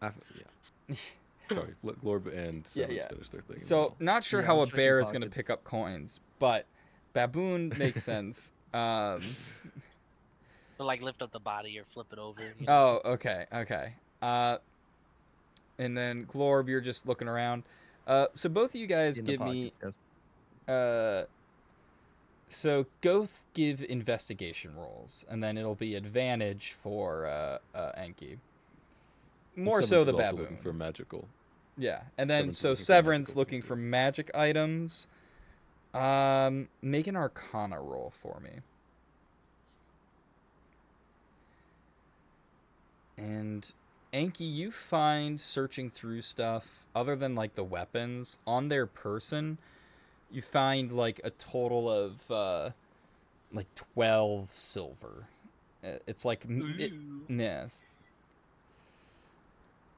Yeah. Sorry, let Glorb and Yeah, Sevens yeah. finish their thing. and So then not sure Yeah, how I'm a checking bear is gonna pockets. pick up coins, but baboon makes sense. Like lift up the body or flip it over. You know? Oh, okay. And then Glorb, you're just looking around. So both of you guys In the give me pockets, yes. so go give investigation rolls, and then it'll be advantage for Enki. More Sevens so is the also baboon. looking for magical. Yeah, and then Severance so looking for Severance magic looking for magic items. Make an Arcana roll for me. And Anki, you find searching through stuff other than like the weapons on their person, you find like a total of like 12 silver. It's like Ooh. yes.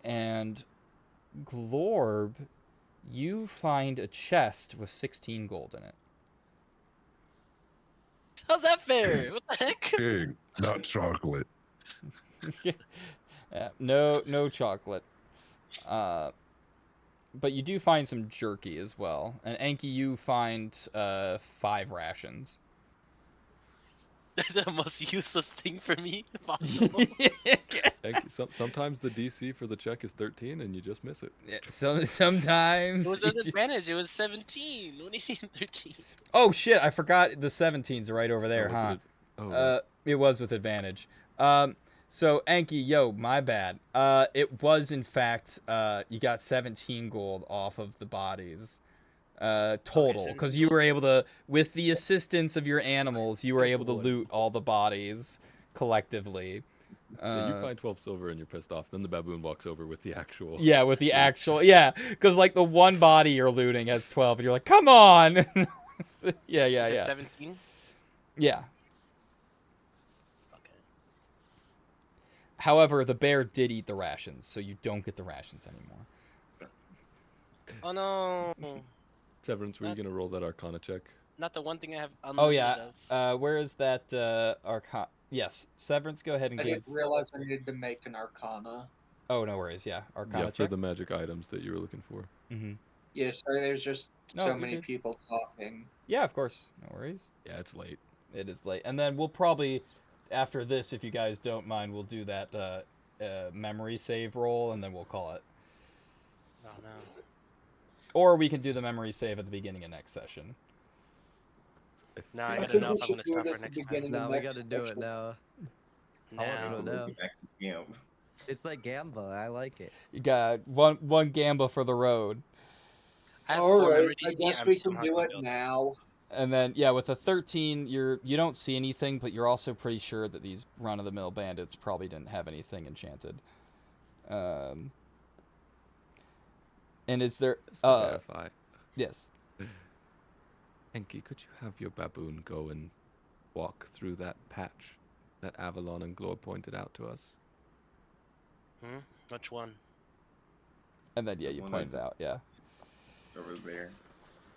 And Glorb, you find a chest with 16 gold in it. How's that fair? What the heck? King, not chocolate. Yeah, no chocolate. But you do find some jerky as well. And Anki, you find 5 rations. That's the most useless thing for me possible. Sometimes the DC for the check is 13 and you just miss it. Yeah, sometimes. It was you an ju- advantage. It was 17. What do you mean 13? Oh shit! I forgot the 17's right over there, Oh, was huh? it oh, right. It was with advantage. So Anki, yo, my bad. It was in fact, you got 17 gold off of the bodies, total, because you were able to, with the assistance of your animals, you were able to loot all the bodies collectively. Yeah, you find 12 silver and you're pissed off. Then the baboon walks over with the actual. Yeah, with the actual, yeah, because like the one body you're looting has 12, and you're like, come on. Yeah, Is it yeah. 17? Yeah. Okay. However, the bear did eat the rations, so you don't get the rations anymore. Oh no. Severance, were you going to roll that Arcana check? Not the one thing I have Oh unlimited yeah. of. Where is that Yes, Severance, go ahead and I give. didn't realize I needed to make an Arcana. Oh, no worries. Yeah, Arcana Yeah, for check. the magic items that you were looking for. Mm-hmm. Yeah, sorry, there's just No, so you're many good. people talking. Yeah, of course. No worries. Yeah, it's late. It is late, and then we'll probably, after this, if you guys don't mind, we'll do that memory save roll, and then we'll call it. Oh no. Or we can do the memory save at the beginning of next session. Now I I gotta think know we if I'm should gonna do it stop for at the next time. beginning Now of we next gotta do it session. now. Now. do it now. Back to camp. It's like Gamba. I like it. You got one gamba for the road. I have 4 Alright, memory I DC, guess I'm we can somehow do gonna it build now. And then yeah, with a 13, you don't see anything, but you're also pretty sure that these run-of-the-mill bandits probably didn't have anything enchanted. And is there Just to verify. yes. Enki, could you have your baboon go and walk through that patch that Avalon and Glor pointed out to us? Which one? And then yeah, The you one pointed that's- out, yeah. Over there.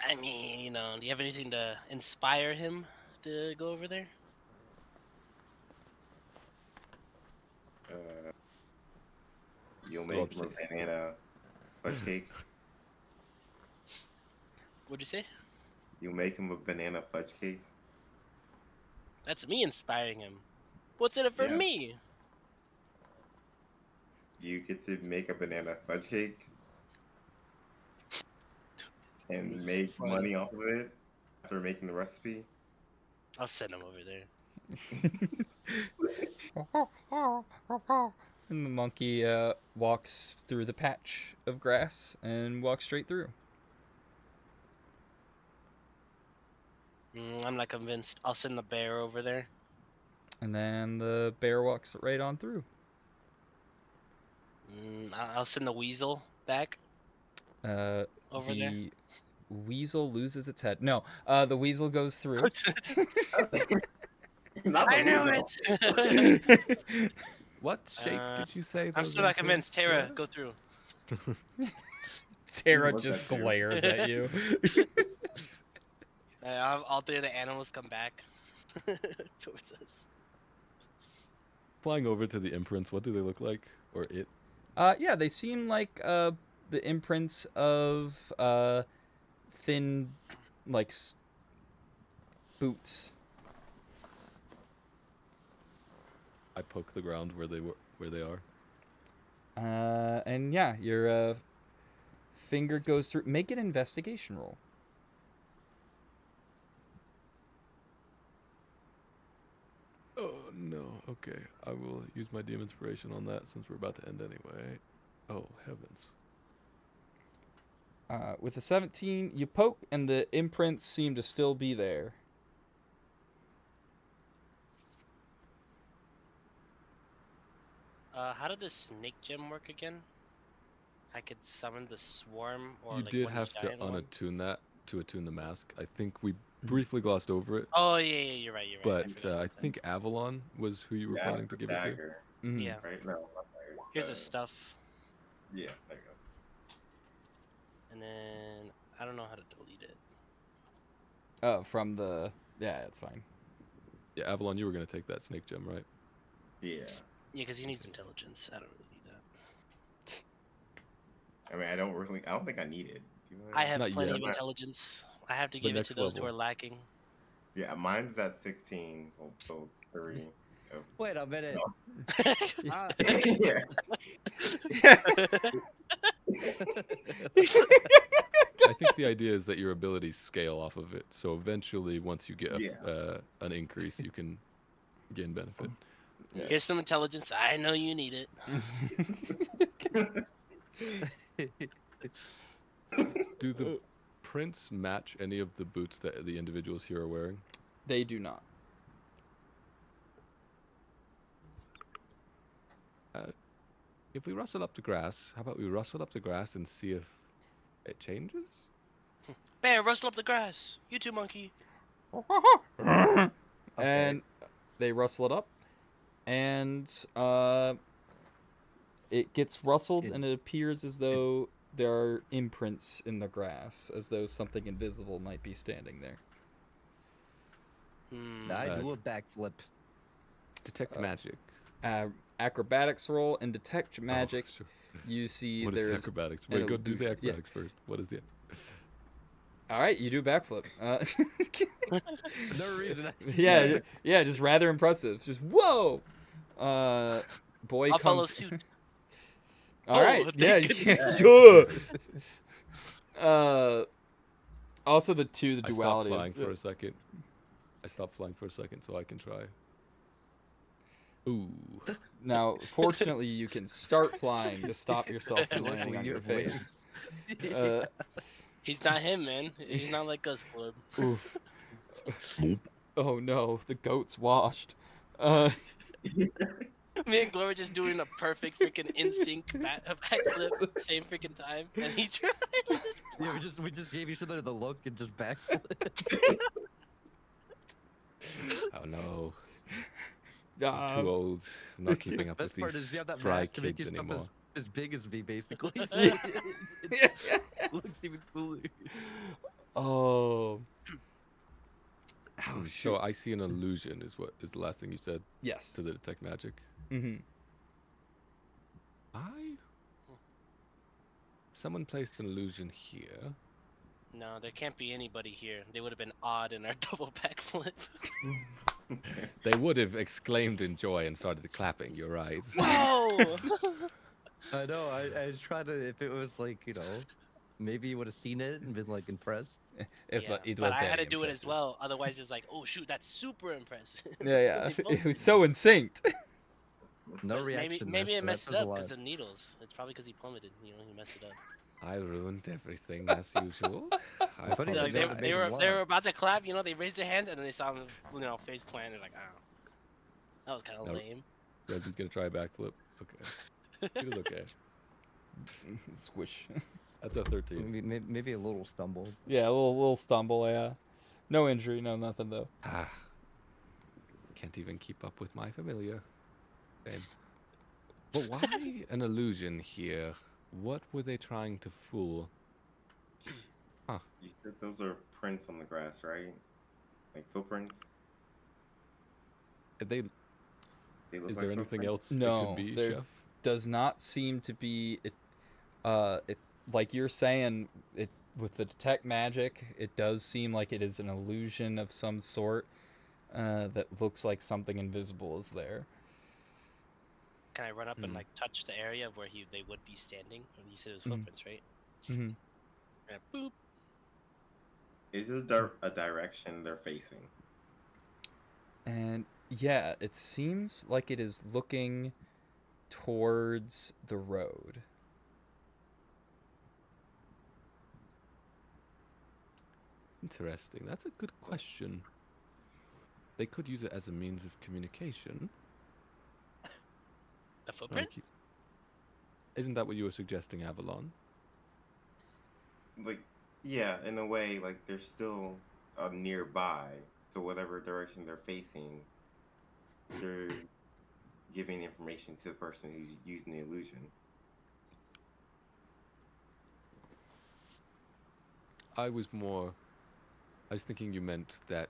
I mean, do you have anything to inspire him to go over there? You'll make him a banana fudge cake. What'd you say? You'll make him a banana fudge cake. That's me inspiring him. What's in it for Yeah. me? You get to make a banana fudge cake and This is make fun. money off of it after making the recipe. I'll send him over there. And the monkey walks through the patch of grass and walks straight through. I'm not convinced. I'll send the bear over there. And then the bear walks right on through. I'll send the weasel back over there. The weasel loses its head. No, the weasel goes through. Not I the knew weasel. it. What shape did you say? I'm those still not convinced. imprints Tara, were? go through. Tara What's just that, Tara? glares at you. All 3 of the animals come back towards us. Flying over to the imprints, what do they look like? Or it? Yeah, they seem like the imprints of thin, like boots. I poke the ground where they are. And yeah, your finger goes through. Make an investigation roll. Oh no. Okay, I will use my demon inspiration on that since we're about to end anyway. Oh heavens. With the 17, you poke and the imprints seem to still be there. How did the snake gem work again? I could summon the swarm or You like did one have to giant one? unattune that to attune the mask. I think we briefly glossed over it, Oh yeah, you're right. You're right. but forgot I about that. think Avalon was who you were Yeah, planning to the give it to. dagger, Mhm. Yeah. right? No, not dagger. Here's the stuff, Yeah, there goes. and then I don't know how to delete it. Oh, from the... Yeah, it's fine. Yeah, Avalon, you were gonna take that snake gem, right? Yeah. Yeah, because he needs intelligence. I don't really need that. I mean, I don't think I need it. Do you I have Not plenty yet. of intelligence. I have to The give it to next those who level. are lacking. Yeah, mine's at 16, so 3. of- Wait a minute. Ah, yeah. I think the idea is that your abilities scale off of it. So eventually, once you get an increase, you can gain benefit. Here's some intelligence. I know you need it. Do the prints match any of the boots that the individuals here are wearing? They do not. If we rustle up the grass, how about we rustle up the grass and see if it changes? Bear, rustle up the grass. You too, monkey. And they rustle it up, and it gets rustled, and it appears as though there are imprints in the grass, as though something invisible might be standing there. I do a backflip. Detect magic. Acrobatics roll and detect magic. Oh, sure. You see What is there's acrobatics? an Wait, go do the illusion. Yeah. acrobatics first. What is it? All right. You do a backflip. No reason. Yeah, just rather impressive. Just whoa. Boy I'll follow comes. suit. All Oh, right. thank Yeah, goodness. sure. Also the I stopped duality. flying for a second. I stopped flying for a second so I can try. Ooh. Now, fortunately, you can start flying to stop yourself from landing Luckily, on you your have wings. face. He's not him, man. He's not like us, Club. Oof. Nope. Oh no, the goat's washed. Me and Gloria just doing a perfect freaking in sync backflip, same freaking time, and he tried to just. Yeah, we just gave each other the look and just backflip. Oh no. Uh, Too old. I'm not keeping up with Best part these is you have that fry mask to make kids yourself anymore. as big as me, basically. It looks even cooler. Oh. Oh, So shoot. I see an illusion is what is the last thing you said Yes. to the detect magic. Mm-hmm. Someone placed an illusion here. No, there can't be anybody here. They would have been odd in our double backflip. They would have exclaimed in joy and started clapping. You're right. Whoa! I know. I was trying to. If it was like, maybe you would have seen it and been like impressed. It but was I had to very do it as impressive. well. Otherwise, it's like, oh shoot, that's super impressive. Yeah. They both- It was so in sync. No But reaction. Maybe there, it so messed that it says a up lot. because of needles. It's probably because he plummeted. He messed it up. I ruined everything as usual. I Funny Like, that apologize. they made him they were laugh. about to clap. They raised their hands and then they saw him, face plant. They're like, oh, that was kind of No. lame. Resin's gonna try a backflip. Okay. He was okay. Squish. That's a 13. Maybe a little stumble. Yeah, a little stumble. Yeah. No injury. No nothing though. Ah. Can't even keep up with my familiar. Shame. But why an illusion here? What were they trying to fool? You said those are prints on the grass, right? Like footprints. They, They look is like there anything footprints? else it No, could be, there- Chef? Does not seem to be it. It like you're saying it with the detect magic. It does seem like it is an illusion of some sort. That looks like something invisible is there. Can I run up and Hmm. like touch the area where they would be standing? You said it was Mhm. footprints, right? Mm-hmm. Yeah, boop. Is it a direction they're facing? And yeah, it seems like it is looking towards the road. Interesting. That's a good question. They could use it as a means of communication. A footprint? Like, isn't that what you were suggesting, Avalon? Like, yeah, in a way, like they're still nearby. So whatever direction they're facing, they're giving information to the person who's using the illusion. I was thinking you meant that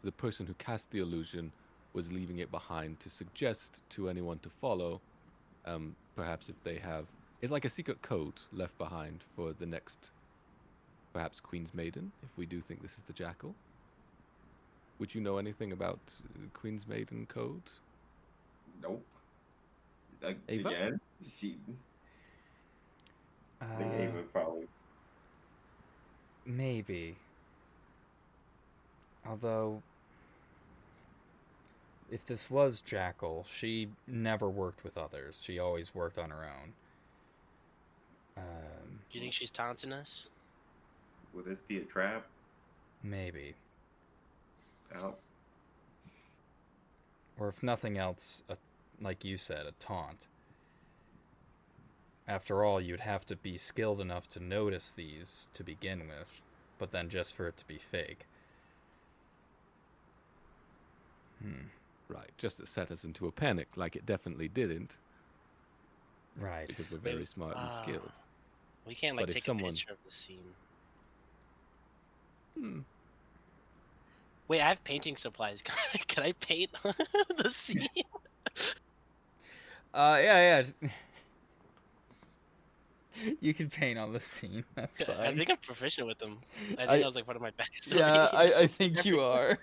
the person who cast the illusion was leaving it behind to suggest to anyone to follow, perhaps if they have... It's like a secret code left behind for the next, perhaps Queen's Maiden, if we do think this is the Jackal. Would you know anything about Queen's Maiden code? Nope. Like, Ava? again, she. I think Ava probably. Maybe. Although, if this was Jackal, she never worked with others. She always worked on her own. Do you think she's taunting us? Would this be a trap? Maybe. Out. Or if nothing else, like you said, a taunt. After all, you'd have to be skilled enough to notice these to begin with, but then just for it to be fake. Right, just to set us into a panic, like it definitely didn't, Right. because we're very smart and skilled. We can't like But if take someone- a picture of the scene. Hmm. Wait, I have painting supplies. Can I paint the scene? Yeah. You can paint on the scene. That's fine. I think I'm proficient with them. I think I- that was like one of my backstories. Yeah, I think you are.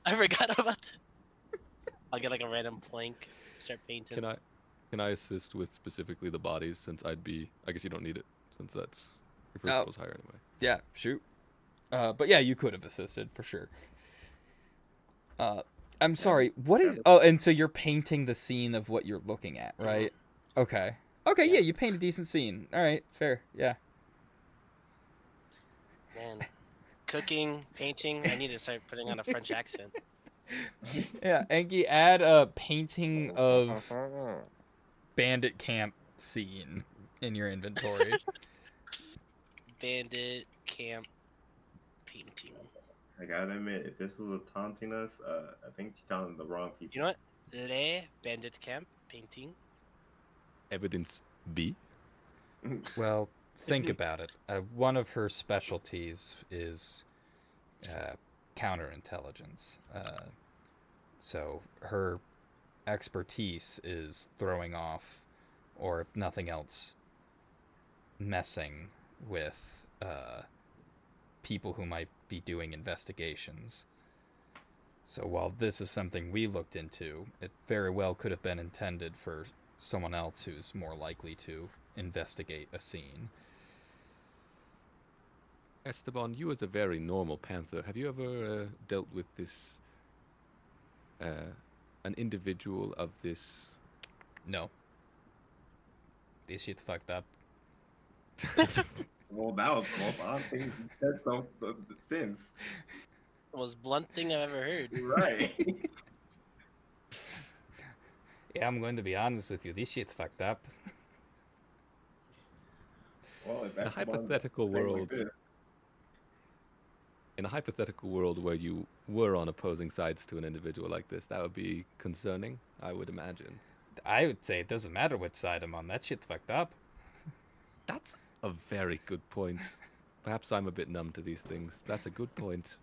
I forgot about that. I'll get like a random plank, start painting. Can I assist with specifically the bodies, since I guess you don't need it, since that's your first Oh. roll's higher anyway. Yeah, shoot. But yeah, you could have assisted for sure. I'm sorry. What is? Oh, and so you're painting the scene of what you're looking at, right? Okay. Okay. Yeah, you paint a decent scene. All right. Fair. Yeah. Man, cooking, painting. I need to start putting on a French accent. Yeah. Enki, add a painting of bandit camp scene in your inventory. Bandit camp painting. I gotta admit, if this was taunting us, I think she's taunting the wrong people. You know what? Le bandit camp painting. Evidence B. Well, think about it. One of her specialties is counterintelligence. So her expertise is throwing off, or if nothing else, messing with people who might be doing investigations. So while this is something we looked into, it very well could have been intended for someone else who's more likely to investigate a scene. Esteban, you as a very normal panther, have you ever dealt with this, an individual of this? No. This shit fucked up. Well, that was both. I don't think you said something since. The most blunt thing I've ever heard. Right. Yeah, I'm going to be honest with you. This shit's fucked up. Well, if In a that's the one hypothetical saying like world, this, in a hypothetical world where you were on opposing sides to an individual like this, that would be concerning, I would imagine. I would say it doesn't matter which side I'm on. That shit's fucked up. That's a very good point. Perhaps I'm a bit numb to these things. That's a good point.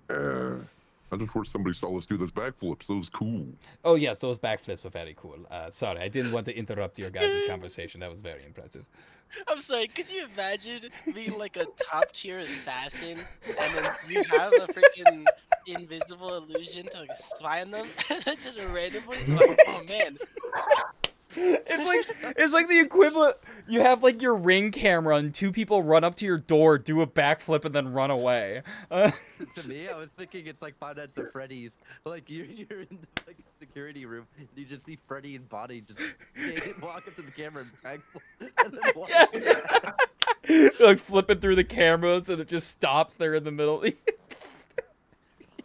I just wish somebody saw us do those backflips. That was cool. Oh, yes, those backflips were very cool. Sorry, I didn't want to interrupt your guys' conversation. That was very impressive. I'm sorry, could you imagine being like a top tier assassin and then you have a freaking invisible illusion to like spy on them and then just randomly like, oh man. It's like the equivalent. You have like your Ring camera and two people run up to your door, do a backflip, and then run away. To me, I was thinking it's like Five Nights at Freddy's. Like you're in the like, security room, you just see Freddy and Bonnie just walk up to the camera and backflip, and then walk back. Like flipping through the cameras, and it just stops there in the middle. Because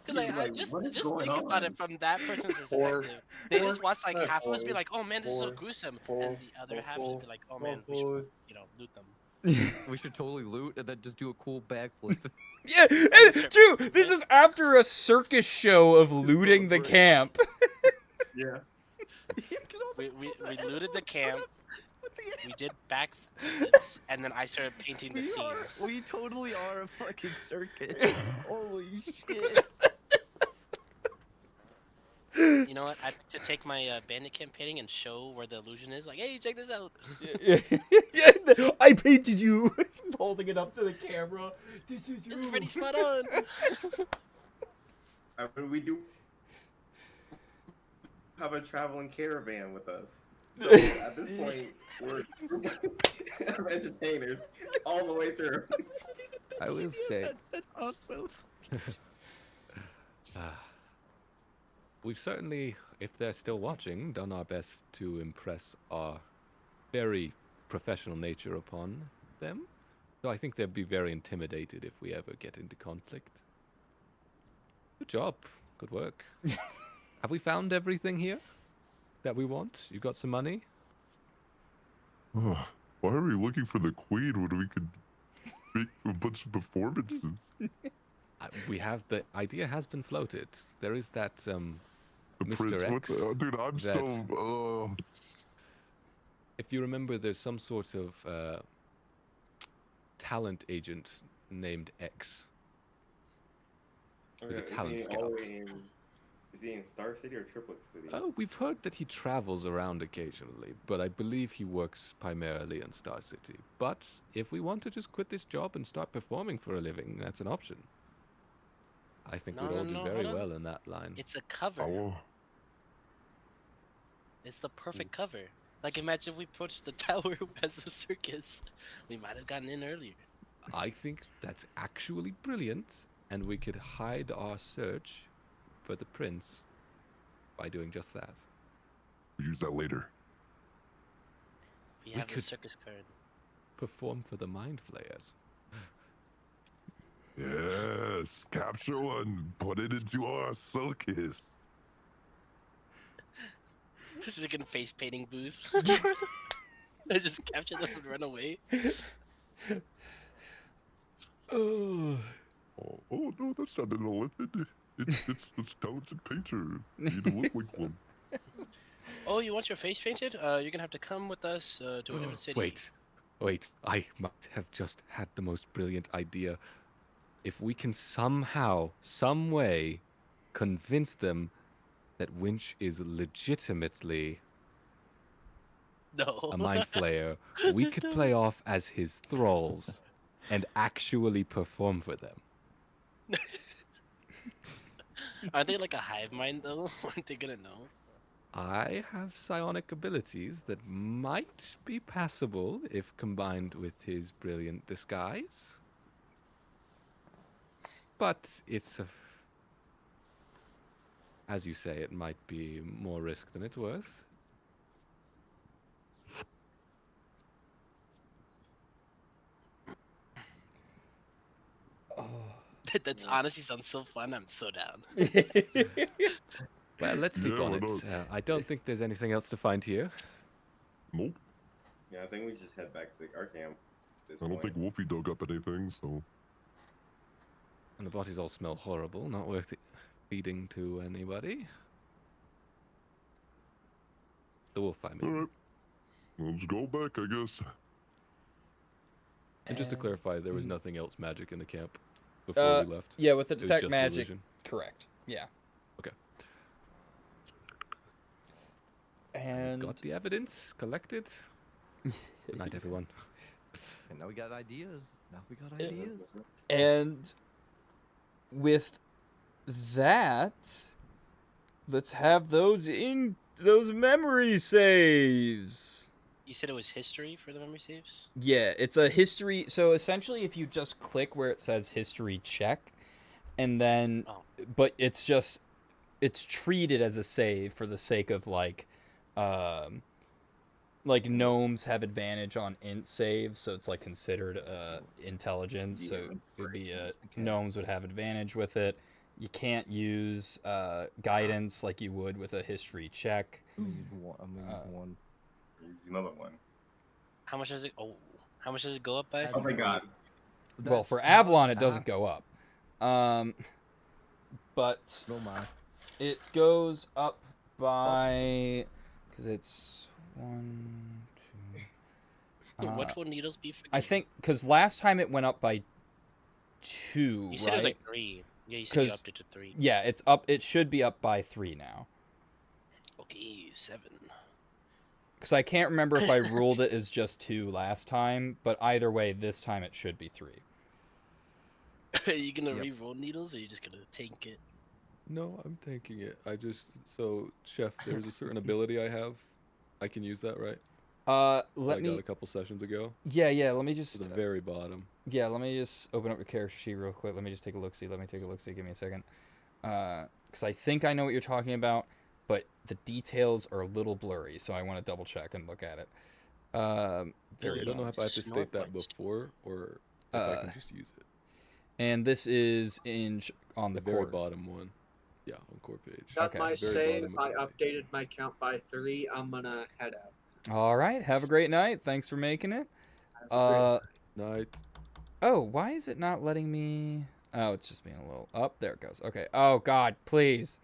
He's I like, just "What is just going think about on?" it from that person's Or- perspective. They just watch like or- half of us be or- like, "Oh man, this is so or- gruesome," or- and the other half just be like, "Oh man, we or- should loot them." We should totally loot and then just do a cool backflip. Yeah, strip true. club, This yeah. is after a circus show of looting the break. camp. Yeah. We looted the camp. We did backflips, and then I started painting the scene. We totally are a fucking circus. Holy shit. You know what? I like to take my bandit camp painting and show where the illusion is. Like, hey, check this out. Yeah, I painted you. Holding it up to the camera. This is you. It's pretty spot on. I mean, we do have a traveling caravan with us. So at this point, we're a group of entertainers all the way through. I will say, That's awesome. we've certainly, if they're still watching, done our best to impress our very professional nature upon them. So I think they'd be very intimidated if we ever get into conflict. Good job. Good work. Have we found everything here that we want? You got some money? Why are we looking for the queen when we could make a bunch of performances? We have, the idea has been floated. There is that, The Mr. prince, what X, the, dude, I'm that- so. if you remember, there's some sort of talent agent named X. He's a talent scout. Is he in Star City or Triplet City? Oh, we've heard that he travels around occasionally, but I believe he works primarily in Star City. But if we want to just quit this job and start performing for a living, that's an option. I think we'd No, all no, do no, very hold on. well in that line. It's a cover. Oh, It's the perfect cover. Like, imagine if we approached the tower as a circus. We might have gotten in earlier. I think that's actually brilliant, and we could hide our search for the prince by doing just that. we'll use that later. We We have the could- circus card. Perform for the Mind Flayers. Yes, capture one, put it into our circus. Just like in face painting booth. I just capture them and run away. Oh. Oh no, that's not an elephant. It's this talented painter. You need to look like one. Oh, you want your face painted? You're gonna have to come with us to a different city. Wait, I might have just had the most brilliant idea. If we can somehow, some way, convince them that Winch is legitimately No. a Mind Flayer, we could play off as his thralls and actually perform for them. Aren't they like a hive mind though? Aren't they gonna know? I have psionic abilities that might be passable if combined with his brilliant disguise. But it's as you say, it might be more risk than it's worth. That's honestly sounds so fun. I'm so down. Well, let's sleep Yeah, on why it. not? I don't think there's anything else to find here. Nope. Yeah, I think we just head back to our camp. at this I don't point. think Wolfie dug up anything, so. And the bodies all smell horrible, not worth it feeding to anybody. The wolf, I mean. Alright. Let's go back, I guess. And just to clarify, there was nothing else magic in the camp before we left. Yeah, with the It was detect just magic. illusion. Correct. Yeah. Okay. And Got the evidence collected. Good night, everyone. And now we got ideas. Now we got ideas. And with that, let's have those memory saves. You said it was history for the memory saves? Yeah, it's a history. So essentially, if you just click where it says history check, and then, Oh. but it's like gnomes have advantage on int saves, so it's like considered intelligence. Yeah, So that's it would be Okay. gnomes would have advantage with it. You can't use guidance like you would with a history check. I'm gonna use one. I'm gonna use one. Here's another one. How much does it? Oh, how much does it go up by? Oh my god. Well, That's for not Avalon, it bad. doesn't go up. But No mind. it goes up by because it's 1, 2. What will needles be for? I think because last time it went up by 2, You said it right? was like 3. Yeah, you said you 'Cause- upped it to 3. Yeah, it's up. It should be up by 3 now. Okay, 7. Because I can't remember if I ruled it as just 2 last time, but either way, this time it should be 3. Are you gonna Yep. re-roll needles, or are you just gonna tank it? No, I'm tanking it. So chef, there's a certain ability I have. I can use that, right? That Let I got me. a couple sessions ago. Yeah. Let me To just. the very bottom. Yeah, let me just open up your character sheet real quick. Let me just take a look. See. Let me take a look. See. Give me a second. Because I think I know what you're talking about, but the details are a little blurry, so I want to double check and look at it. Very I don't know bottom. if I have to Snore state that points. before or if I Uh, can just use it. And this is on The the very court. bottom one. Yeah, on core page. Got Okay. my Very save. bottom I ability. updated my count by 3. I'm gonna head out. All right. Have a great night. Thanks for making it. Have a great Night. Oh, why is it not letting me? Oh, it's just being a little up. There it goes. Okay. Oh God, please.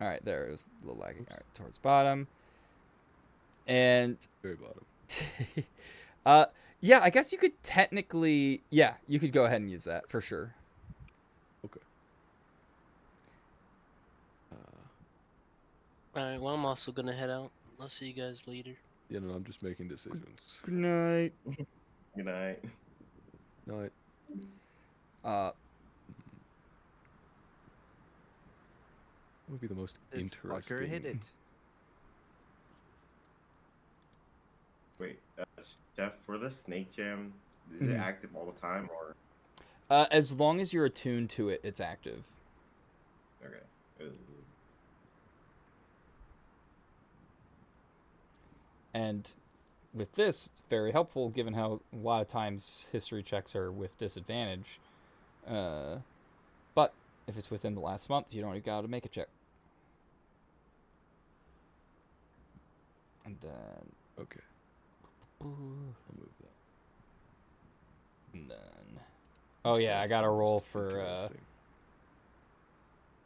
All right, there it was a little lagging. All right, towards bottom. And Very bottom. yeah, I guess you could technically, yeah, you could go ahead and use that for sure. Okay. Alright, well, I'm also gonna head out. I'll see you guys later. Yeah, no, I'm just making decisions. Good night. Good night. Night. Uh, What would be the most This interesting? fucker hit it. Wait, Chef, for the snake jam, is it Mhm. active all the time or? as long as you're attuned to it, it's active. Okay. And with this, it's very helpful given how a lot of times history checks are with disadvantage. But if it's within the last month, you don't even got to make a check. And then, Okay, I'll move that. and then, oh yeah, I That's got to the most roll for. interesting.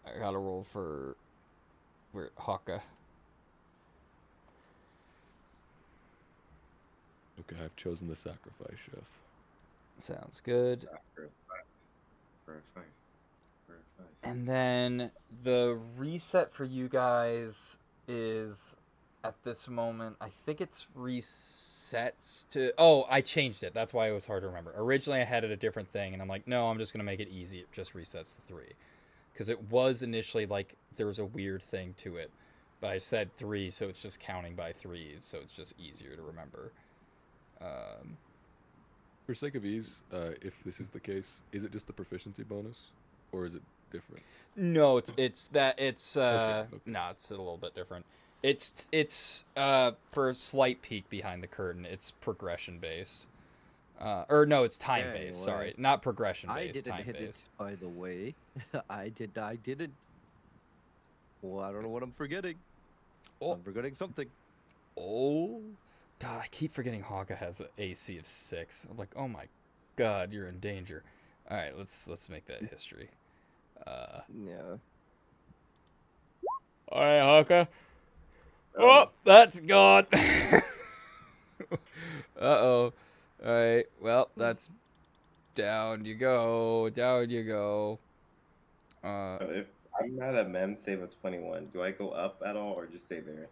I got to roll for. Where Haka. Okay, I've chosen the sacrifice, chef. Sounds good. Very nice. And then the reset for you guys is at this moment, I think it's resets to. Oh, I changed it. That's why it was hard to remember. Originally, I had it a different thing, and I'm like, no, I'm just going to make it easy. It just resets to 3. Because it was initially like there was a weird thing to it. But I said 3, so it's just counting by 3s, so it's just easier to remember. For sake of ease, if this is the case, is it just the proficiency bonus, or is it different? No, it's okay. Okay. No, it's a little bit different. It's for a slight peek behind the curtain. It's progression based. Or no, it's time Okay, based. well, Sorry, not progression I based. didn't Time hit based. it, by the way. I didn't. Well, I don't know what I'm forgetting. Oh. I'm forgetting something. Oh, God, I keep forgetting Hawka has an AC of 6. I'm like, oh my God, you're in danger. All right, let's make that history. Yeah. All right, Hawka. Oh, that's gone. Uh-oh. All right. Well, that's down you go. Down you go. If I'm at a mem save of 21, do I go up at all or just stay there?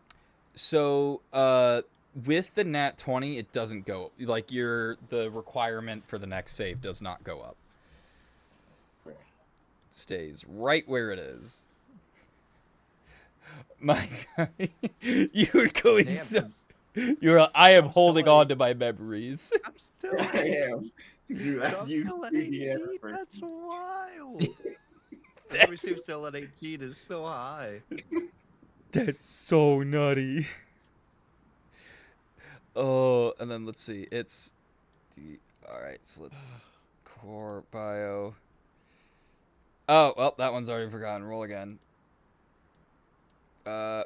So, with the nat 20, it doesn't go. Like, the requirement for the next save does not go up. Right. It stays right where it is. My God. You were going Damn, so... You're. I am I'm holding still on to my memories. I'm still. I am. Dude, I'm I've used still at 3D 18. effort. That's wild. That's- Everything still at 18 is so high. That's so nutty. Oh, and then let's see. It's all right. So let's core bio. Oh well, that one's already forgotten. Roll again. Oh,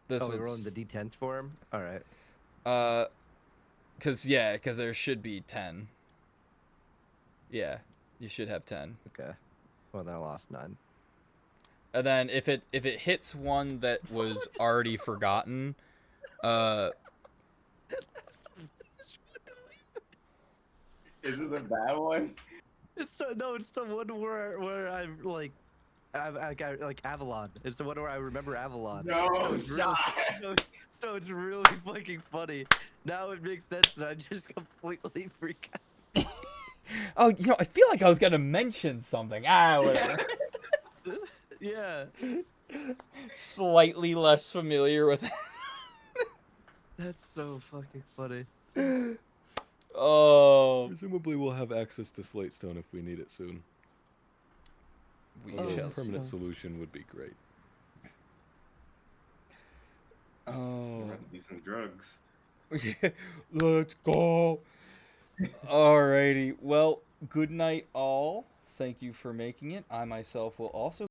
this Oh, we're was on the D10 for him. All right. cause there should be 10. Yeah, you should have 10. Okay. Well, then I lost 9. And then if it hits one that was already forgotten, Is it a bad one? It's the one where I'm like, like Avalon. It's the one where I remember Avalon. No, so it's really, stop. so it's really fucking funny. Now it makes sense that I just completely freak out. oh, I feel like I was gonna mention something. Whatever. Yeah. Slightly less familiar with. That's so fucking funny. Oh, Presumably, we'll have access to Slatestone if we need it soon. we Although shall a permanent see. solution would be great. Oh, There have to be some drugs. let's go. Alrighty. Well, good night, all. Thank you for making it. I myself will also